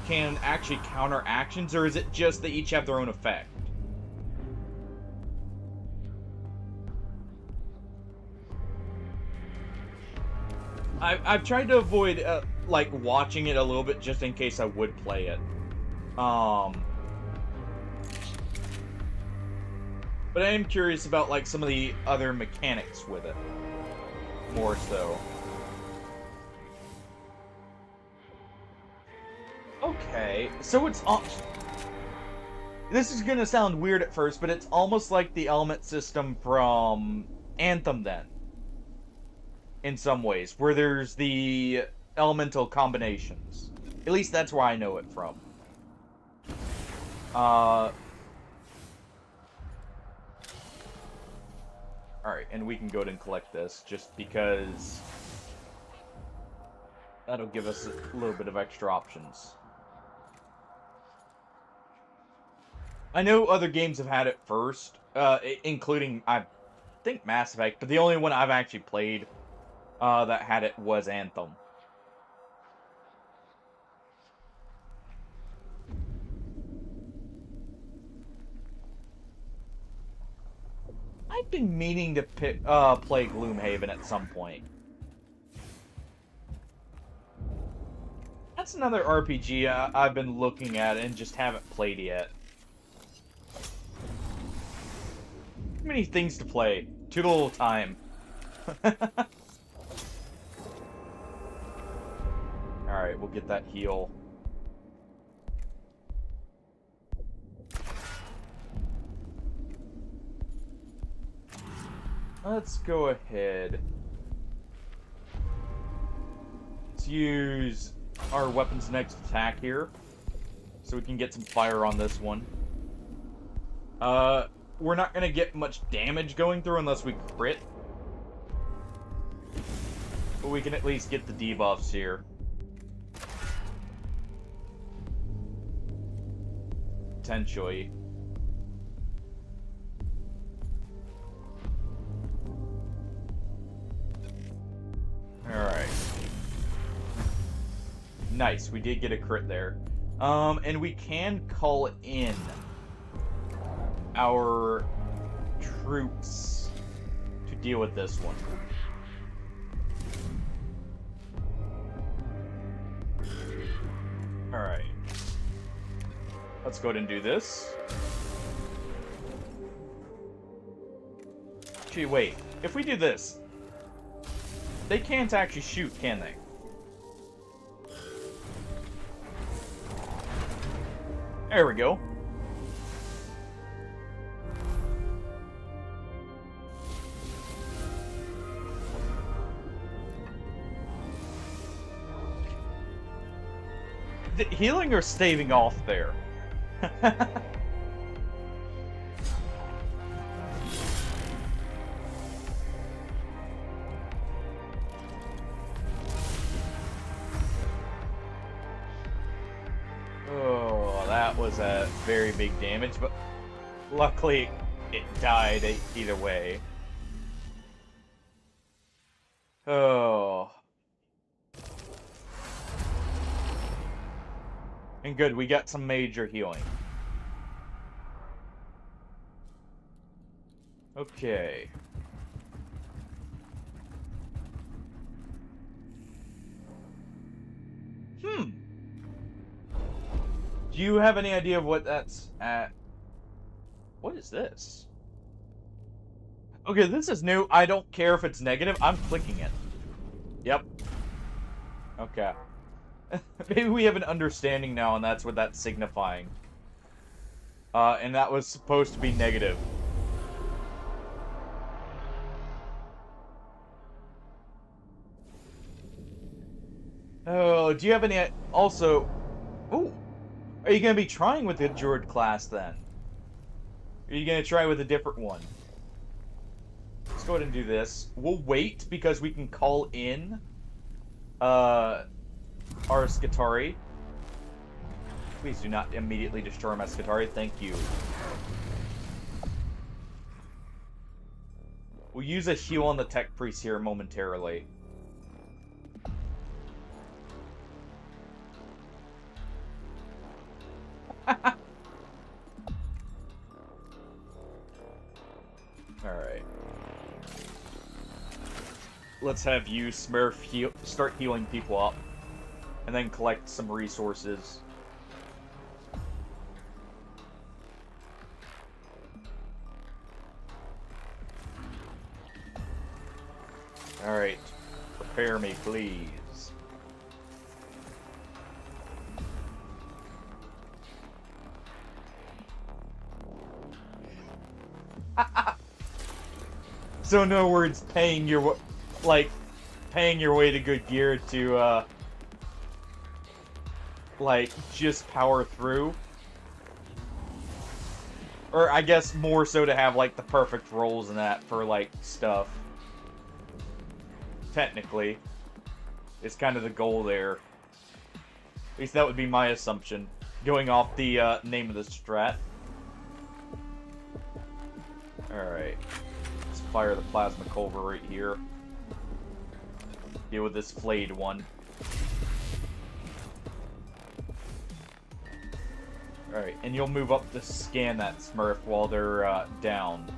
can actually counter actions, or is it just they each have their own effect? I've tried to avoid like watching it a little bit just in case I would play it. But I am curious about like some of the other mechanics with it. More so. Okay, so it's this is gonna sound weird at first, but it's almost like the element system from Anthem then. In some ways, where there's the elemental combinations. At least that's where I know it from. Alright, and we can go ahead and collect this, just because that'll give us a little bit of extra options. I know other games have had it first, including, I think, Mass Effect, but the only one I've actually played that had it was Anthem. I've been meaning to play Gloomhaven at some point. That's another RPG I've been looking at and just haven't played yet. Too many things to play. Too little time. Alright, we'll get that heal. Let's go ahead. Let's use our weapon's next attack here, so we can get some fire on this one. We're not gonna get much damage going through unless we crit. But we can at least get the debuffs here. Potentially. Alright. Nice, we did get a crit there. And we can call in our troops to deal with this one. Alright. Let's go ahead and do this. Gee, wait. If we do this, they can't actually shoot, can they? There we go. The healing or staving off there? Oh, that was a very big damage, but luckily it died either way. Oh. And good, we got some major healing. Okay. Do you have any idea of what that's at? What is this? Okay, this is new. I don't care if it's negative. I'm clicking it. Yep. Okay. Maybe we have an understanding now, and that's what that's signifying. And that was supposed to be negative. Oh, do you have any... Also... Ooh. Are you going to be trying with the Druid class, then? Or are you going to try with a different one? Let's go ahead and do this. We'll wait, because we can call in... our Skitarii. Please do not immediately destroy my Skitarii. Thank you. We'll use a heal on the Tech Priest here momentarily. Alright. Let's have you, Smurf, start healing people up. And then collect some resources. Alright. Prepare me, please. So in other words, paying your way to good gear to, like, just power through. Or, I guess, more so to have, like, the perfect rolls and that for, like, stuff. Technically. It's kind of the goal there. At least that would be my assumption. Going off the, name of the strat. Alright. Let's fire the plasma culver right here. Deal with this flayed one. Alright, and you'll move up to scan that Smurf while they're down.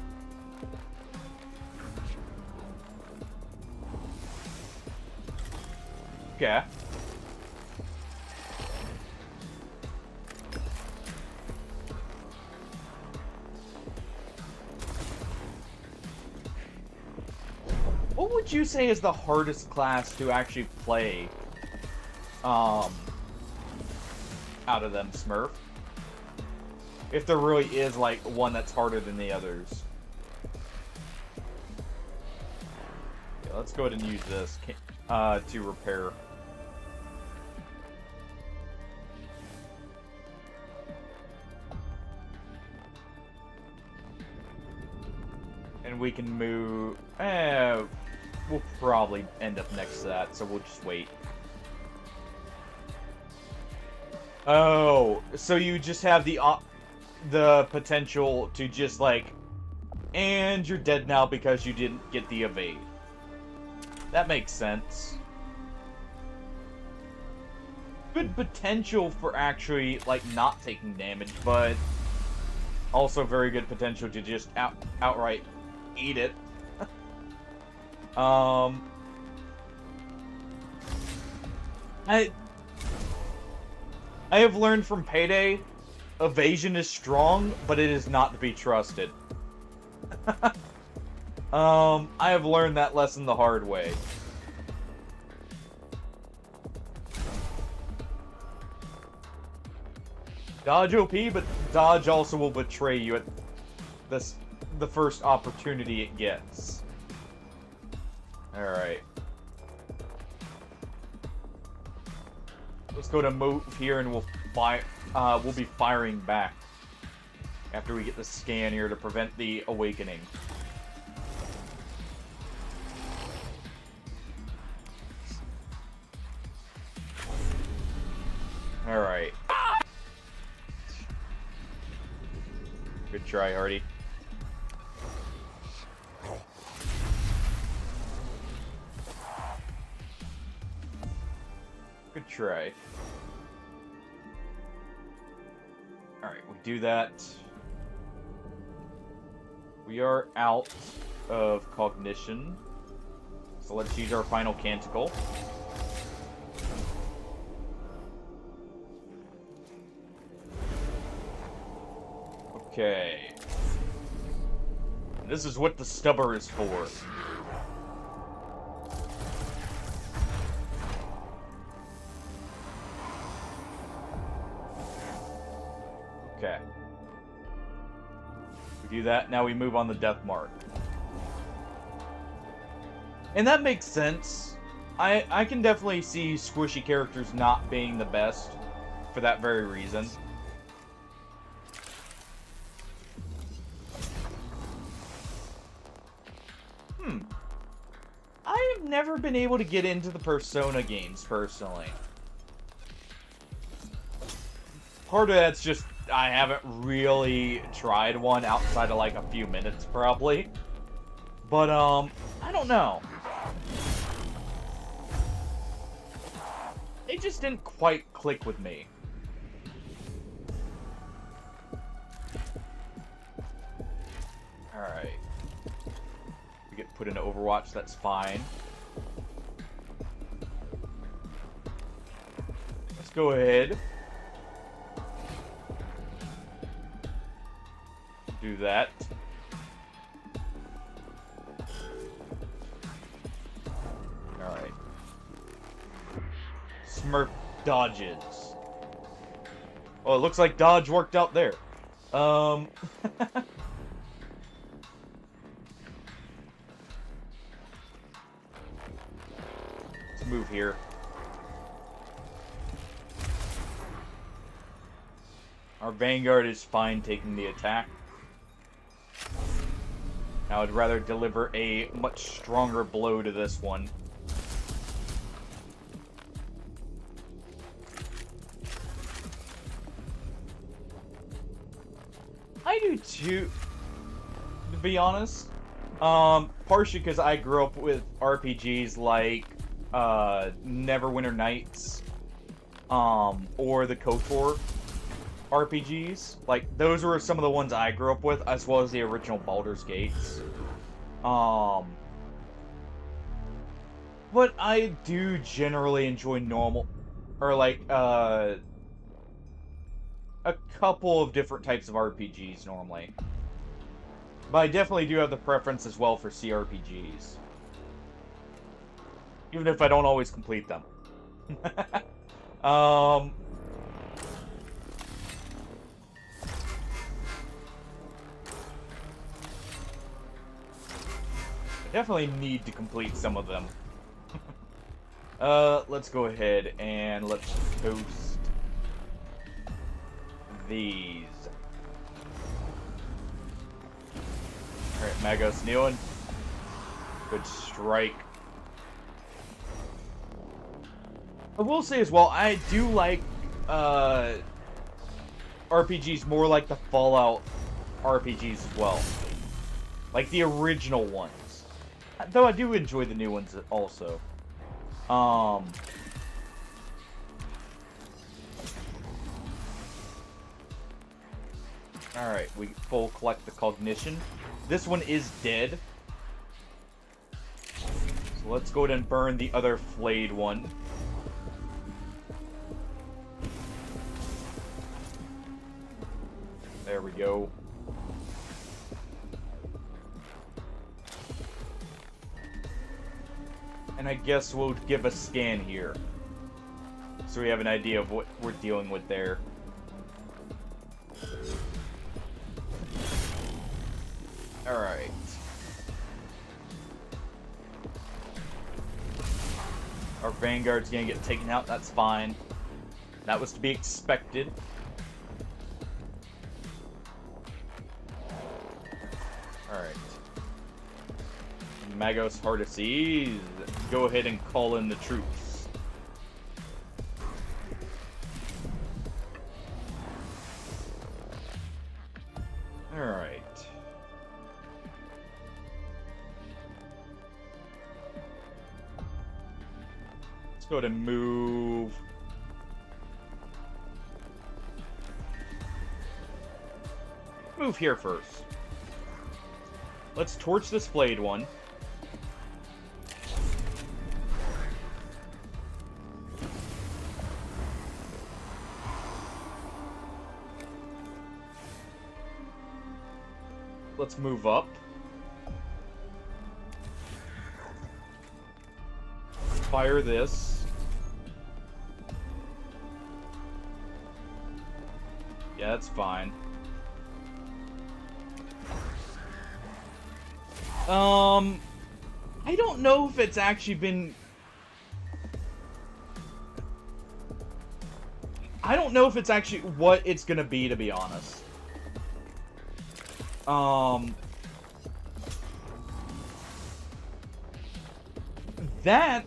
Okay. What would you say is the hardest class to actually play, out of them, Smurf? If there really is, like, one that's harder than the others. Yeah, let's go ahead and use this, to repair. And we can move... we'll probably end up next to that, so we'll just wait. Oh, so you just have the potential to just, like... And you're dead now because you didn't get the evade. That makes sense. good potential for actually, like, not taking damage, but also very good potential to just outright eat it. I have learned from Payday, evasion is strong, but it is not to be trusted. I have learned that lesson the hard way. Dodge OP, but dodge also will betray you at the first opportunity it gets. Alright. Let's go to move here and we'll be firing back after we get the scan here to prevent the awakening. Alright. Good try, Hardy. Good try. Alright, we do that. We are out of cognition. So let's use our final canticle. Okay. This is what the stubber is for. Okay. We do that, now we move on the death mark. And that makes sense. I can definitely see squishy characters not being the best for that very reason. I have never been able to get into the Persona games, personally. Part of that's just, I haven't really tried one outside of like a few minutes, probably. But, I don't know. It just didn't quite click with me. Alright. We get put into Overwatch, that's fine. Let's go ahead. Do that. Alright. Smurf dodges. Oh, it looks like dodge worked out there. Let's move here. Our Vanguard is fine taking the attack. Now I'd rather deliver a much stronger blow to this one. I do too, to be honest. Partially because I grew up with RPGs like Neverwinter Nights, or the KOTOR RPGs. Like, those were some of the ones I grew up with, as well as the original Baldur's Gates. But I do generally enjoy normal, or like, a couple of different types of RPGs normally. But I definitely do have the preference as well for CRPGs. Even if I don't always complete them. I definitely need to complete some of them. Let's go ahead and let's toast these. Alright, Magos kneeling. Good strike. I will say as well, I do like RPGs more like the Fallout RPGs as well. Like the original ones. Though I do enjoy the new ones also. Alright, we full collect the cognition. This one is dead. So let's go ahead and burn the other flayed one. There we go. And I guess we'll give a scan here, so we have an idea of what we're dealing with there. Alright. Our Vanguard's gonna get taken out, that's fine. That was to be expected. Alright. Magos Hardices, go ahead and call in the troops. Alright. Let's go ahead and move. Move here first. Let's torch this flayed one. Let's move up. Fire this. Yeah, that's fine. I don't know if it's actually been... I don't know if it's actually what it's gonna be, to be honest. That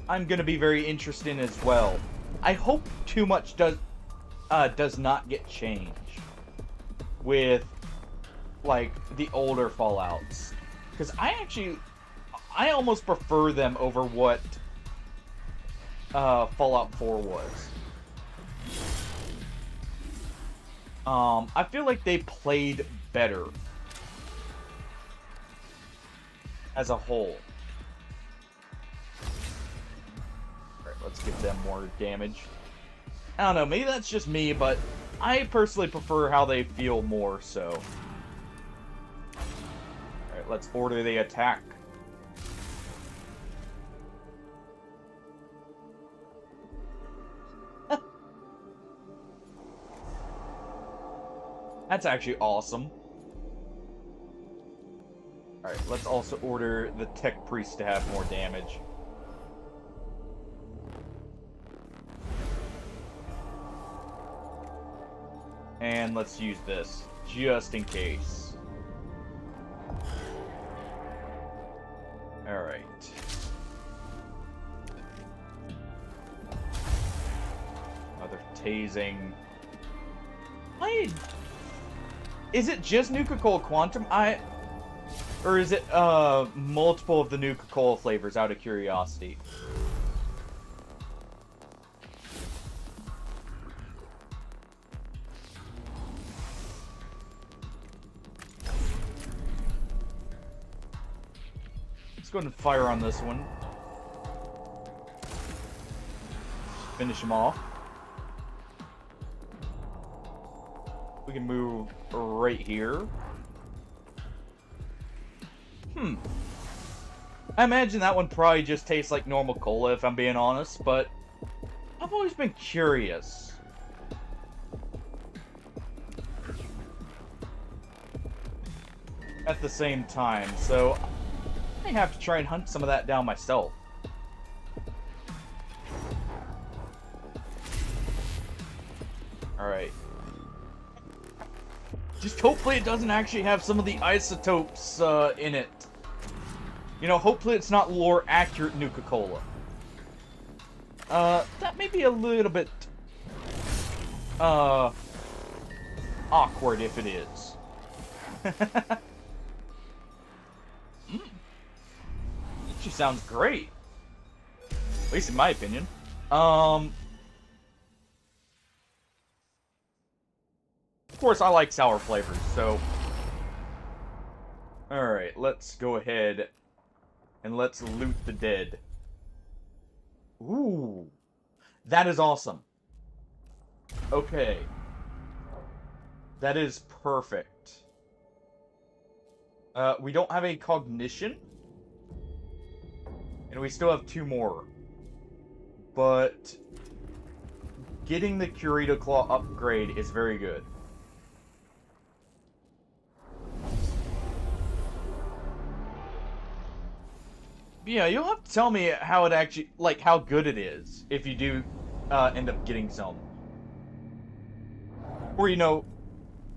I'm gonna be very interested in as well. I hope too much does not get changed with like the older Fallouts, because I almost prefer them over what Fallout 4 was. I feel like they played better as a whole. Alright, let's give them more damage. I don't know, maybe that's just me, but I personally prefer how they feel more so. Alright, let's order the attack. That's actually awesome. Alright, let's also order the Tech Priest to have more damage. And let's use this, just in case. Alright. Another tasing. Is it just Nuka-Cola Quantum? Or is it multiple of the Nuka-Cola flavors, out of curiosity? Let's go ahead and fire on this one. Finish him off. We can move right here. I imagine that one probably just tastes like normal cola, if I'm being honest, but I've always been curious. At the same time, so I may have to try and hunt some of that down myself. Alright. Just hopefully it doesn't actually have some of the isotopes in it. You know, hopefully it's not lore accurate Nuka-Cola. That may be a little bit awkward if it is. She sounds great. At least in my opinion. Of course, I like sour flavors, so... Alright, let's go ahead and let's loot the dead. Ooh. That is awesome. Okay. That is perfect. We don't have a cognition. And we still have 2 more. But getting the Curito Claw upgrade is very good. Yeah, you'll have to tell me how it actually, like, how good it is if you do end up getting some. Or, you know,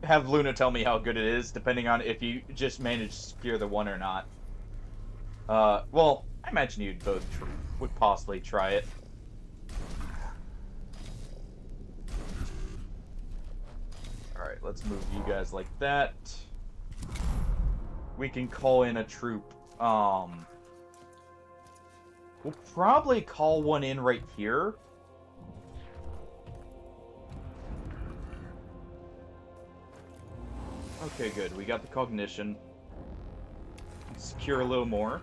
have Luna tell me how good it is, depending on if you just manage to secure the one or not. Well, I imagine you'd both would possibly try it. Alright, let's move you guys like that. We can call in a troop. We'll probably call one in right here. Okay, good. We got the cognition. Secure a little more.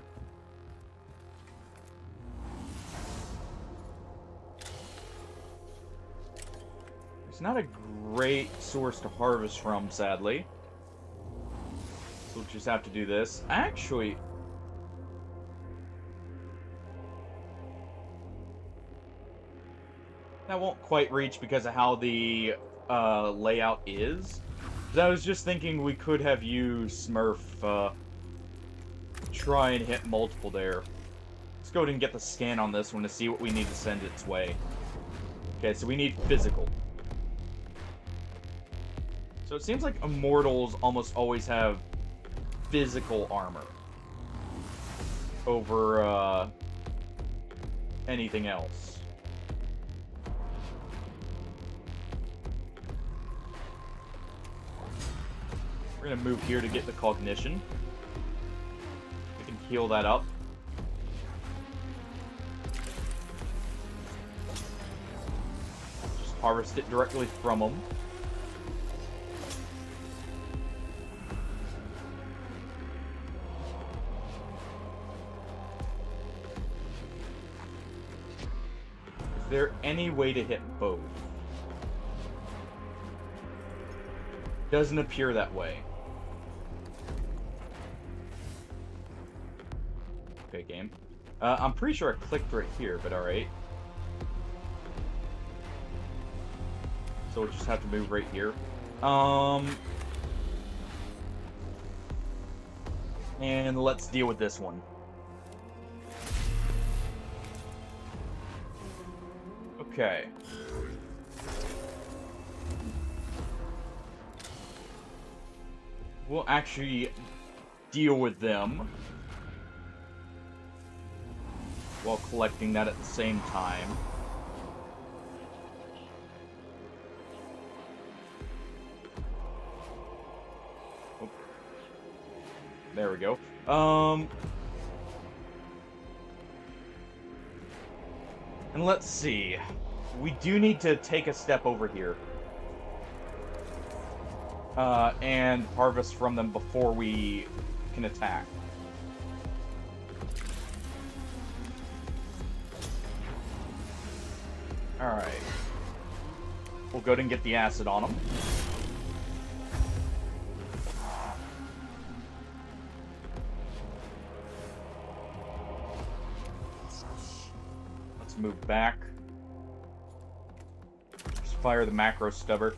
It's not a great source to harvest from, sadly. So we'll just have to do this. Actually... that won't quite reach because of how the layout is. I was just thinking we could have used Smurf, try and hit multiple there. Let's go ahead and get the scan on this one to see what we need to send its way. Okay, so we need physical. So it seems like Immortals almost always have physical armor over, anything else. We're gonna move here to get the cognition. We can heal that up. Just harvest it directly from them. Is there any way to hit both? Doesn't appear that way. Okay, game. I'm pretty sure I clicked right here, but alright. So we'll just have to move right here. And let's deal with this one. Okay. We'll actually deal with them while collecting that at the same time. Oh. There we go. And let's see. We do need to take a step over here. And harvest from them before we can attack. Alright. We'll go ahead and get the acid on them. Let's move back. Just fire the macro stubber.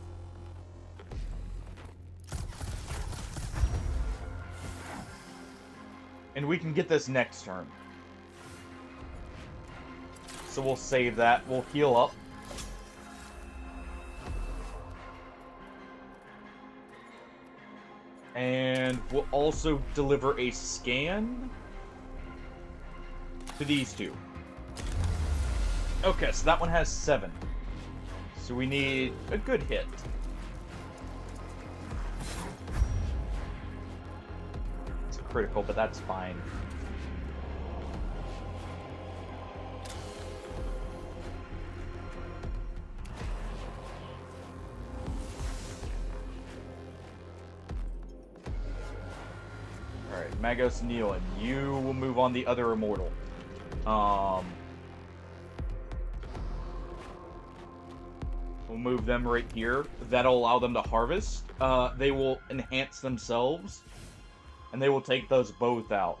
And we can get this next turn. So we'll save that. We'll heal up. And we'll also deliver a scan to these two. Okay, so that one has 7. So we need a good hit. It's critical, but that's fine. Magos, Neil, and you will move on the other immortal. We'll move them right here. That'll allow them to harvest. They will enhance themselves, and they will take those both out,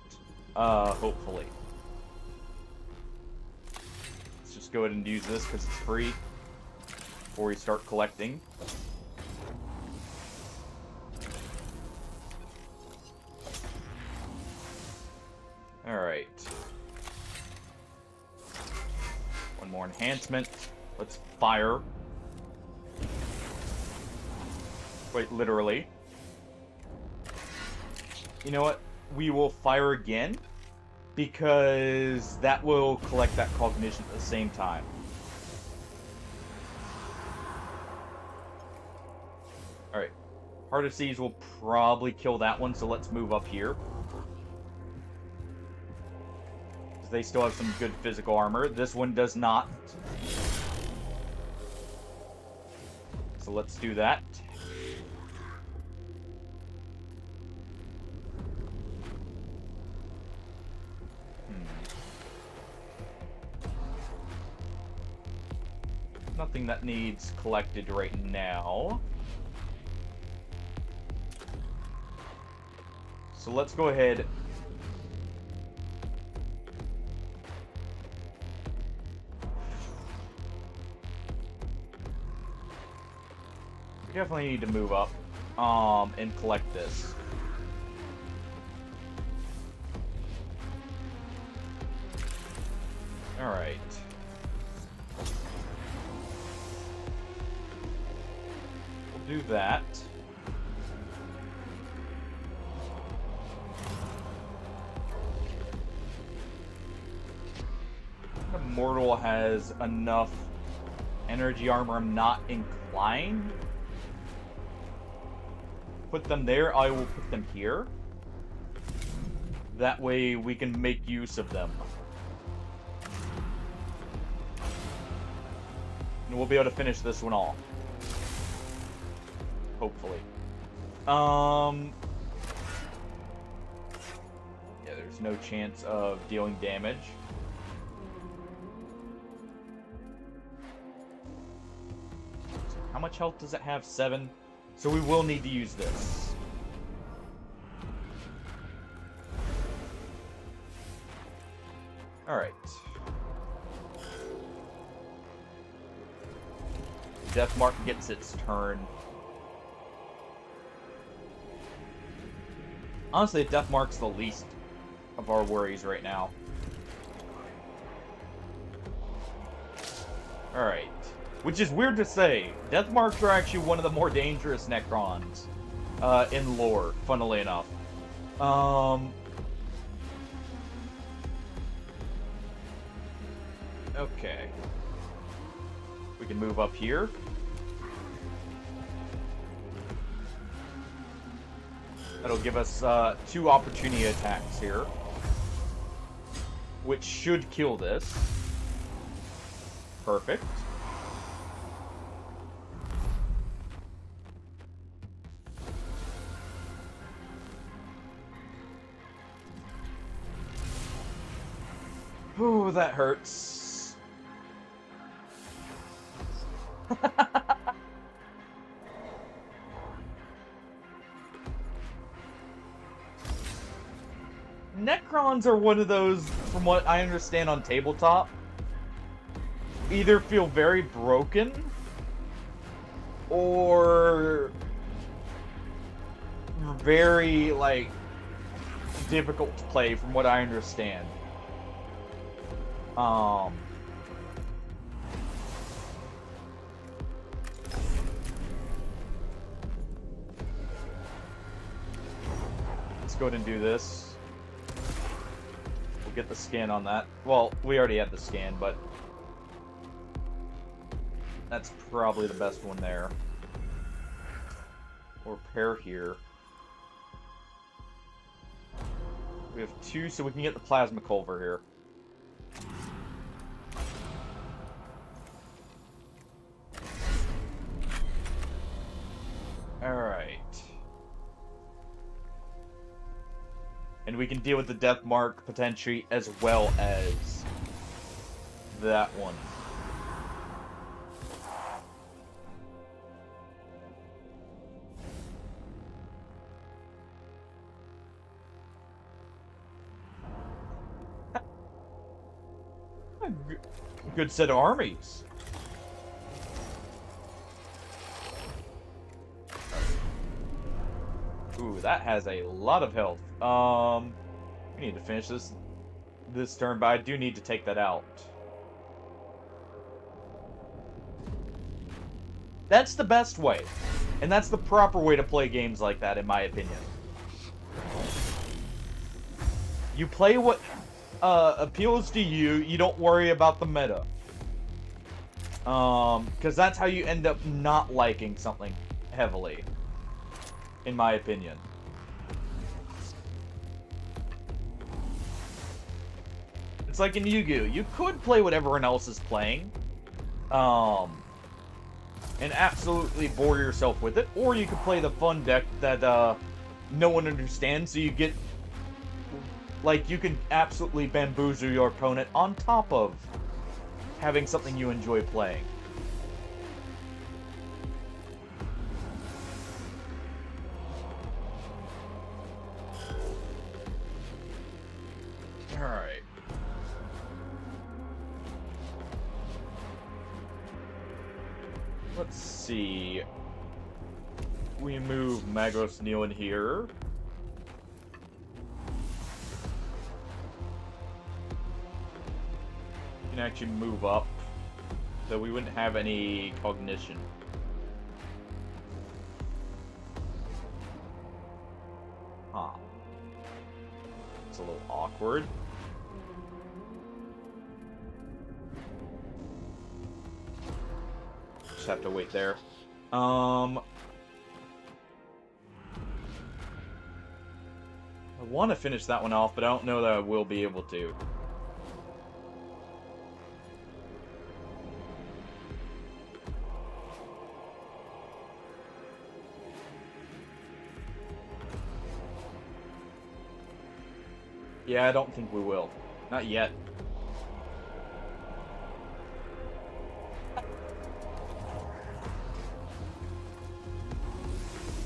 hopefully. Let's just go ahead and use this because it's free before we start collecting. Alright. One more enhancement. Let's fire. Quite literally. You know what? We will fire again, because that will collect that cognition at the same time. Alright. Heart of Seas will probably kill that one, so let's move up here. They still have some good physical armor. This one does not. So let's do that. Nothing that needs collected right now. So let's go ahead. We definitely need to move up and collect this. Alright. We'll do that. Immortal has enough energy armor. I'm not inclined. Put them there. I will put them here. That way we can make use of them. And we'll be able to finish this one off. Hopefully. Yeah, there's no chance of dealing damage. How much health does it have? 7? So we will need to use this. Alright. Deathmark gets its turn. Honestly, Deathmark's the least of our worries right now. Alright. Which is weird to say. Deathmarks are actually one of the more dangerous Necrons in lore, funnily enough. Okay. We can move up here. That'll give us 2 opportunity attacks here, which should kill this. Perfect. Ooh, that hurts. Necrons are one of those, from what I understand on tabletop, either feel very broken or very, like, difficult to play, from what I understand. Let's go ahead and do this. We'll get the scan on that. Well, we already had the scan, but that's probably the best one there. Or pair here. We have 2, so we can get the plasma culver here. Alright. And we can deal with the death mark potentially as well as that one. Good set of armies. Ooh, that has a lot of health. We need to finish this turn, but I do need to take that out. That's the best way. And that's the proper way to play games like that, in my opinion. You play what appeals to you, you don't worry about the meta. Because that's how you end up not liking something heavily, in my opinion. It's like in Yu-Gi-Oh! You could play what everyone else is playing, and absolutely bore yourself with it, or you could play the fun deck that no one understands, so you get, like, you can absolutely bamboozle your opponent on top of having something you enjoy playing. Alright. Let's see. We move Magos Neil in here. Can actually move up, so we wouldn't have any cognition. Huh. It's a little awkward. Just have to wait there. I want to finish that one off, but I don't know that I will be able to. Yeah, I don't think we will. Not yet.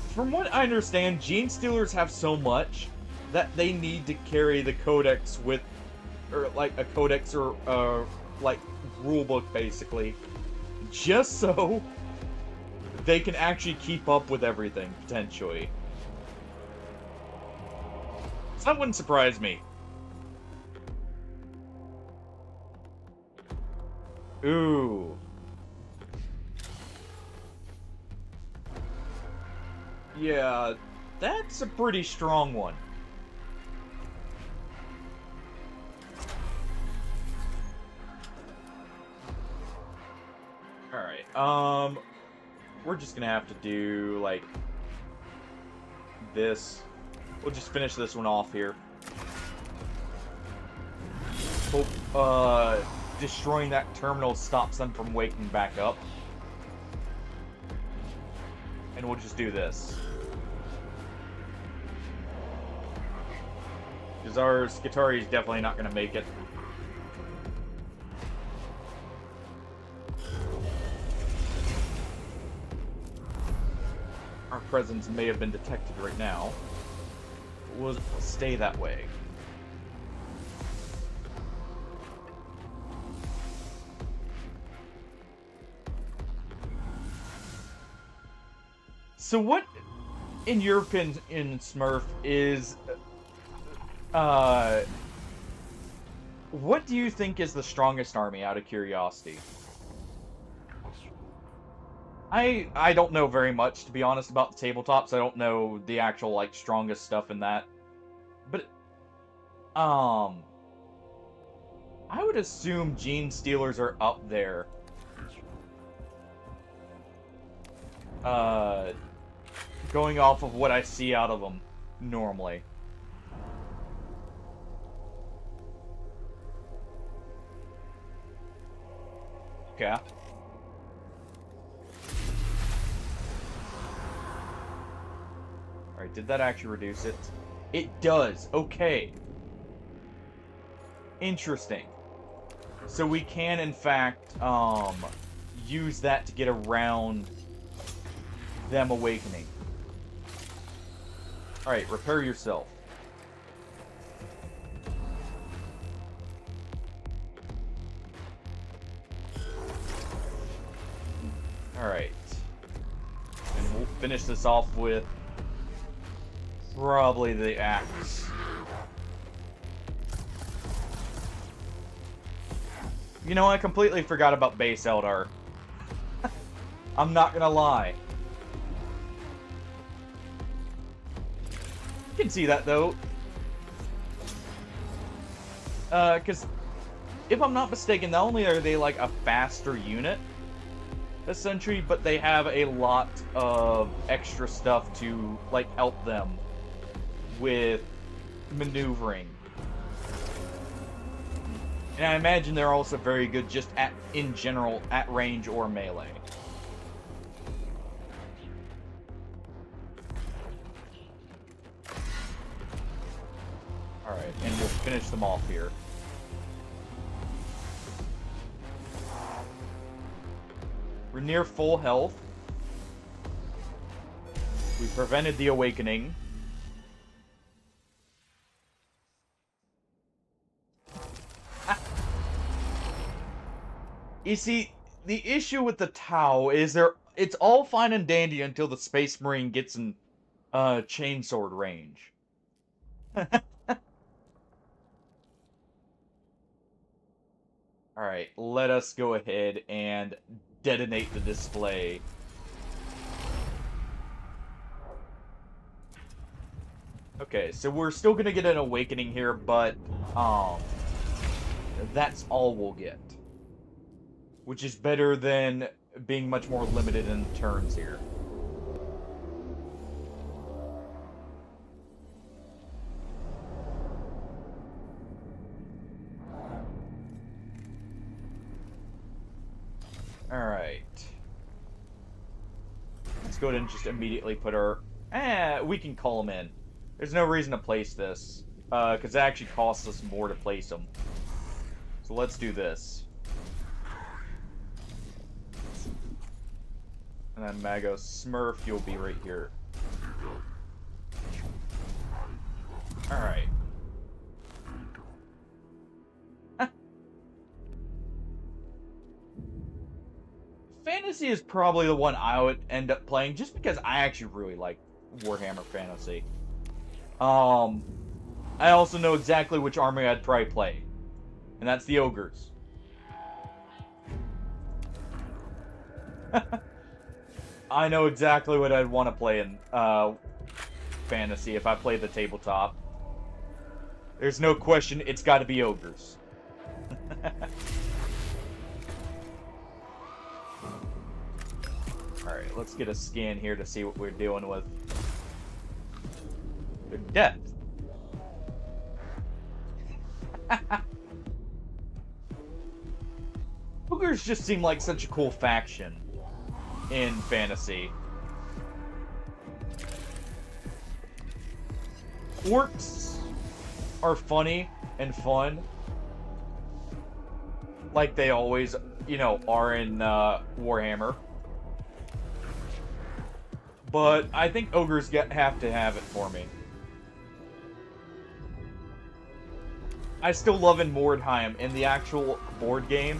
From what I understand, Gene Stealers have so much that they need to carry the codex with, or like a codex or like rulebook basically, just so they can actually keep up with everything potentially. So that wouldn't surprise me. Ooh. Yeah, that's a pretty strong one. Alright, we're just gonna have to do, like, this. We'll just finish this one off here. Hope, destroying that terminal stops them from waking back up. And we'll just do this. Because our Skitarii is definitely not going to make it. Our presence may have been detected right now. We'll stay that way. So what, in your opinion, Smurf, is, what do you think is the strongest army, out of curiosity? I don't know very much, to be honest, about the tabletops. I don't know the actual, like, strongest stuff in that. But, I would assume Gene Stealers are up there. Going off of what I see out of them, normally. Okay. Alright, did that actually reduce it? It does. Okay. Interesting. So we can, in fact, use that to get around them awakening. Alright, repair yourself. Alright. And we'll finish this off with probably the axe. You know, I completely forgot about base Eldar. I'm not gonna lie. You can see that, though. Because if I'm not mistaken, not only are they, like, a faster unit, essentially, but they have a lot of extra stuff to, like, help them with maneuvering. And I imagine they're also very good just in general, at range or melee. Alright, and we'll finish them off here. We're near full health. We prevented the awakening. You see, the issue with the Tau is it's all fine and dandy until the Space Marine gets in chainsword range. Alright, let us go ahead and detonate the display. Okay, so we're still gonna get an awakening here, but that's all we'll get. Which is better than being much more limited in turns here. Alright. Let's go ahead and just immediately put our... we can call them in. There's no reason to place this. Because it actually costs us more to place them. So let's do this. And then Mago Smurf, you'll be right here. Alright. Fantasy is probably the one I would end up playing, just because I actually really like Warhammer Fantasy. I also know exactly which army I'd probably play. And that's the Ogres. I know exactly what I'd want to play in Fantasy if I play the tabletop. There's no question, it's got to be Ogres. Alright, let's get a scan here to see what we're dealing with. Good death. Ogres just seem like such a cool faction in Fantasy. Orcs are funny and fun. Like they always, you know, are in Warhammer. But I think Ogres have to have it for me. I still love in Mordheim, in the actual board game,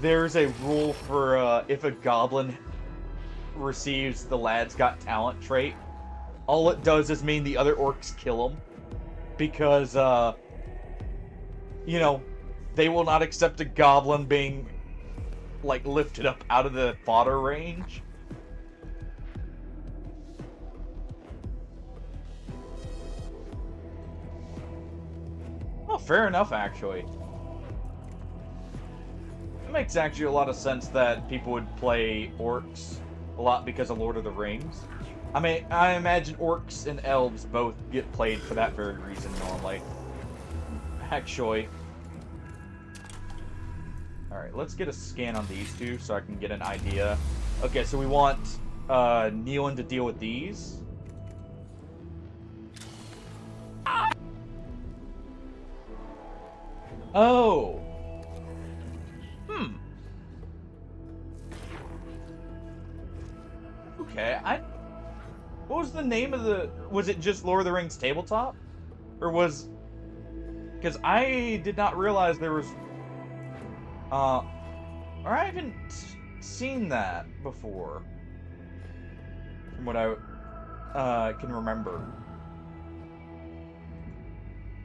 there's a rule for if a goblin receives the Lad's Got Talent trait, all it does is mean the other orcs kill him. Because, you know, they will not accept a goblin being, like, lifted up out of the fodder range. Well, fair enough, actually. It makes actually a lot of sense that people would play orcs a lot because of Lord of the Rings. I mean, I imagine orcs and elves both get played for that very reason normally. Actually. Alright, let's get a scan on these two so I can get an idea. Okay, so we want Nealon to deal with these. Oh. Okay, what was the name of the... Was it just Lord of the Rings tabletop? Or was... Because I did not realize there was... Or I haven't seen that before. From what I can remember.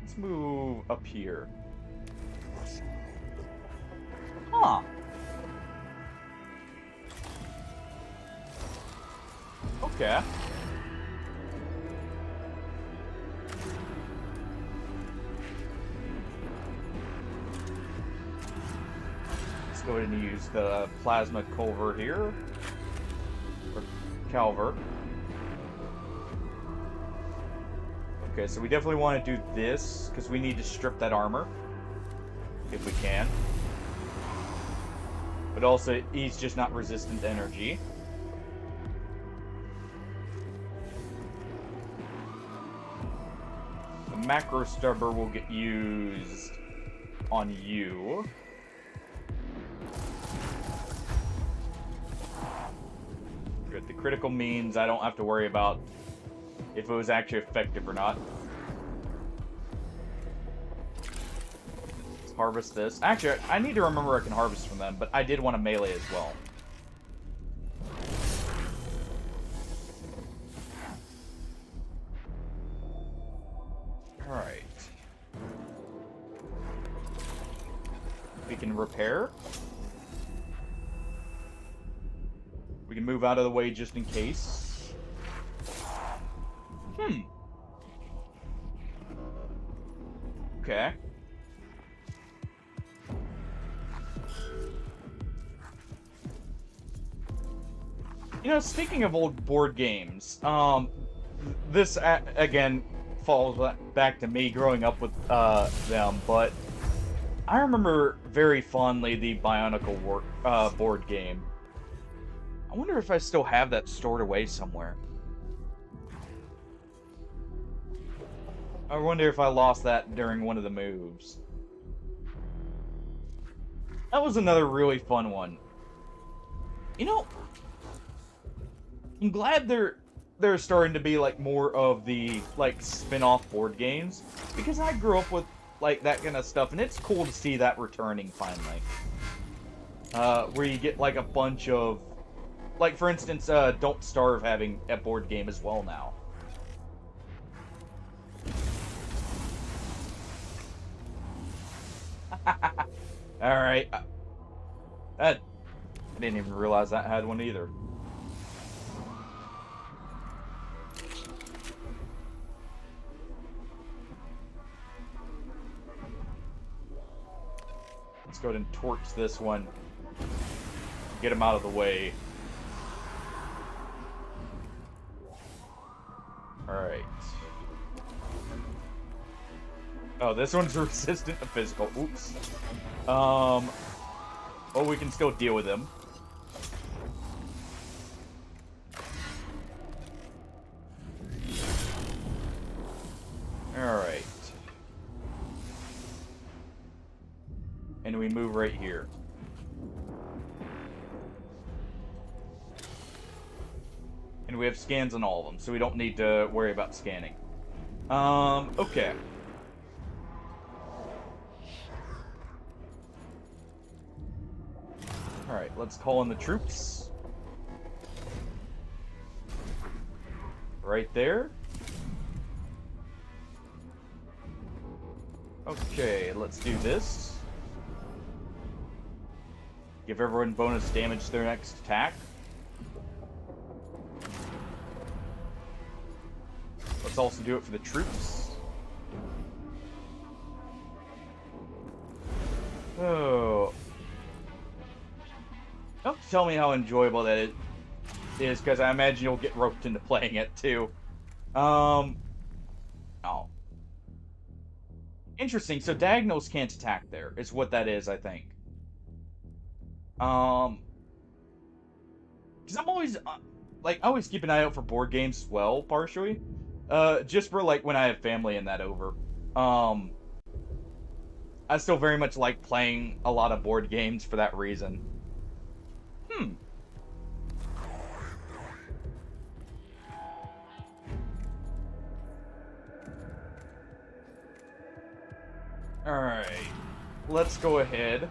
Let's move up here. Huh. Okay. Let's go ahead and use the plasma culver here. Or calver. Okay, so we definitely want to do this, because we need to strip that armor. If we can. But also, he's just not resistant to energy. The macro stubber will get used on you. Good. The critical means I don't have to worry about if it was actually effective or not. Let's harvest this. Actually, I need to remember I can harvest from them, but I did want to melee as well. Alright. We can repair. We can move out of the way just in case. Okay. You know, speaking of old board games, this again falls back to me growing up with them, but I remember very fondly the Bionicle board game. I wonder if I still have that stored away somewhere. I wonder if I lost that during one of the moves. That was another really fun one. You know, I'm glad they're starting to be like more of the like spin-off board games, because I grew up with like that kind of stuff, and it's cool to see that returning finally. Where you get like a bunch of, like for instance, Don't Starve having a board game as well now. Alright. I didn't even realize that had one either. Let's go ahead and torch this one. Get him out of the way. Alright. Oh, this one's resistant to physical. Oops. Oh, we can still deal with him. Alright. And we move right here. And we have scans on all of them, so we don't need to worry about scanning. Okay. Alright, let's call in the troops. Right there. Okay, let's do this. Give everyone bonus damage to their next attack. Let's also do it for the troops. Oh. Don't tell me how enjoyable that is, because I imagine you'll get roped into playing it too. Oh. Interesting, so diagonals can't attack there, is what that is, I think. Because I'm always, I always keep an eye out for board games as well, partially. Just for, like, when I have family and that over. I still very much like playing a lot of board games for that reason. Alright. Let's go ahead.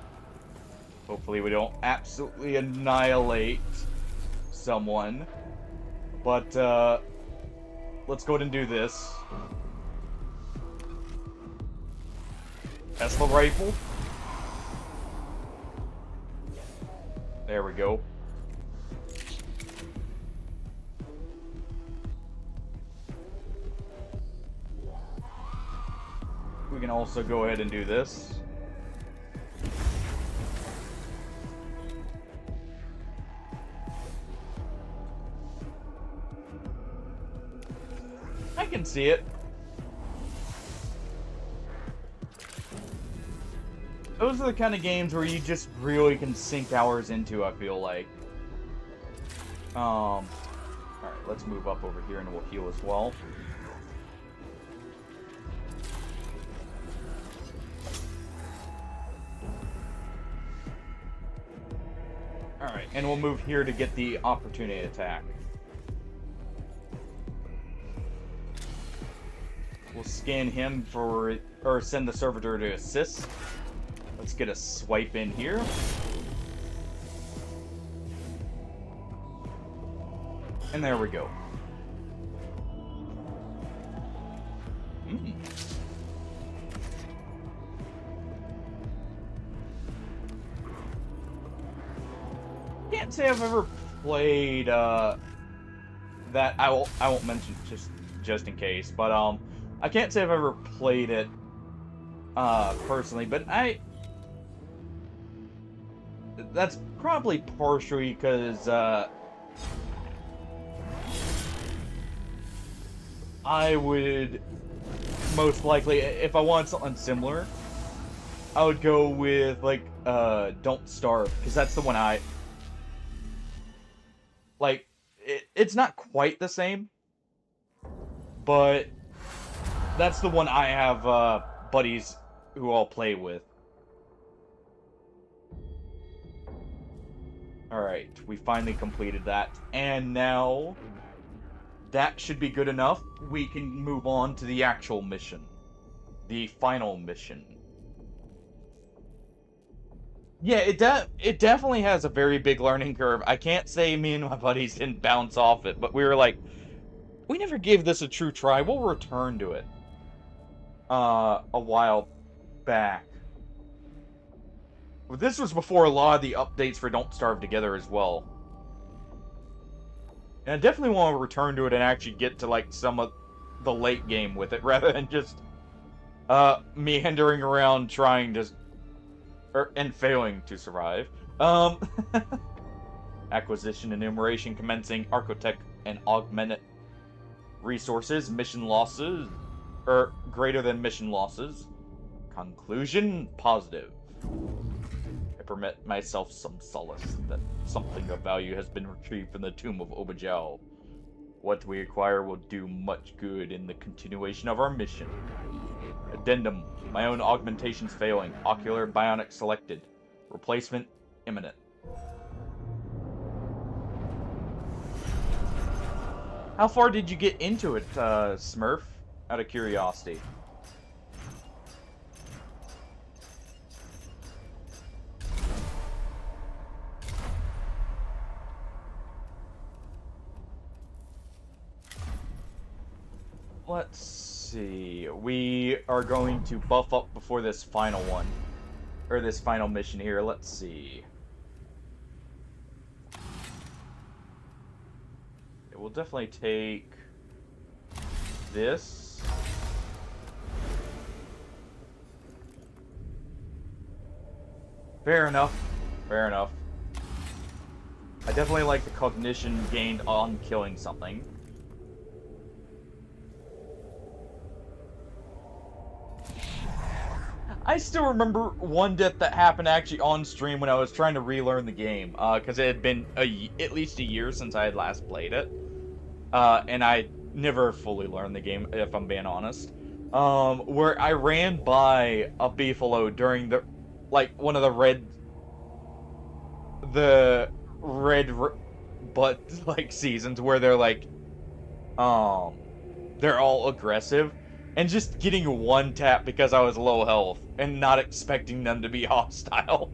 Hopefully we don't absolutely annihilate someone. But, let's go ahead and do this. Tesla rifle. There we go. We can also go ahead and do this. I can see it. Those are the kind of games where you just really can sink hours into, I feel like. Alright, let's move up over here and we'll heal as well. Alright, and we'll move here to get the opportunity attack. We'll scan him for, or send the servitor to assist. Let's get a swipe in here. And there we go. Can't say I've ever played that. I won't mention just in case, but I can't say I've ever played it personally, but that's probably partially because I would most likely, if I wanted something similar, I would go with like Don't Starve, because that's the one I like. It's not quite the same, but that's the one I have buddies who I'll play with. Alright, we finally completed that. And now that should be good enough. We can move on to the actual mission. The final mission. Yeah, it definitely has a very big learning curve. I can't say me and my buddies didn't bounce off it, but we were like, we never gave this a true try. We'll return to it a while back. But this was before a lot of the updates for Don't Starve Together as well. And I definitely want to return to it and actually get to like some of the late game with it, rather than just meandering around trying to and failing to survive. Acquisition enumeration commencing, architect and augmented resources, mission losses, or greater than mission losses. Conclusion, positive. I permit myself some solace that something of value has been retrieved from the tomb of Obajao. What we acquire will do much good in the continuation of our mission. Addendum. My own augmentations failing. Ocular bionic selected. Replacement imminent. How far did you get into it, Smurf? Out of curiosity. Let's see. We are going to buff up before this final one. Or this final mission here. Let's see. It will definitely take this. Fair enough. Fair enough. I definitely like the cognition gained on killing something. I still remember one death that happened actually on stream when I was trying to relearn the game, because it had been at least a year since I had last played it, and I never fully learned the game, if I'm being honest. Where I ran by a beefalo during the, like, one of the but like seasons where they're like, they're all aggressive, and just getting one tap because I was low health and not expecting them to be hostile.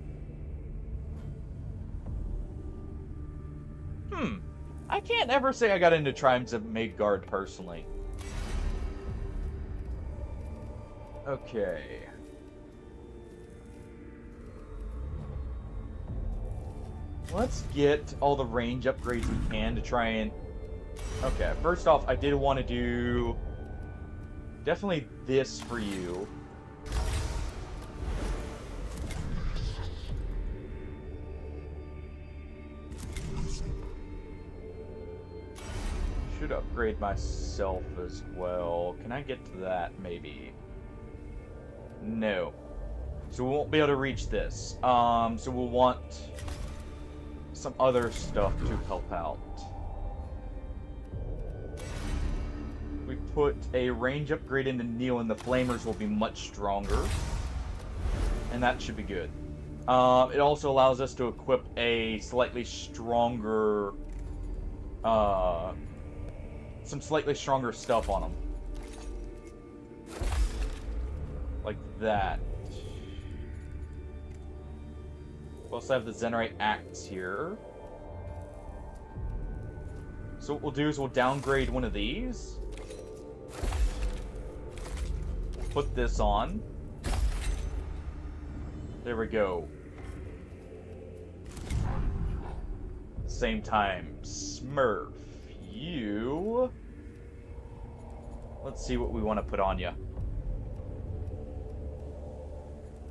I can't ever say I got into Tribes of Midgard personally. Okay. Let's get all the range upgrades we can to try and... Okay, first off, I did want to do... definitely this for you. Should upgrade myself as well. Can I get to that, maybe? No. So we won't be able to reach this. So we'll want some other stuff to help out. We put a range upgrade into Neil, and the flamers will be much stronger. And that should be good. It also allows us to equip a slightly stronger... some slightly stronger stuff on them. Like that. We also have the Zenorite Axe here. So what we'll do is we'll downgrade one of these. Put this on. There we go. Same time, Smurf. You... Let's see what we want to put on you.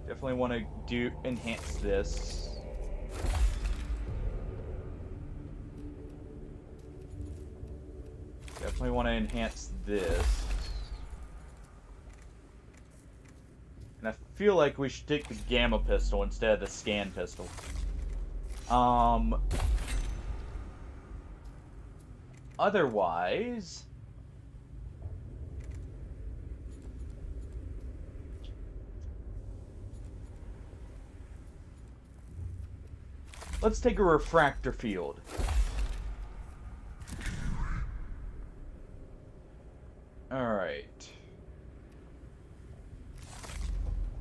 Definitely want to enhance this. Definitely want to enhance this. And I feel like we should take the Gamma Pistol instead of the Scan Pistol. Otherwise... let's take a refractor field. Alright.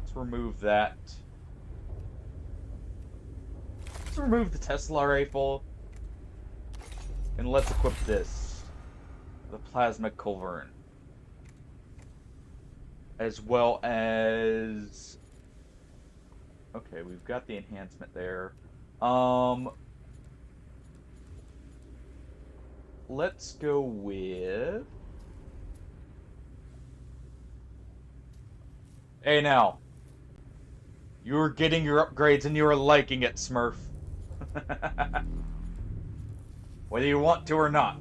Let's remove that. Let's remove the Tesla rifle. And let's equip this. The Plasma Culverin. As well as... okay, we've got the enhancement there. Let's go with... hey now. You're getting your upgrades and you're liking it, Smurf. Whether you want to or not,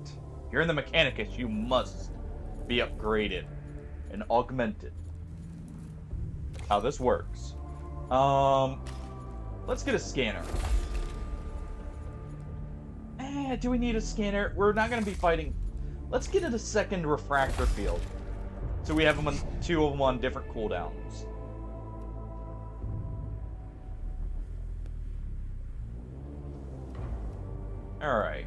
you're in the Mechanicus, you must be upgraded and augmented. That's how this works. Let's get a scanner. Do we need a scanner? We're not going to be fighting. Let's get it a second refractor field. So we have them on, two of them on different cooldowns. Alright.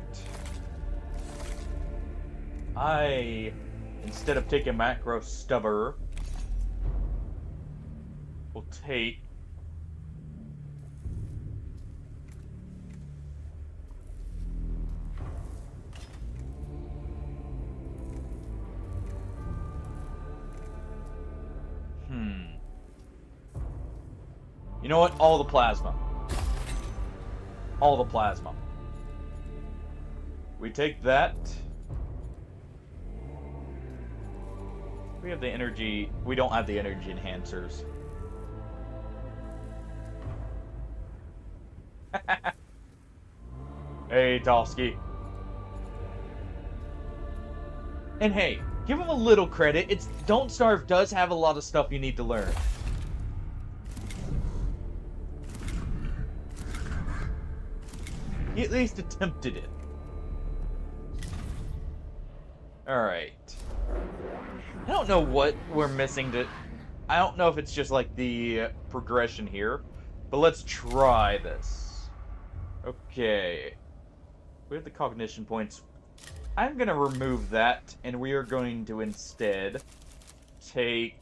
Instead of taking macro stubber, will take you know what? All the plasma. All the plasma. We take that. We have the energy. We don't have the energy enhancers. Hey, Tosky. And hey, give him a little credit. It's Don't Starve does have a lot of stuff you need to learn. He at least attempted it. Alright. I don't don't know what we're missing to... I don't know if it's just like the progression here, but let's try this. Okay. We have the cognition points. I'm going to remove that, and we are going to instead take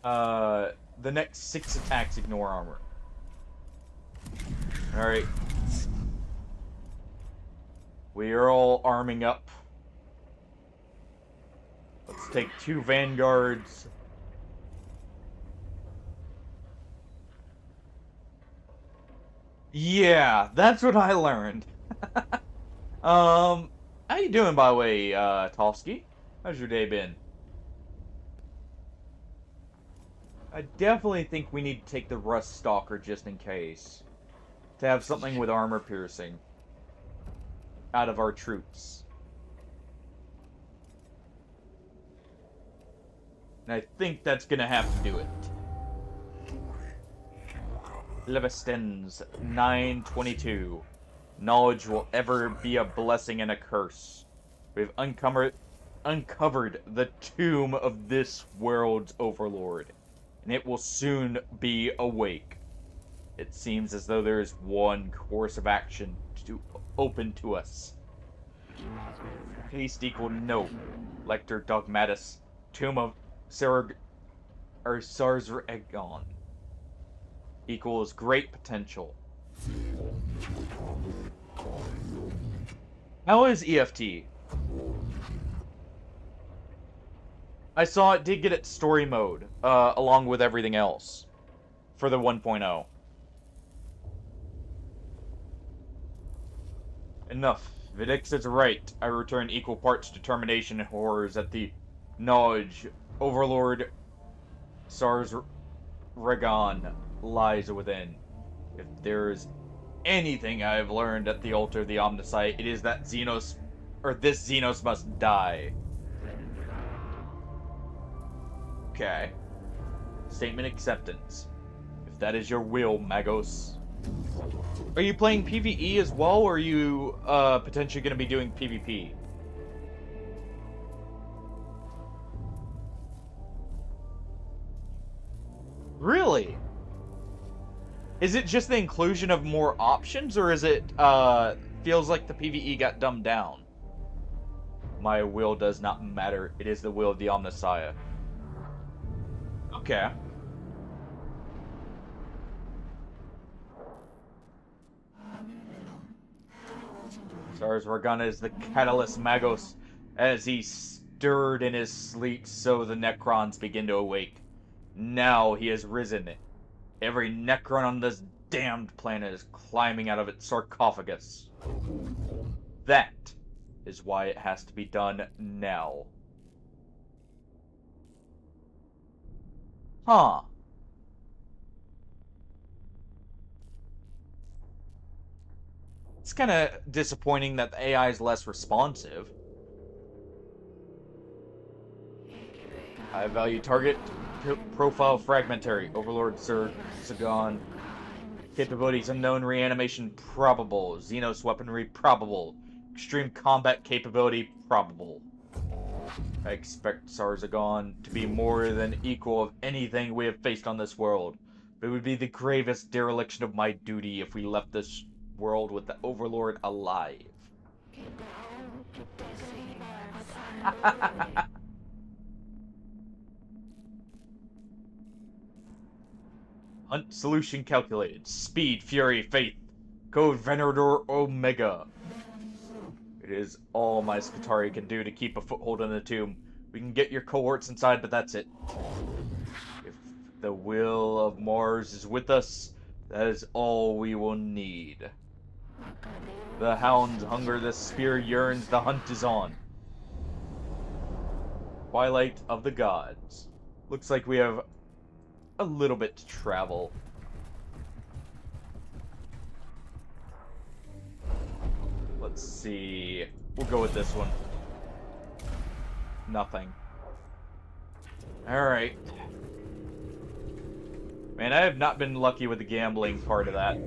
the next 6 attacks ignore armor. Alright. We are all arming up. Let's take 2 vanguards. Yeah, that's what I learned. How you doing, by the way, Tolsky? How's your day been? I definitely think we need to take the Rust Stalker just in case. To have something with armor piercing. Out of our troops. And I think that's gonna have to do it. Levistens 922. Knowledge will ever be a blessing and a curse. We've uncovered the tomb of this world's overlord, and it will soon be awake. It seems as though there is one course of action open to us. Haste equal no. Lector Dogmatus. Tomb of Sarzregon. Equals great potential. How is EFT? I saw it did get its story mode, along with everything else, for the 1.0. Enough. Vidix is right. I return equal parts determination and horrors at the knowledge Overlord Sarzregon lies within. If there is anything I have learned at the altar of the Omnisiah, it is that Xenos, or this Xenos must die. Okay. Statement acceptance. If that is your will, Magos. Are you playing PvE as well, or are you potentially going to be doing PvP? Really? Is it just the inclusion of more options, or is it, feels like the PvE got dumbed down? My will does not matter. It is the will of the Omnisiah. Okay. Sarzregon is the catalyst Magos. As he stirred in his sleep, so the Necrons begin to awake. Now he has risen. Every Necron on this damned planet is climbing out of its sarcophagus. That is why it has to be done now. Huh. It's kind of disappointing that the AI is less responsive. High value target. Profile fragmentary. Overlord Sagon. Capabilities unknown. Reanimation probable. Xenos weaponry probable. Extreme combat capability probable. I expect Sarzregon to be more than equal of anything we have faced on this world. But it would be the gravest dereliction of my duty if we left this world with the Overlord alive. Hunt solution calculated. Speed, fury, faith. Code Venerador Omega. It is all my Skitarii can do to keep a foothold in the tomb. We can get your cohorts inside, but that's it. If the will of Mars is with us, that is all we will need. The hounds hunger, the spear yearns, the hunt is on. Twilight of the Gods. Looks like we have a little bit to travel. Let's see. We'll go with this one. Nothing. Alright. Man, I have not been lucky with the gambling part of that.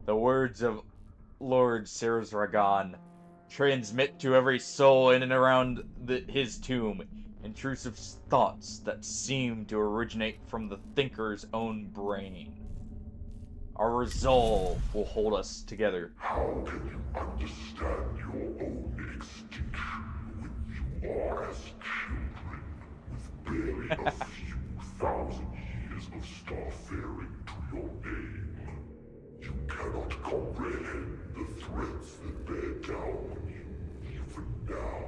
The words of Lord Serzragan transmit to every soul in and around his tomb intrusive thoughts that seem to originate from the thinker's own brain. Our resolve will hold us together. How can you understand your own extinction when you are as children, with barely a few thousand years of starfaring to your name? You cannot comprehend the threats that bear down on you even now.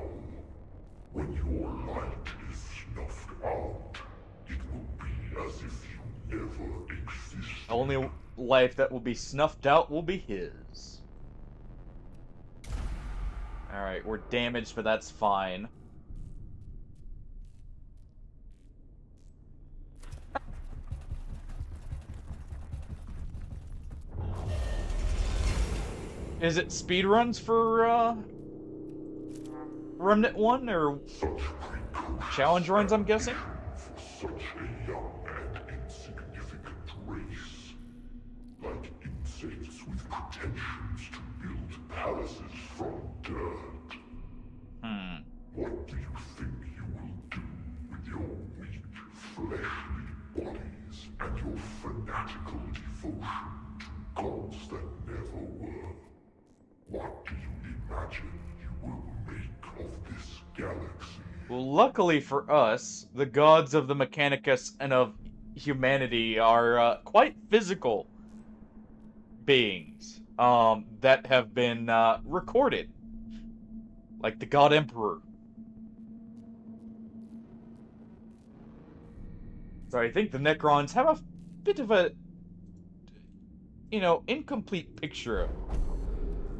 When your light is snuffed out, it will be as if you never existed. The only life that will be snuffed out will be his. Alright, we're damaged, but that's fine. Is it speedruns for, Remnant 1, or challenge runs, I'm guessing? For such a young and insignificant race, like insects with pretensions to build palaces from dirt. What do you think you will do with your weak, fleshly bodies and your fanatical devotion to gods that never were? What do you imagine you will make of this galaxy? Well, luckily for us, the gods of the Mechanicus and of humanity are quite physical beings that have been recorded. Like the God Emperor. So I think the Necrons have a bit of a, incomplete picture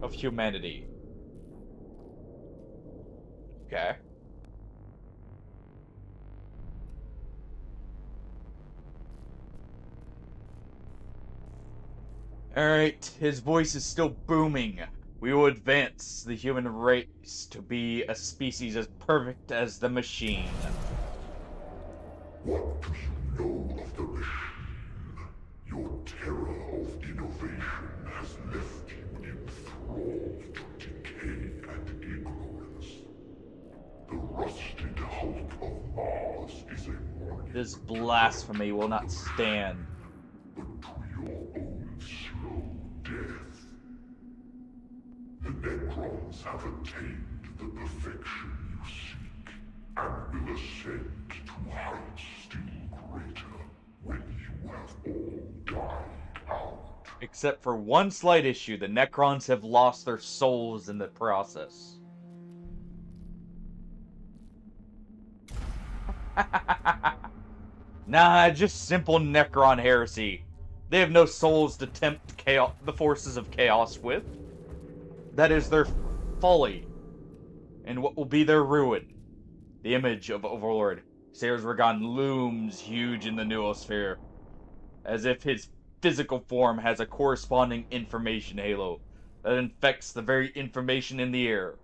of humanity. Okay. Alright, his voice is still booming. We will advance the human race to be a species as perfect as the machine. What do you know of the machine? Your terror of innovation has left you enthralled to decay and ignorance. The rusted hulk of Mars is a monument. This blasphemy will not stand. But to your own slow death. The Necrons have attained the perfection you seek, and will ascend to heights still greater when you have all died out. Except for one slight issue, the Necrons have lost their souls in the process. Nah, just simple Necron heresy. They have no souls to tempt the forces of chaos with. That is their folly, and what will be their ruin. The image of Overlord Serzragan looms huge in the noosphere, as if his physical form has a corresponding information halo that infects the very information in the air.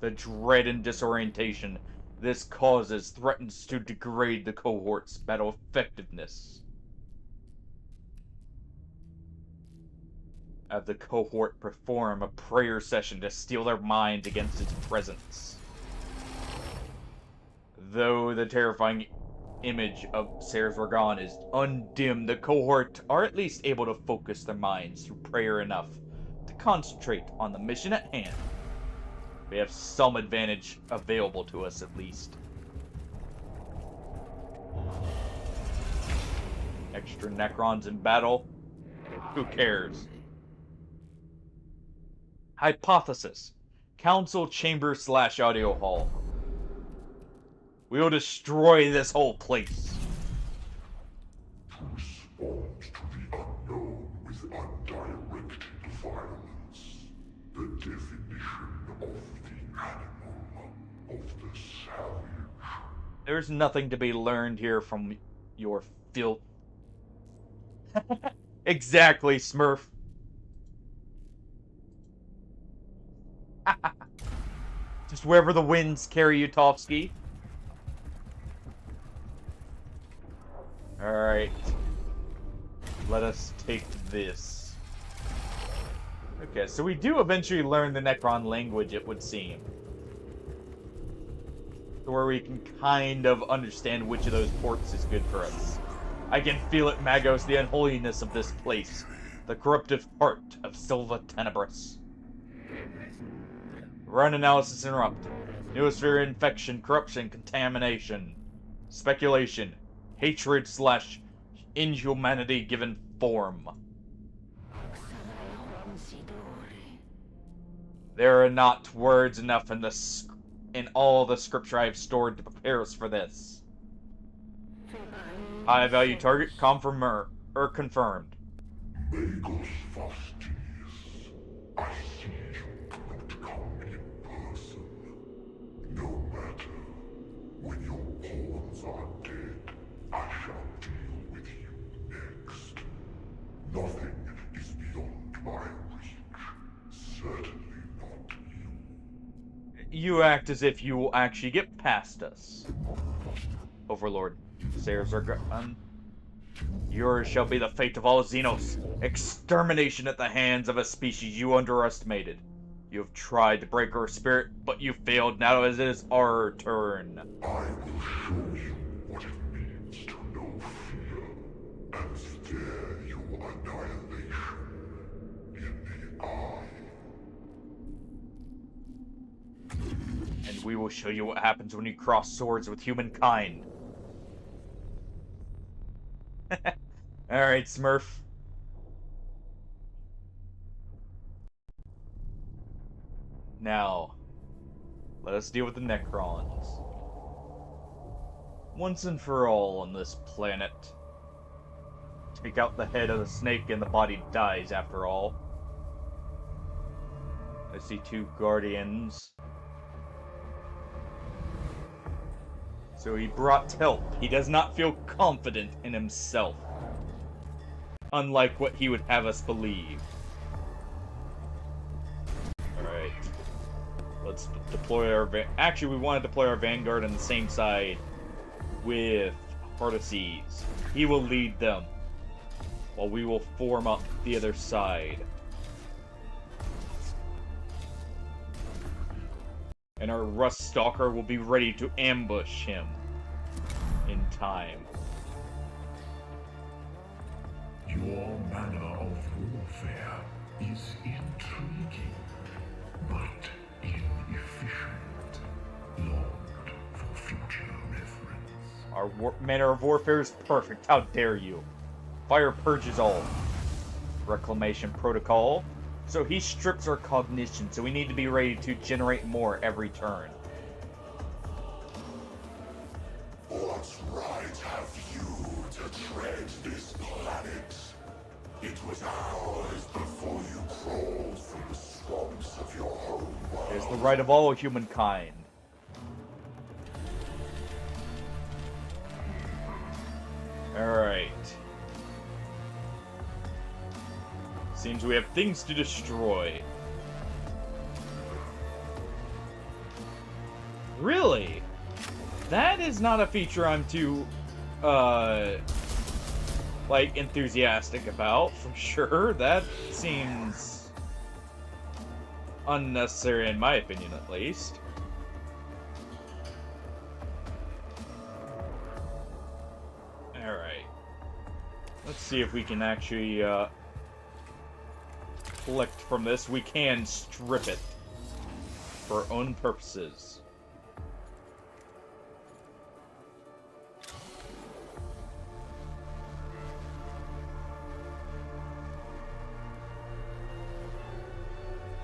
The dread and disorientation this causes threatens to degrade the cohort's battle effectiveness. Have the cohort perform a prayer session to steel their minds against its presence. Though the terrifying image of Serzragan is undimmed, the cohort are at least able to focus their minds through prayer enough to concentrate on the mission at hand. We have some advantage available to us at least. Extra Necrons in battle? Who cares? Hypothesis. Council chamber / audio hall. We will destroy this whole place. To respond to the unknown with undirected violence. The definition of the animal, of the savage. There's nothing to be learned here from your filth. Exactly, Smurf. Just wherever the winds carry you, Tovsky. Alright. Let us take this. Okay, so we do eventually learn the Necron language, it would seem. Where we can kind of understand which of those ports is good for us. I can feel it, Magos, the unholiness of this place. The corruptive heart of Silva Tenebris. Run analysis interrupted. Noosphere infection, corruption, contamination. Speculation. Hatred / inhumanity given form. There are not words enough in all the scripture I have stored to prepare us for this. High value target confirmed. Magos Fastius, I see you do not come in person. No matter. When your pawns are dead, I shall deal with you next. Nothing is beyond my reach. Certainly not you. You act as if you will actually get past us. Overlord, Sayers are gone. Yours shall be the fate of all Xenos. Extermination at the hands of a species you underestimated. You have tried to break our spirit, but you failed. Now it is our turn. I will show you what it means to know fear, and stare your annihilation in the eye. And we will show you what happens when you cross swords with humankind. Alright, Smurf. Now, let us deal with the Necrons. Once and for all on this planet. Take out the head of the snake and the body dies after all. I see 2 Guardians. So he brought help. He does not feel confident in himself. Unlike what he would have us believe. Alright. Let's deploy our... Actually, we want to deploy our Vanguard on the same side with Artises. He will lead them, while we will form up the other side. And our Rust Stalker will be ready to ambush him in time. Your manner of warfare is intriguing, but inefficient. Lord, for future reference. Our manner of warfare is perfect. How dare you? Fire purges all. Reclamation protocol. So he strips our cognition, so we need to be ready to generate more every turn. What right have you to tread this planet? It was ours before you crawled from the swamps of your home world. It is the right of all humankind. Alright. Seems we have things to destroy. Really? That is not a feature I'm too, like, enthusiastic about, for sure. That seems unnecessary, in my opinion, at least. Alright. Let's see if we can actually, collect from this. We can strip it for our own purposes.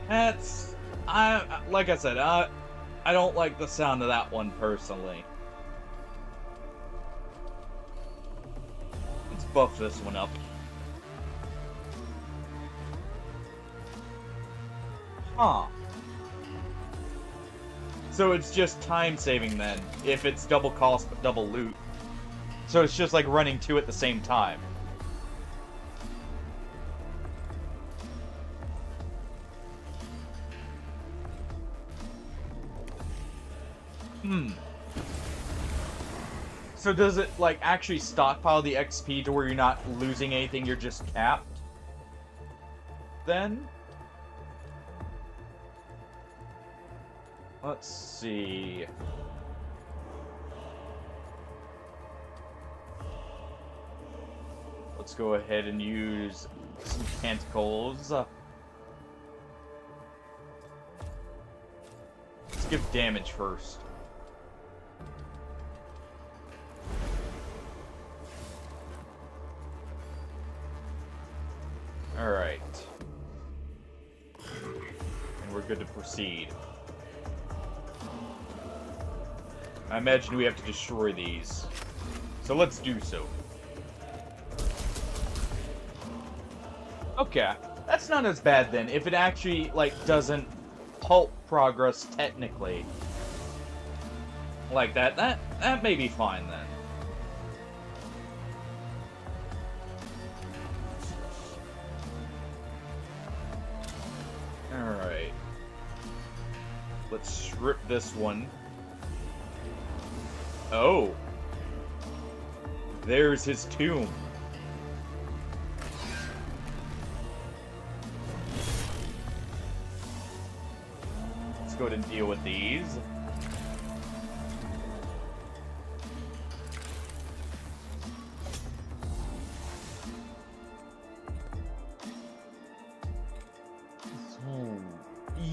That's... like I said, I don't like the sound of that one personally. Let's buff this one up. Huh. So it's just time saving then, if it's double cost but double loot. So it's just like running 2 at the same time. So does it, like, actually stockpile the XP to where you're not losing anything, you're just capped? Then? Let's see. Let's go ahead and use some tentacles. Let's give damage first. Alright. And we're good to proceed. I imagine we have to destroy these. So let's do so. Okay. That's not as bad then, if it actually, like, doesn't halt progress technically. Like that. That may be fine then. Alright. Let's strip this one. Oh. There's his tomb. Let's go ahead and deal with these.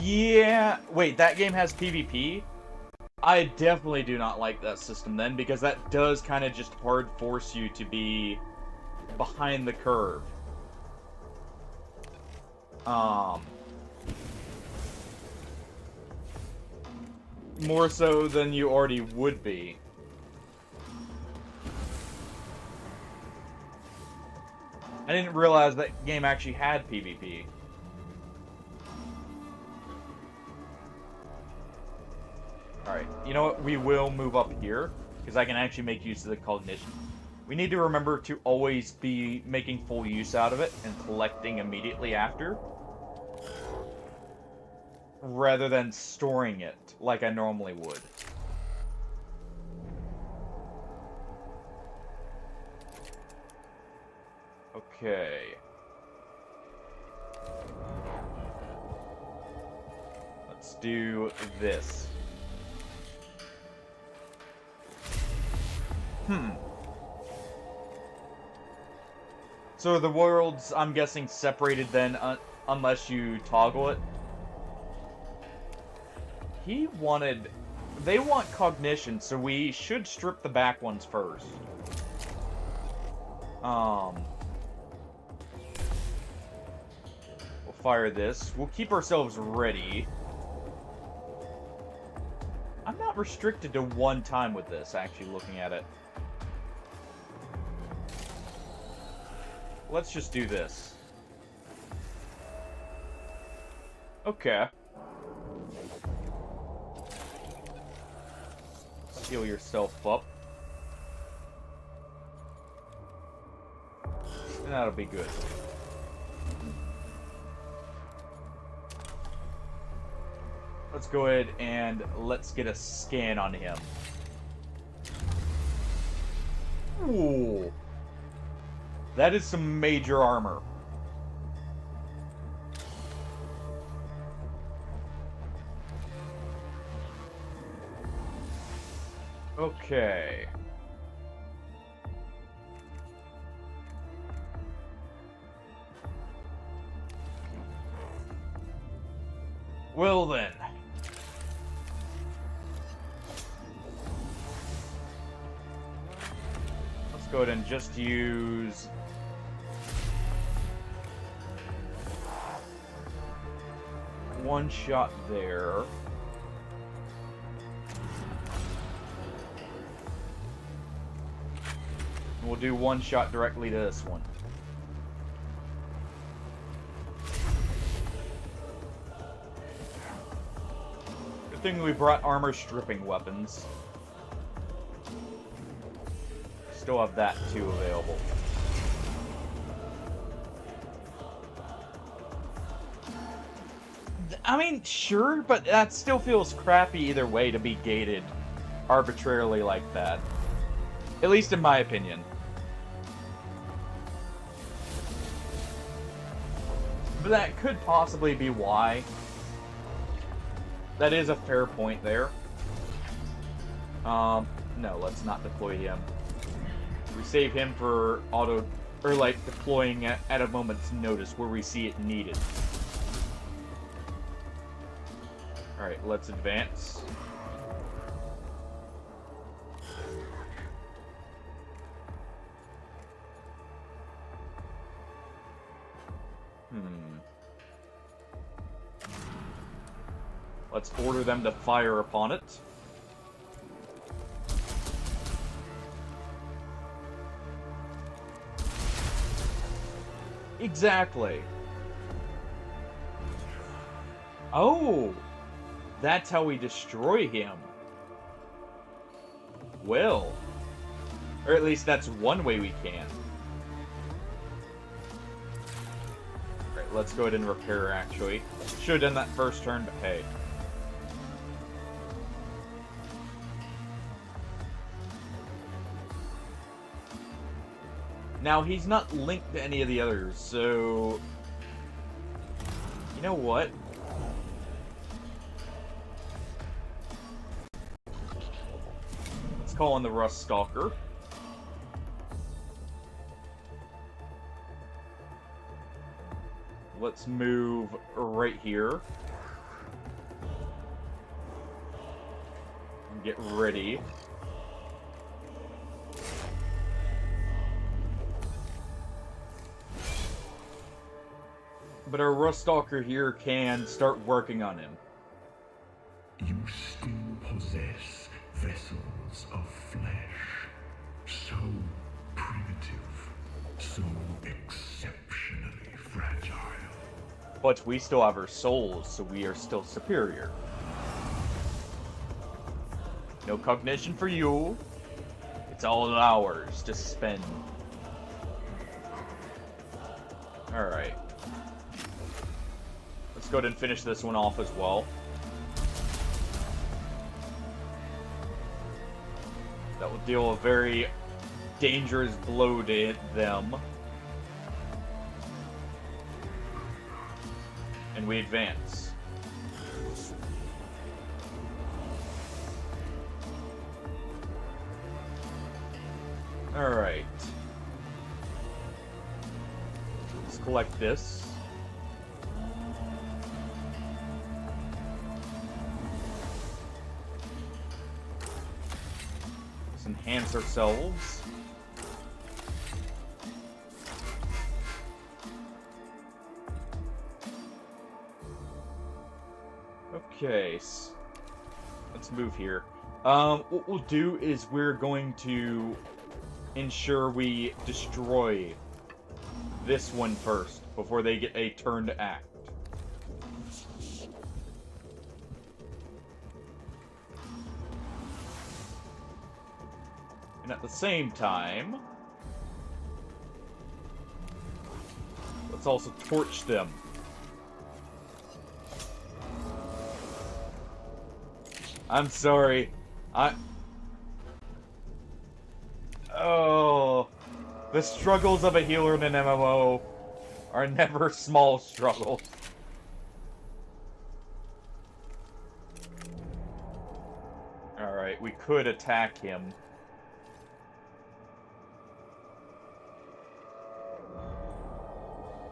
Yeah. Wait, that game has PvP? I definitely do not like that system then, because that does kind of just hard force you to be behind the curve. More so than you already would be. I didn't realize that game actually had PvP. Alright, you know what? We will move up here, because I can actually make use of the cognition. We need to remember to always be making full use out of it and collecting immediately after, rather than storing it like I normally would. Okay. Let's do this. So the worlds, I'm guessing, separated then, unless you toggle it. They want cognition, so we should strip the back ones first. We'll fire this. We'll keep ourselves ready. I'm not restricted to one time with this, actually, looking at it. Let's just do this. Okay. Heal yourself up. And that'll be good. Let's go ahead and let's get a scan on him. Ooh. That is some major armor. Okay. Well then. Let's go ahead and just use one shot there. We'll do one shot directly to this one. Good thing we brought armor stripping weapons. Still have that too available. I mean, sure, but that still feels crappy either way to be gated arbitrarily like that. At least in my opinion. But that could possibly be why. that is a fair point there. No, let's not deploy him. We save him for auto, or like deploying at a moment's notice where we see it needed. Alright, let's advance. Let's order them to fire upon it. Exactly. Oh! That's how we destroy him. Well. Or at least that's one way we can. Alright, let's go ahead and repair her, actually. Should have done that first turn, but hey. Now, he's not linked to any of the others, so... You know what? Let's call in the Rust Stalker. Let's move right here. And get ready. But our Rust Stalker here can start working on him. You still possess vessels of flesh, so primitive, so exceptionally fragile. But we still have our souls, so we are still superior. No cognition for you. It's all ours to spend. Alright. Let's go ahead and finish this one off as well. That will deal a very dangerous blow to them. And we advance. Alright. Let's collect this. Let's enhance ourselves. Okay, let's move here. What we'll do is we're going to ensure we destroy this one first before they get a turn to act. And at the same time, let's also torch them. I'm sorry. Oh, the struggles of a healer in an MMO are never small struggles. Alright, we could attack him.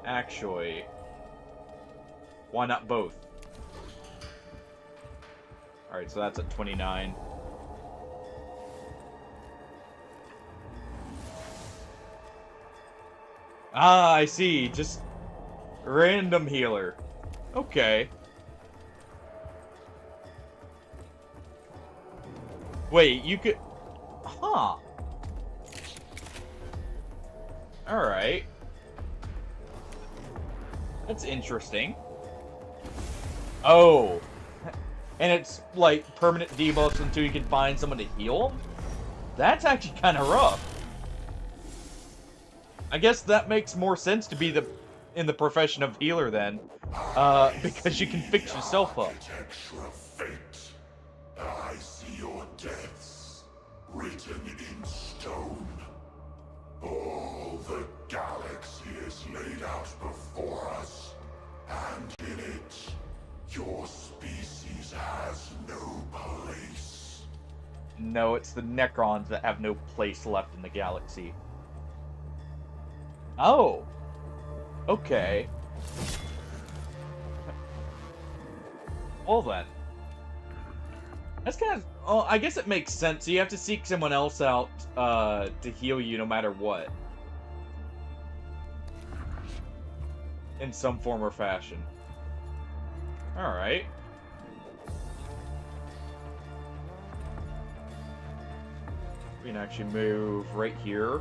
Actually, why not both? Alright, so that's at 29. Ah, I see. Just random healer. Okay. Wait, you could... Huh. Alright. That's interesting. Oh. And it's, like, permanent debuffs until you can find someone to heal? That's actually kind of rough. I guess that makes more sense to be in the profession of healer, then. Because you can fix yourself up. I see your deaths written in stone. All the galaxy is laid out before us, and in it, your species has No, it's the Necrons that have no place left in the galaxy. Oh! Okay. Well then. That's kind of... Oh, I guess it makes sense. You have to seek someone else out to heal you no matter what. In some form or fashion. Alright. We can actually move right here.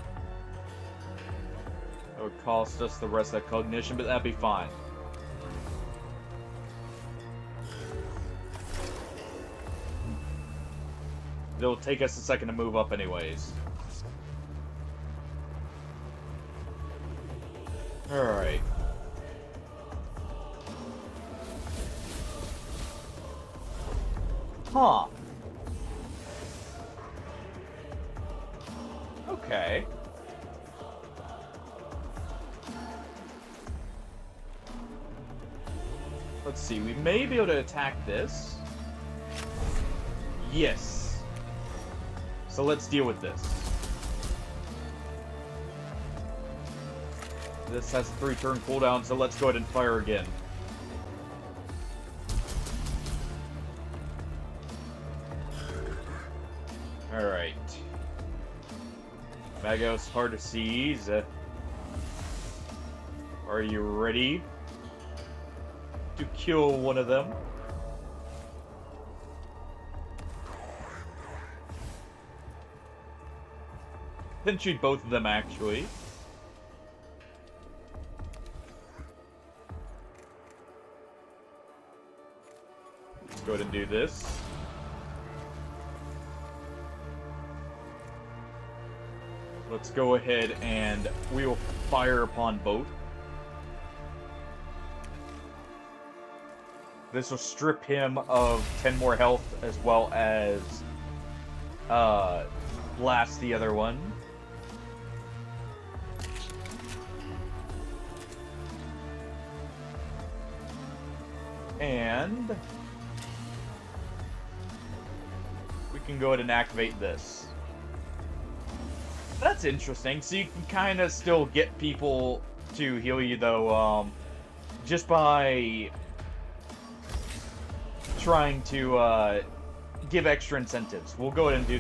That would cost us the rest of that cognition, but that'd be fine. It'll take us a second to move up anyways. Alright. Huh. Okay. Let's see, we may be able to attack this. Yes. So let's deal with this. This has a 3-turn cooldown, so let's go ahead and fire again. Alright. Magos, hard to seize. Are you ready to kill one of them? Then shoot both of them, actually. Let's go ahead and do this. Let's go ahead and we will fire upon both. This will strip him of 10 more health as well as blast the other one. And we can go ahead and activate this. That's interesting. So you can kind of still get people to heal you, though, just by trying to give extra incentives. We'll go ahead and do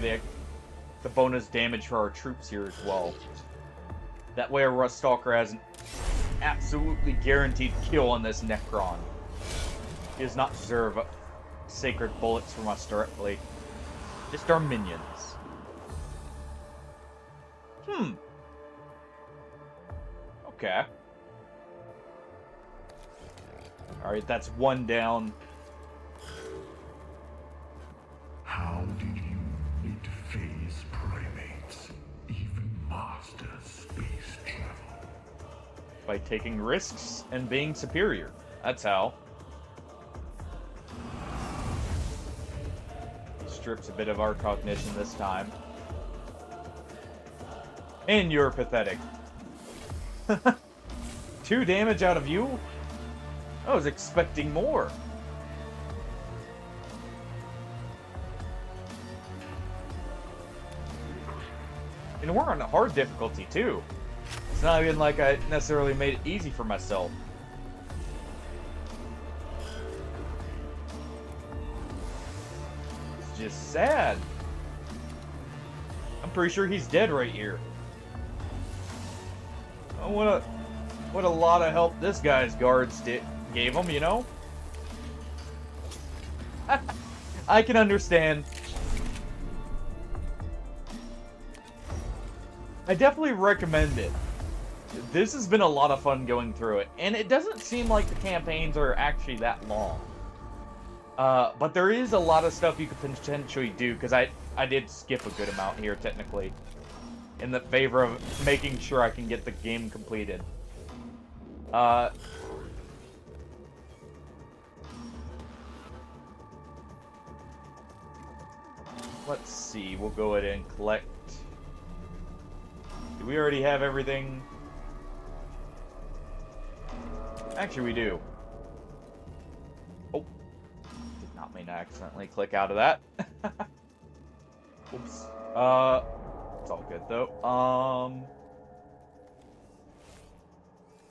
the bonus damage for our troops here as well. That way, a Rust Stalker has an absolutely guaranteed kill on this Necron. He does not deserve sacred bullets from us directly. Just our minions. Okay. Alright, that's one down. How did you need to face primates, even master space travel? By taking risks and being superior. That's how. Strips a bit of our cognition this time. And you're pathetic. 2 damage out of you? I was expecting more. And we're on a hard difficulty, too. It's not even like I necessarily made it easy for myself. It's just sad. I'm pretty sure he's dead right here. Oh, what a lot of help this guy's guards gave him, you know? I can understand. I definitely recommend it. This has been a lot of fun going through it, and it doesn't seem like the campaigns are actually that long. But there is a lot of stuff you could potentially do, because I did skip a good amount here, technically, in the favor of making sure I can get the game completed. Let's see, we'll go ahead and collect. Do we already have everything? Actually, we do. Oh. Did not mean to accidentally click out of that. Oops. It's all good though.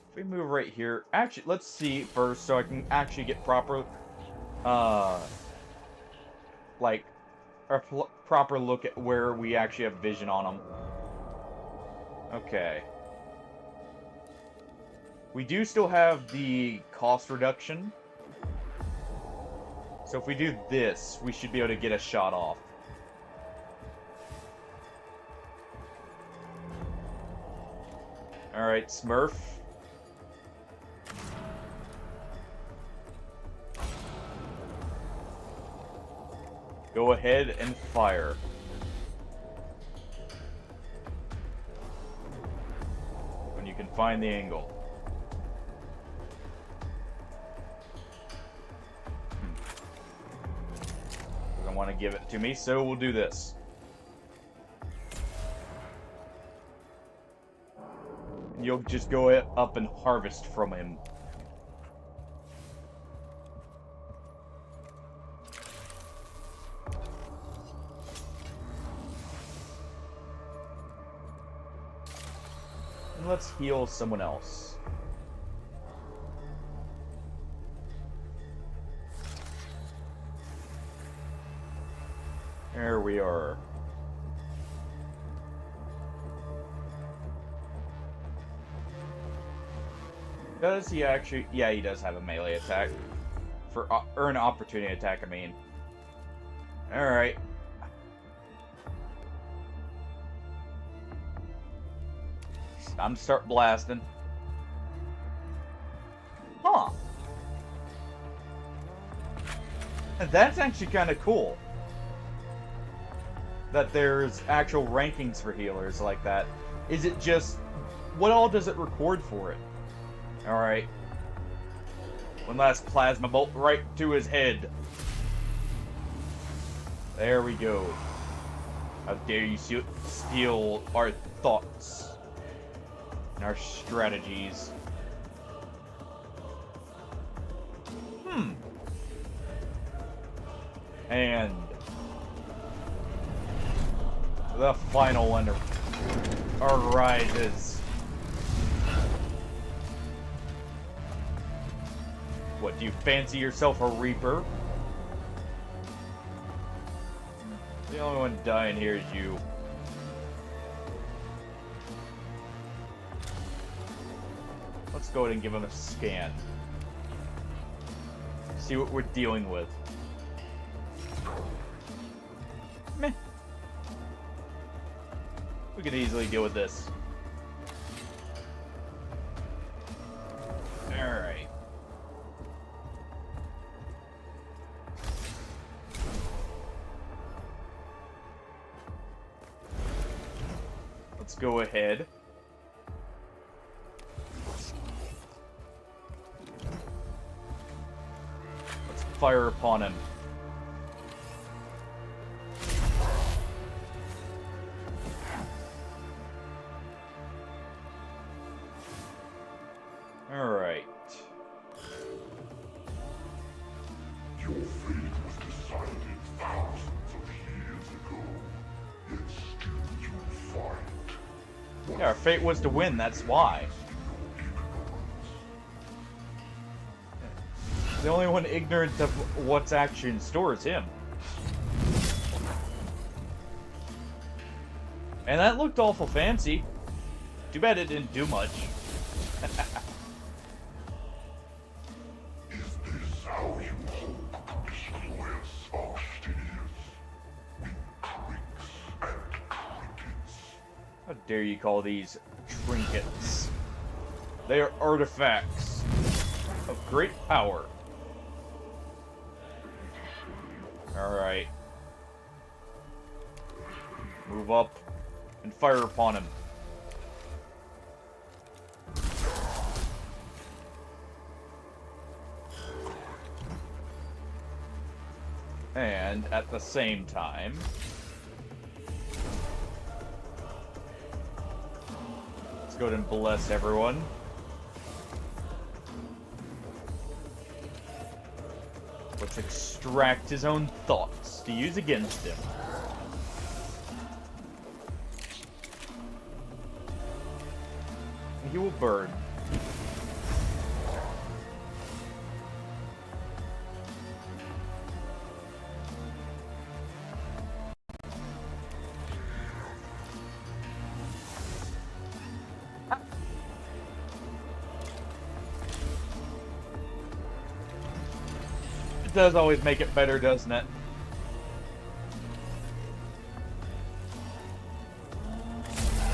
If we move right here, actually, let's see first so I can actually get proper, like, a proper look at where we actually have vision on them. Okay. We do still have the cost reduction. So if we do this, we should be able to get a shot off. Alright, Smurf. Go ahead and fire. When you can find the angle. Doesn't want to give it to me, so we'll do this. And you'll just go up and harvest from him. Let's heal someone else. There we are. Does he actually? Yeah, he does have a melee attack. Or an opportunity attack, I mean. Alright. I'm to start blasting. Huh. That's actually kind of cool. That there's actual rankings for healers like that. Is it just... What all does it record for it? Alright. One last plasma bolt right to his head. There we go. How dare you steal our thoughts. And our strategies. And the final one arises. What, do you fancy yourself a Reaper? The only one dying here is you. Let's go ahead and give him a scan. See what we're dealing with. Meh. We could easily deal with this. Alright. Let's go ahead. Let's fire upon him. Alright. Your fate was decided thousands of years ago, yet still you fight. Yeah, our fate was to win, that's why. The only one ignorant of what's actually in store is him. And that looked awful fancy. Too bad it didn't do much. Is this how you hope to destroy us, Archstadius? With tricks and trinkets? How dare you call these trinkets? They are artifacts of great power. Alright. Move up and fire upon him. And at the same time, let's go ahead and bless everyone. Let's extract his own thoughts to use against him. he will burn. It does always make it better, doesn't it?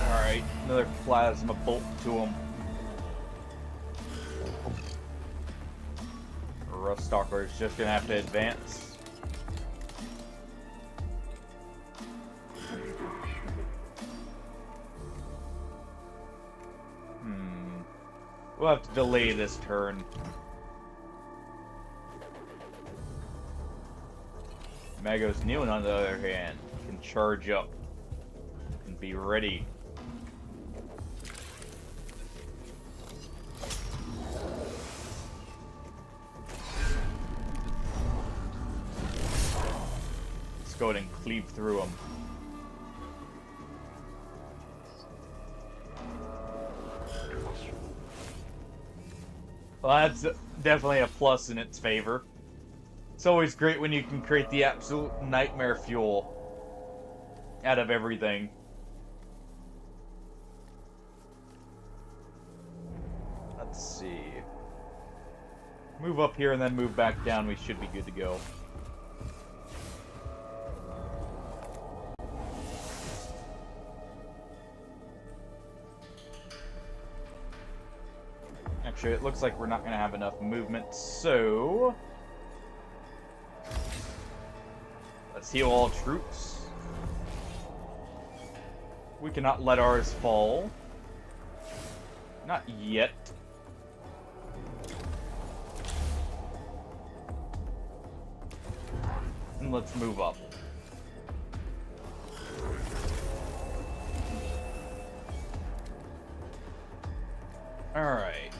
Alright, another plasma bolt to him. Ruststalker is just gonna have to advance. We'll have to delay this turn. Magos Neon, on the other hand, can charge up and be ready. Let's go ahead and cleave through them. Well, that's definitely a plus in its favor. It's always great when you can create the absolute nightmare fuel out of everything. Let's see. Move up here and then move back down. We should be good to go. Actually, it looks like we're not going to have enough movement, so let's heal all troops. We cannot let ours fall. Not yet. And let's move up. Alright.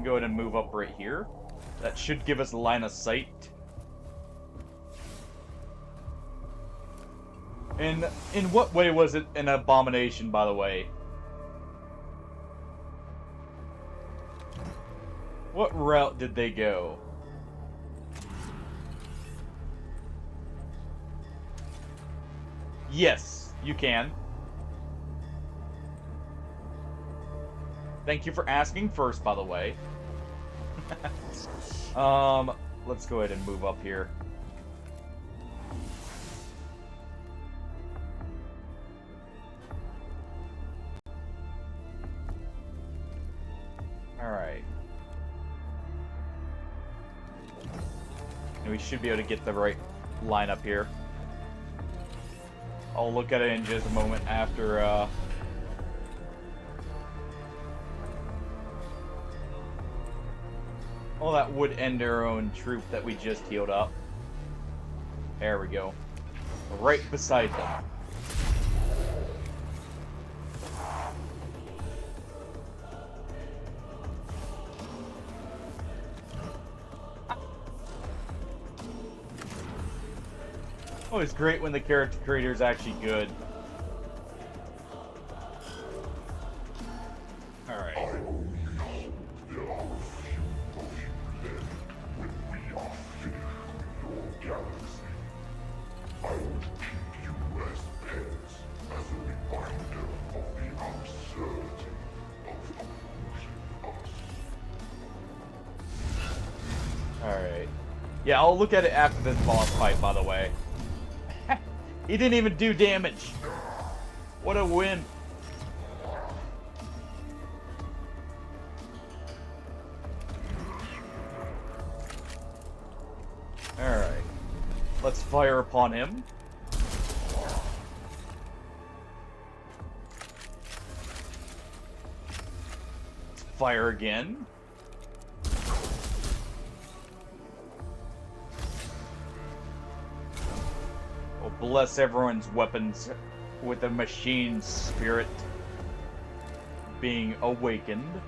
Go ahead and move up right here. That should give us a line of sight. And in what way was it an abomination, by the way? What route did they go? Yes, you can. Thank you for asking first, by the way. Let's go ahead and move up here. Alright. And we should be able to get the right line up here. I'll look at it in just a moment after, well, that would end our own troop that we just healed up. There we go. Right beside them. Oh, it's great when the character creator is actually good. Alright. Alright. Yeah, I'll look at it after this boss fight, by the way. He didn't even do damage. What a win. Alright. Let's fire upon him. Let's fire again. Bless everyone's weapons with a machine spirit being awakened.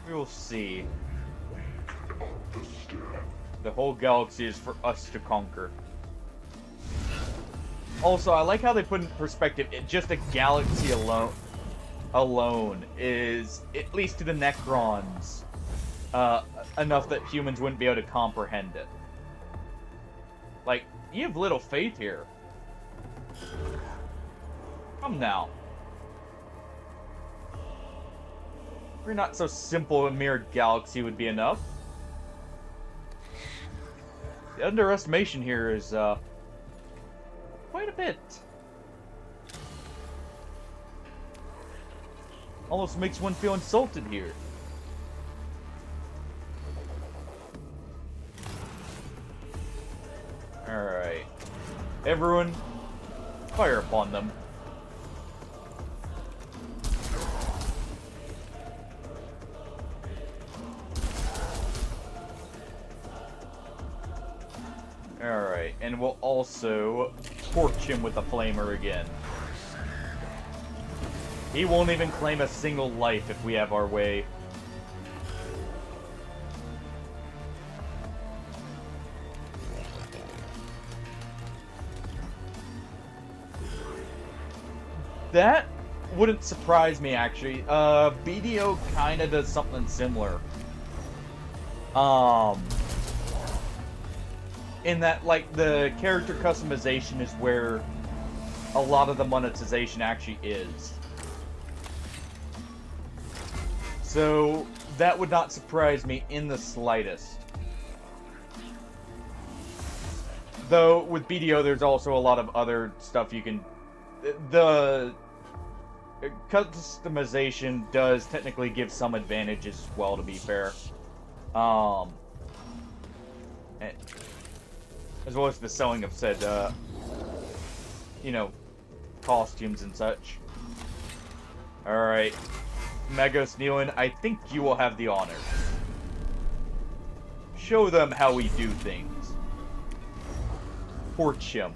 We will see. The whole galaxy is for us to conquer. Also, I like how they put in perspective, just a galaxy alone is, at least to the Necrons, enough that humans wouldn't be able to comprehend it. Like, you have little faith here. Come now. We're not so simple a mere galaxy would be enough. The underestimation here is, quite a bit. Almost makes one feel insulted here. Alright. Everyone, fire upon them. Alright, and we'll also torch him with a flamer again. He won't even claim a single life if we have our way. That wouldn't surprise me, actually. BDO kinda does something similar. In that, like, the character customization is where a lot of the monetization actually is. So, that would not surprise me in the slightest. Though, with BDO, there's also a lot of other stuff you can... The customization does technically give some advantages as well, to be fair. As well as the selling of said, you know, costumes and such. Alright. Magos Nealon, I think you will have the honor. Show them how we do things. Torch him.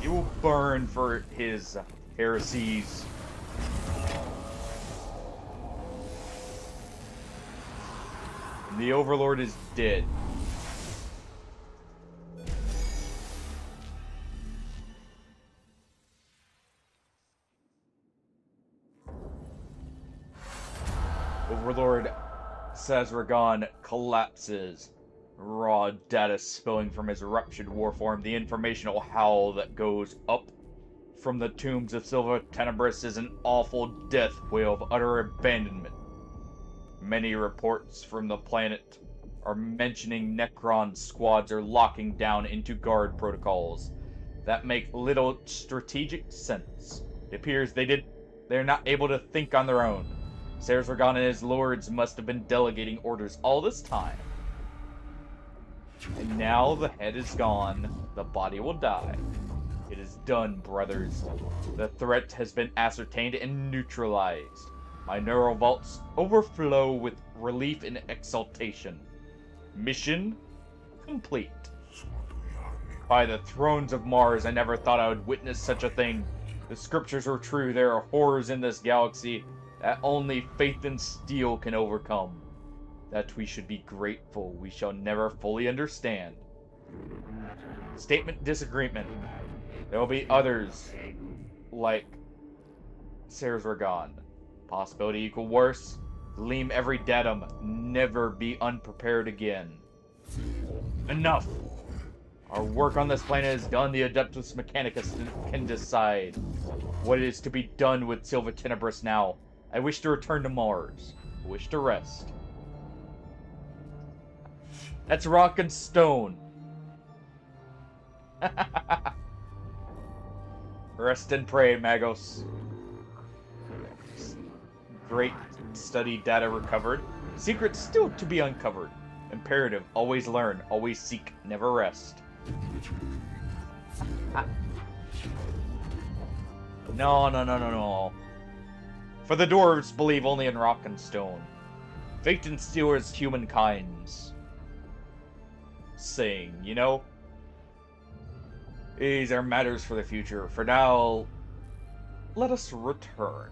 He will burn for his heresies. And the Overlord is dead. Overlord Sazragon collapses. Raw data spilling from his ruptured warform. The informational howl that goes up from the tombs of Silva Tenebris is an awful death wail of utter abandonment. Many reports from the planet are mentioning Necron squads are locking down into guard protocols that make little strategic sense. It appears they're not able to think on their own. Sazragon and his lords must have been delegating orders all this time. And now the head is gone, the body will die. It is done, brothers. The threat has been ascertained and neutralized. My neural vaults overflow with relief and exultation. Mission complete. By the thrones of Mars, I never thought I would witness such a thing. The scriptures were true. There are horrors in this galaxy that only faith and steel can overcome. That we should be grateful. We shall never fully understand. Statement disagreement. There will be others like Sazragon. Possibility equal worse. Gleam every datum. Never be unprepared again. Enough! Our work on this planet is done. The Adeptus Mechanicus can decide what is to be done with Silva Tenebris now. I wish to return to Mars. I wish to rest. That's rock and stone. Rest and pray, Magos. Great study data recovered. Secrets still to be uncovered. Imperative, always learn, always seek, never rest. No. For the dwarves believe only in rock and stone. Fate and steel is humankind's saying, you know? These are matters for the future. For now, let us return.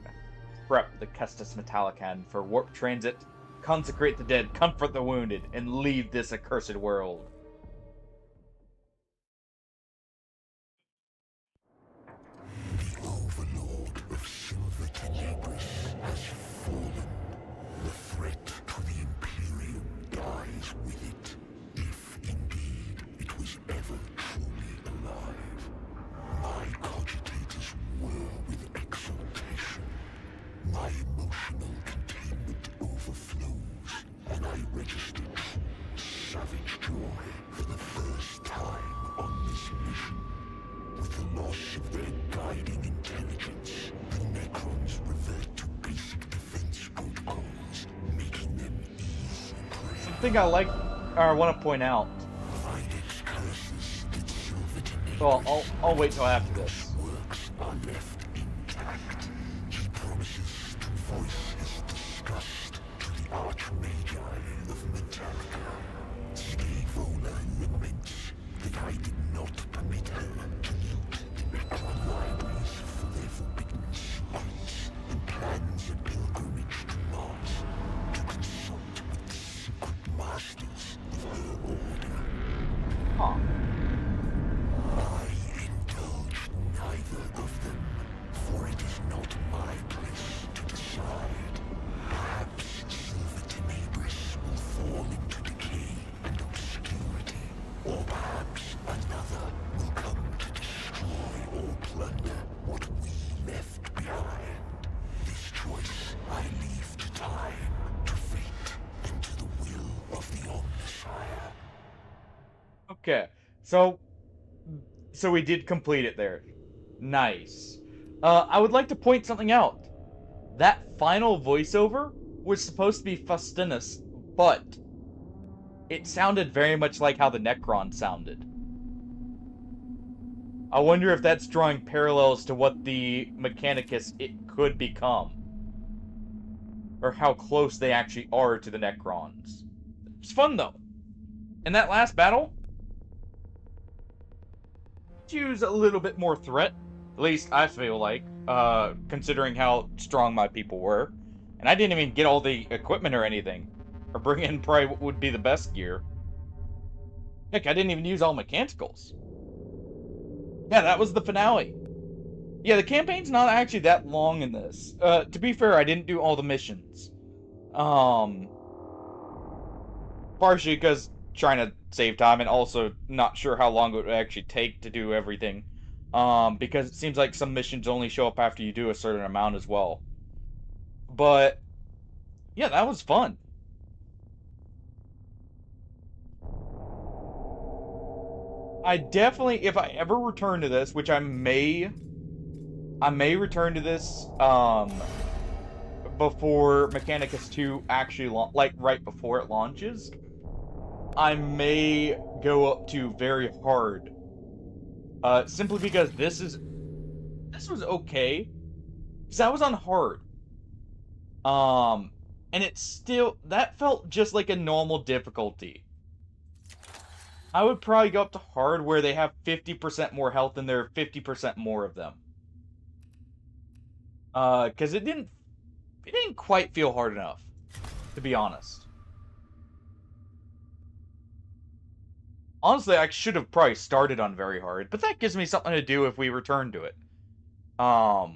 Prep the Custos Metallican for warp transit, consecrate the dead, comfort the wounded, and leave this accursed world. The overlord of Silver Tenebris has fallen. The threat to the Imperium dies with it, if indeed it was ever truly alive. My cogitators whir with exultation. My emotional containment overflows, and I register true savage joy for the first time on this mission. With the loss of their guiding intelligence, the Necrons revert to basic defense protocols, making them easy prey. Something I want to point out. Videx's curses did Silver Tenebris. Well, I'll wait till after this. Works are left intact. He promises to voice his disgust to the Archmagi of Metallica. Scaevola laments that I did not permit her to loot the Necron libraries for their forbidden secrets, and plans a pilgrimage to Mars to consult with the secret masters of her order. Huh. I indulge neither of them, for it is not my place to decide. Perhaps Silver Tenebris will fall into decay and obscurity, or perhaps another will come to destroy or plunder what we left behind. This choice I leave to time, to fate, and to the will of the Omnisiah. Okay, so we did complete it there. Nice. I would like to point something out. That final voiceover was supposed to be Faustinus, but it sounded very much like how the Necron sounded. I wonder if that's drawing parallels to what the Mechanicus it could become. Or how close they actually are to the Necrons. It's fun though. In that last battle, use a little bit more threat. At least I feel like, considering how strong my people were. And I didn't even get all the equipment or anything. Or bring in probably what would be the best gear. Heck, I didn't even use all mechanicals. Yeah, that was the finale. Yeah, the campaign's not actually that long in this. To be fair, I didn't do all the missions. Partially because trying to save time, and also not sure how long it would actually take to do everything. Because it seems like some missions only show up after you do a certain amount as well. But, yeah, that was fun. I definitely, if I ever return to this, which I may return to this, before Mechanicus 2 actually, like, right before it launches, I may go up to very hard. Simply because this was okay. Because I was on hard. And it's still, that felt just like a normal difficulty. I would probably go up to hard where they have 50% more health and there are 50% more of them. Because it didn't quite feel hard enough, to be honest. Honestly, I should have probably started on very hard, but that gives me something to do if we return to it. But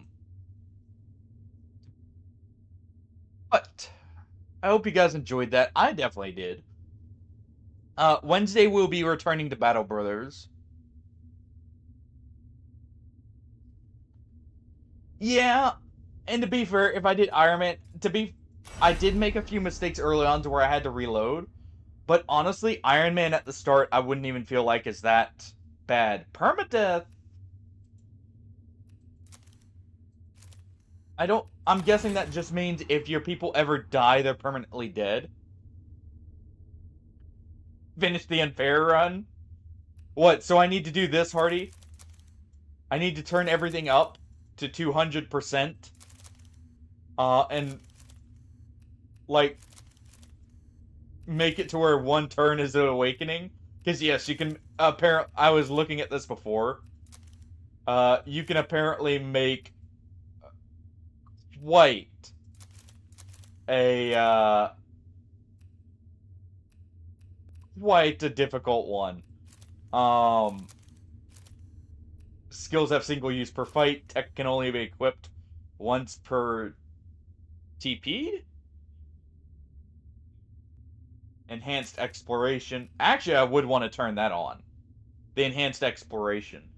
I hope you guys enjoyed that. I definitely did. Wednesday we'll be returning to Battle Brothers. Yeah, and to be fair, if I did Iron Man, I did make a few mistakes early on to where I had to reload. But honestly, Iron Man at the start, I wouldn't even feel like is that bad. Permadeath. I'm guessing that just means if your people ever die, they're permanently dead. Finish the unfair run? What, so I need to do this, Hardy? I need to turn everything up to 200%. And, like, make it to where one turn is an awakening? Because, yes, you can, I was looking at this before. You can apparently make quite a quite a difficult one. Um, Skills have single use per fight. Tech can only be equipped once per TP. Enhanced exploration. Actually, I would want to turn that on. The enhanced exploration.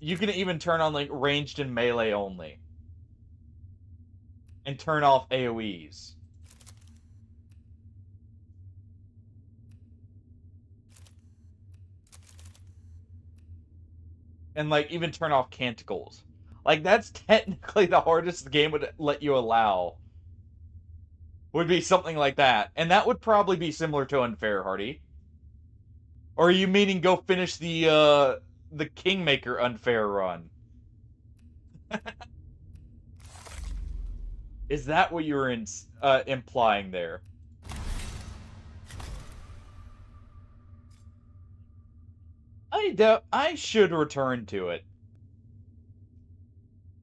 You can even turn on like ranged and melee only. And turn off AoEs. And like even turn off canticles. Like that's technically the hardest the game would let you allow. Would be something like that. And that would probably be similar to Unfair, Hardy. Or are you meaning go finish the Kingmaker Unfair run? Is that what you were implying there? I should return to it.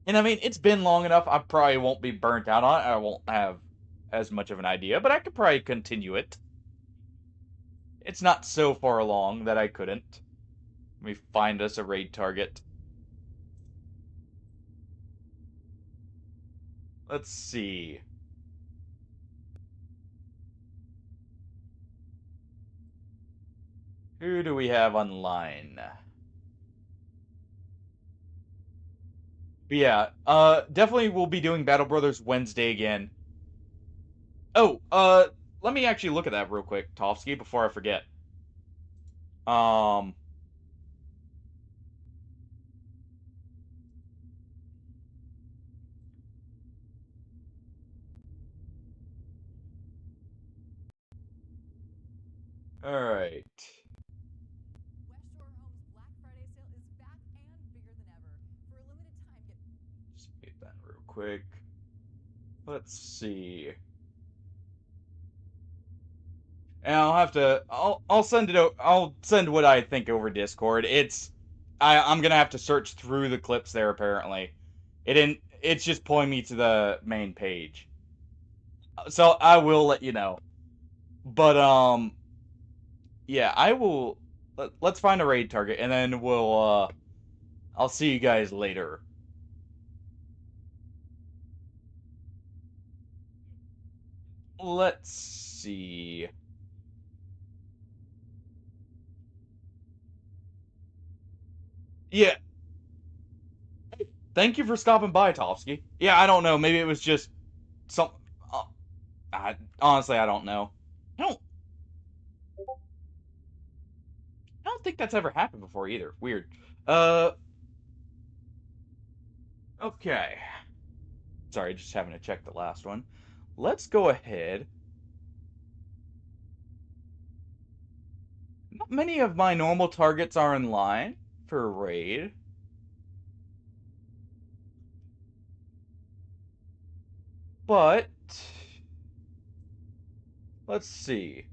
And I mean, it's been long enough, I probably won't be burnt out on it. I won't have as much of an idea, but I could probably continue it. It's not so far along that I couldn't. Let me find us a raid target. Let's see. Who do we have online? But yeah, definitely we'll be doing Battle Brothers Wednesday again. Oh, let me actually look at that real quick, Tofsky, before I forget. Um, all right. Just get that real quick. Let's see. And I'll send it. I'll send what I think over Discord. I'm gonna have to search through the clips there. Apparently, it didn't. It's just pulling me to the main page. So I will let you know. But yeah, I will. Let's find a raid target, and then I'll see you guys later. Let's see. Yeah. Thank you for stopping by, Tofsky. Yeah, I don't know. Maybe it was just some. Honestly, I don't know. I don't. I don't think that's ever happened before either. Weird. Uh. Okay. Sorry, just having to check the last one. Let's go ahead. Not many of my normal targets are in line for a raid. But let's see.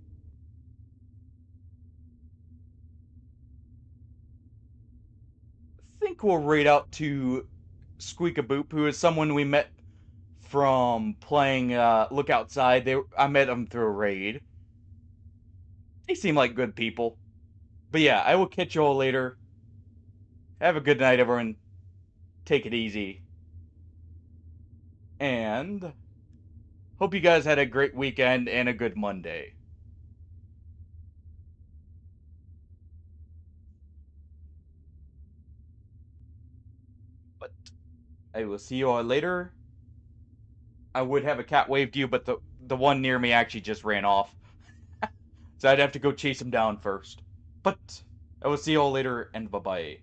I think we'll raid out to Squeakaboop, who is someone we met from playing Look Outside. I met them through a raid. They seem like good people. But yeah, I will catch you all later. Have a good night, everyone. Take it easy. And hope you guys had a great weekend and a good Monday. But I will see you all later. I would have a cat wave to you, but the one near me actually just ran off. So I'd have to go chase him down first. But I will see you all later, and bye-bye.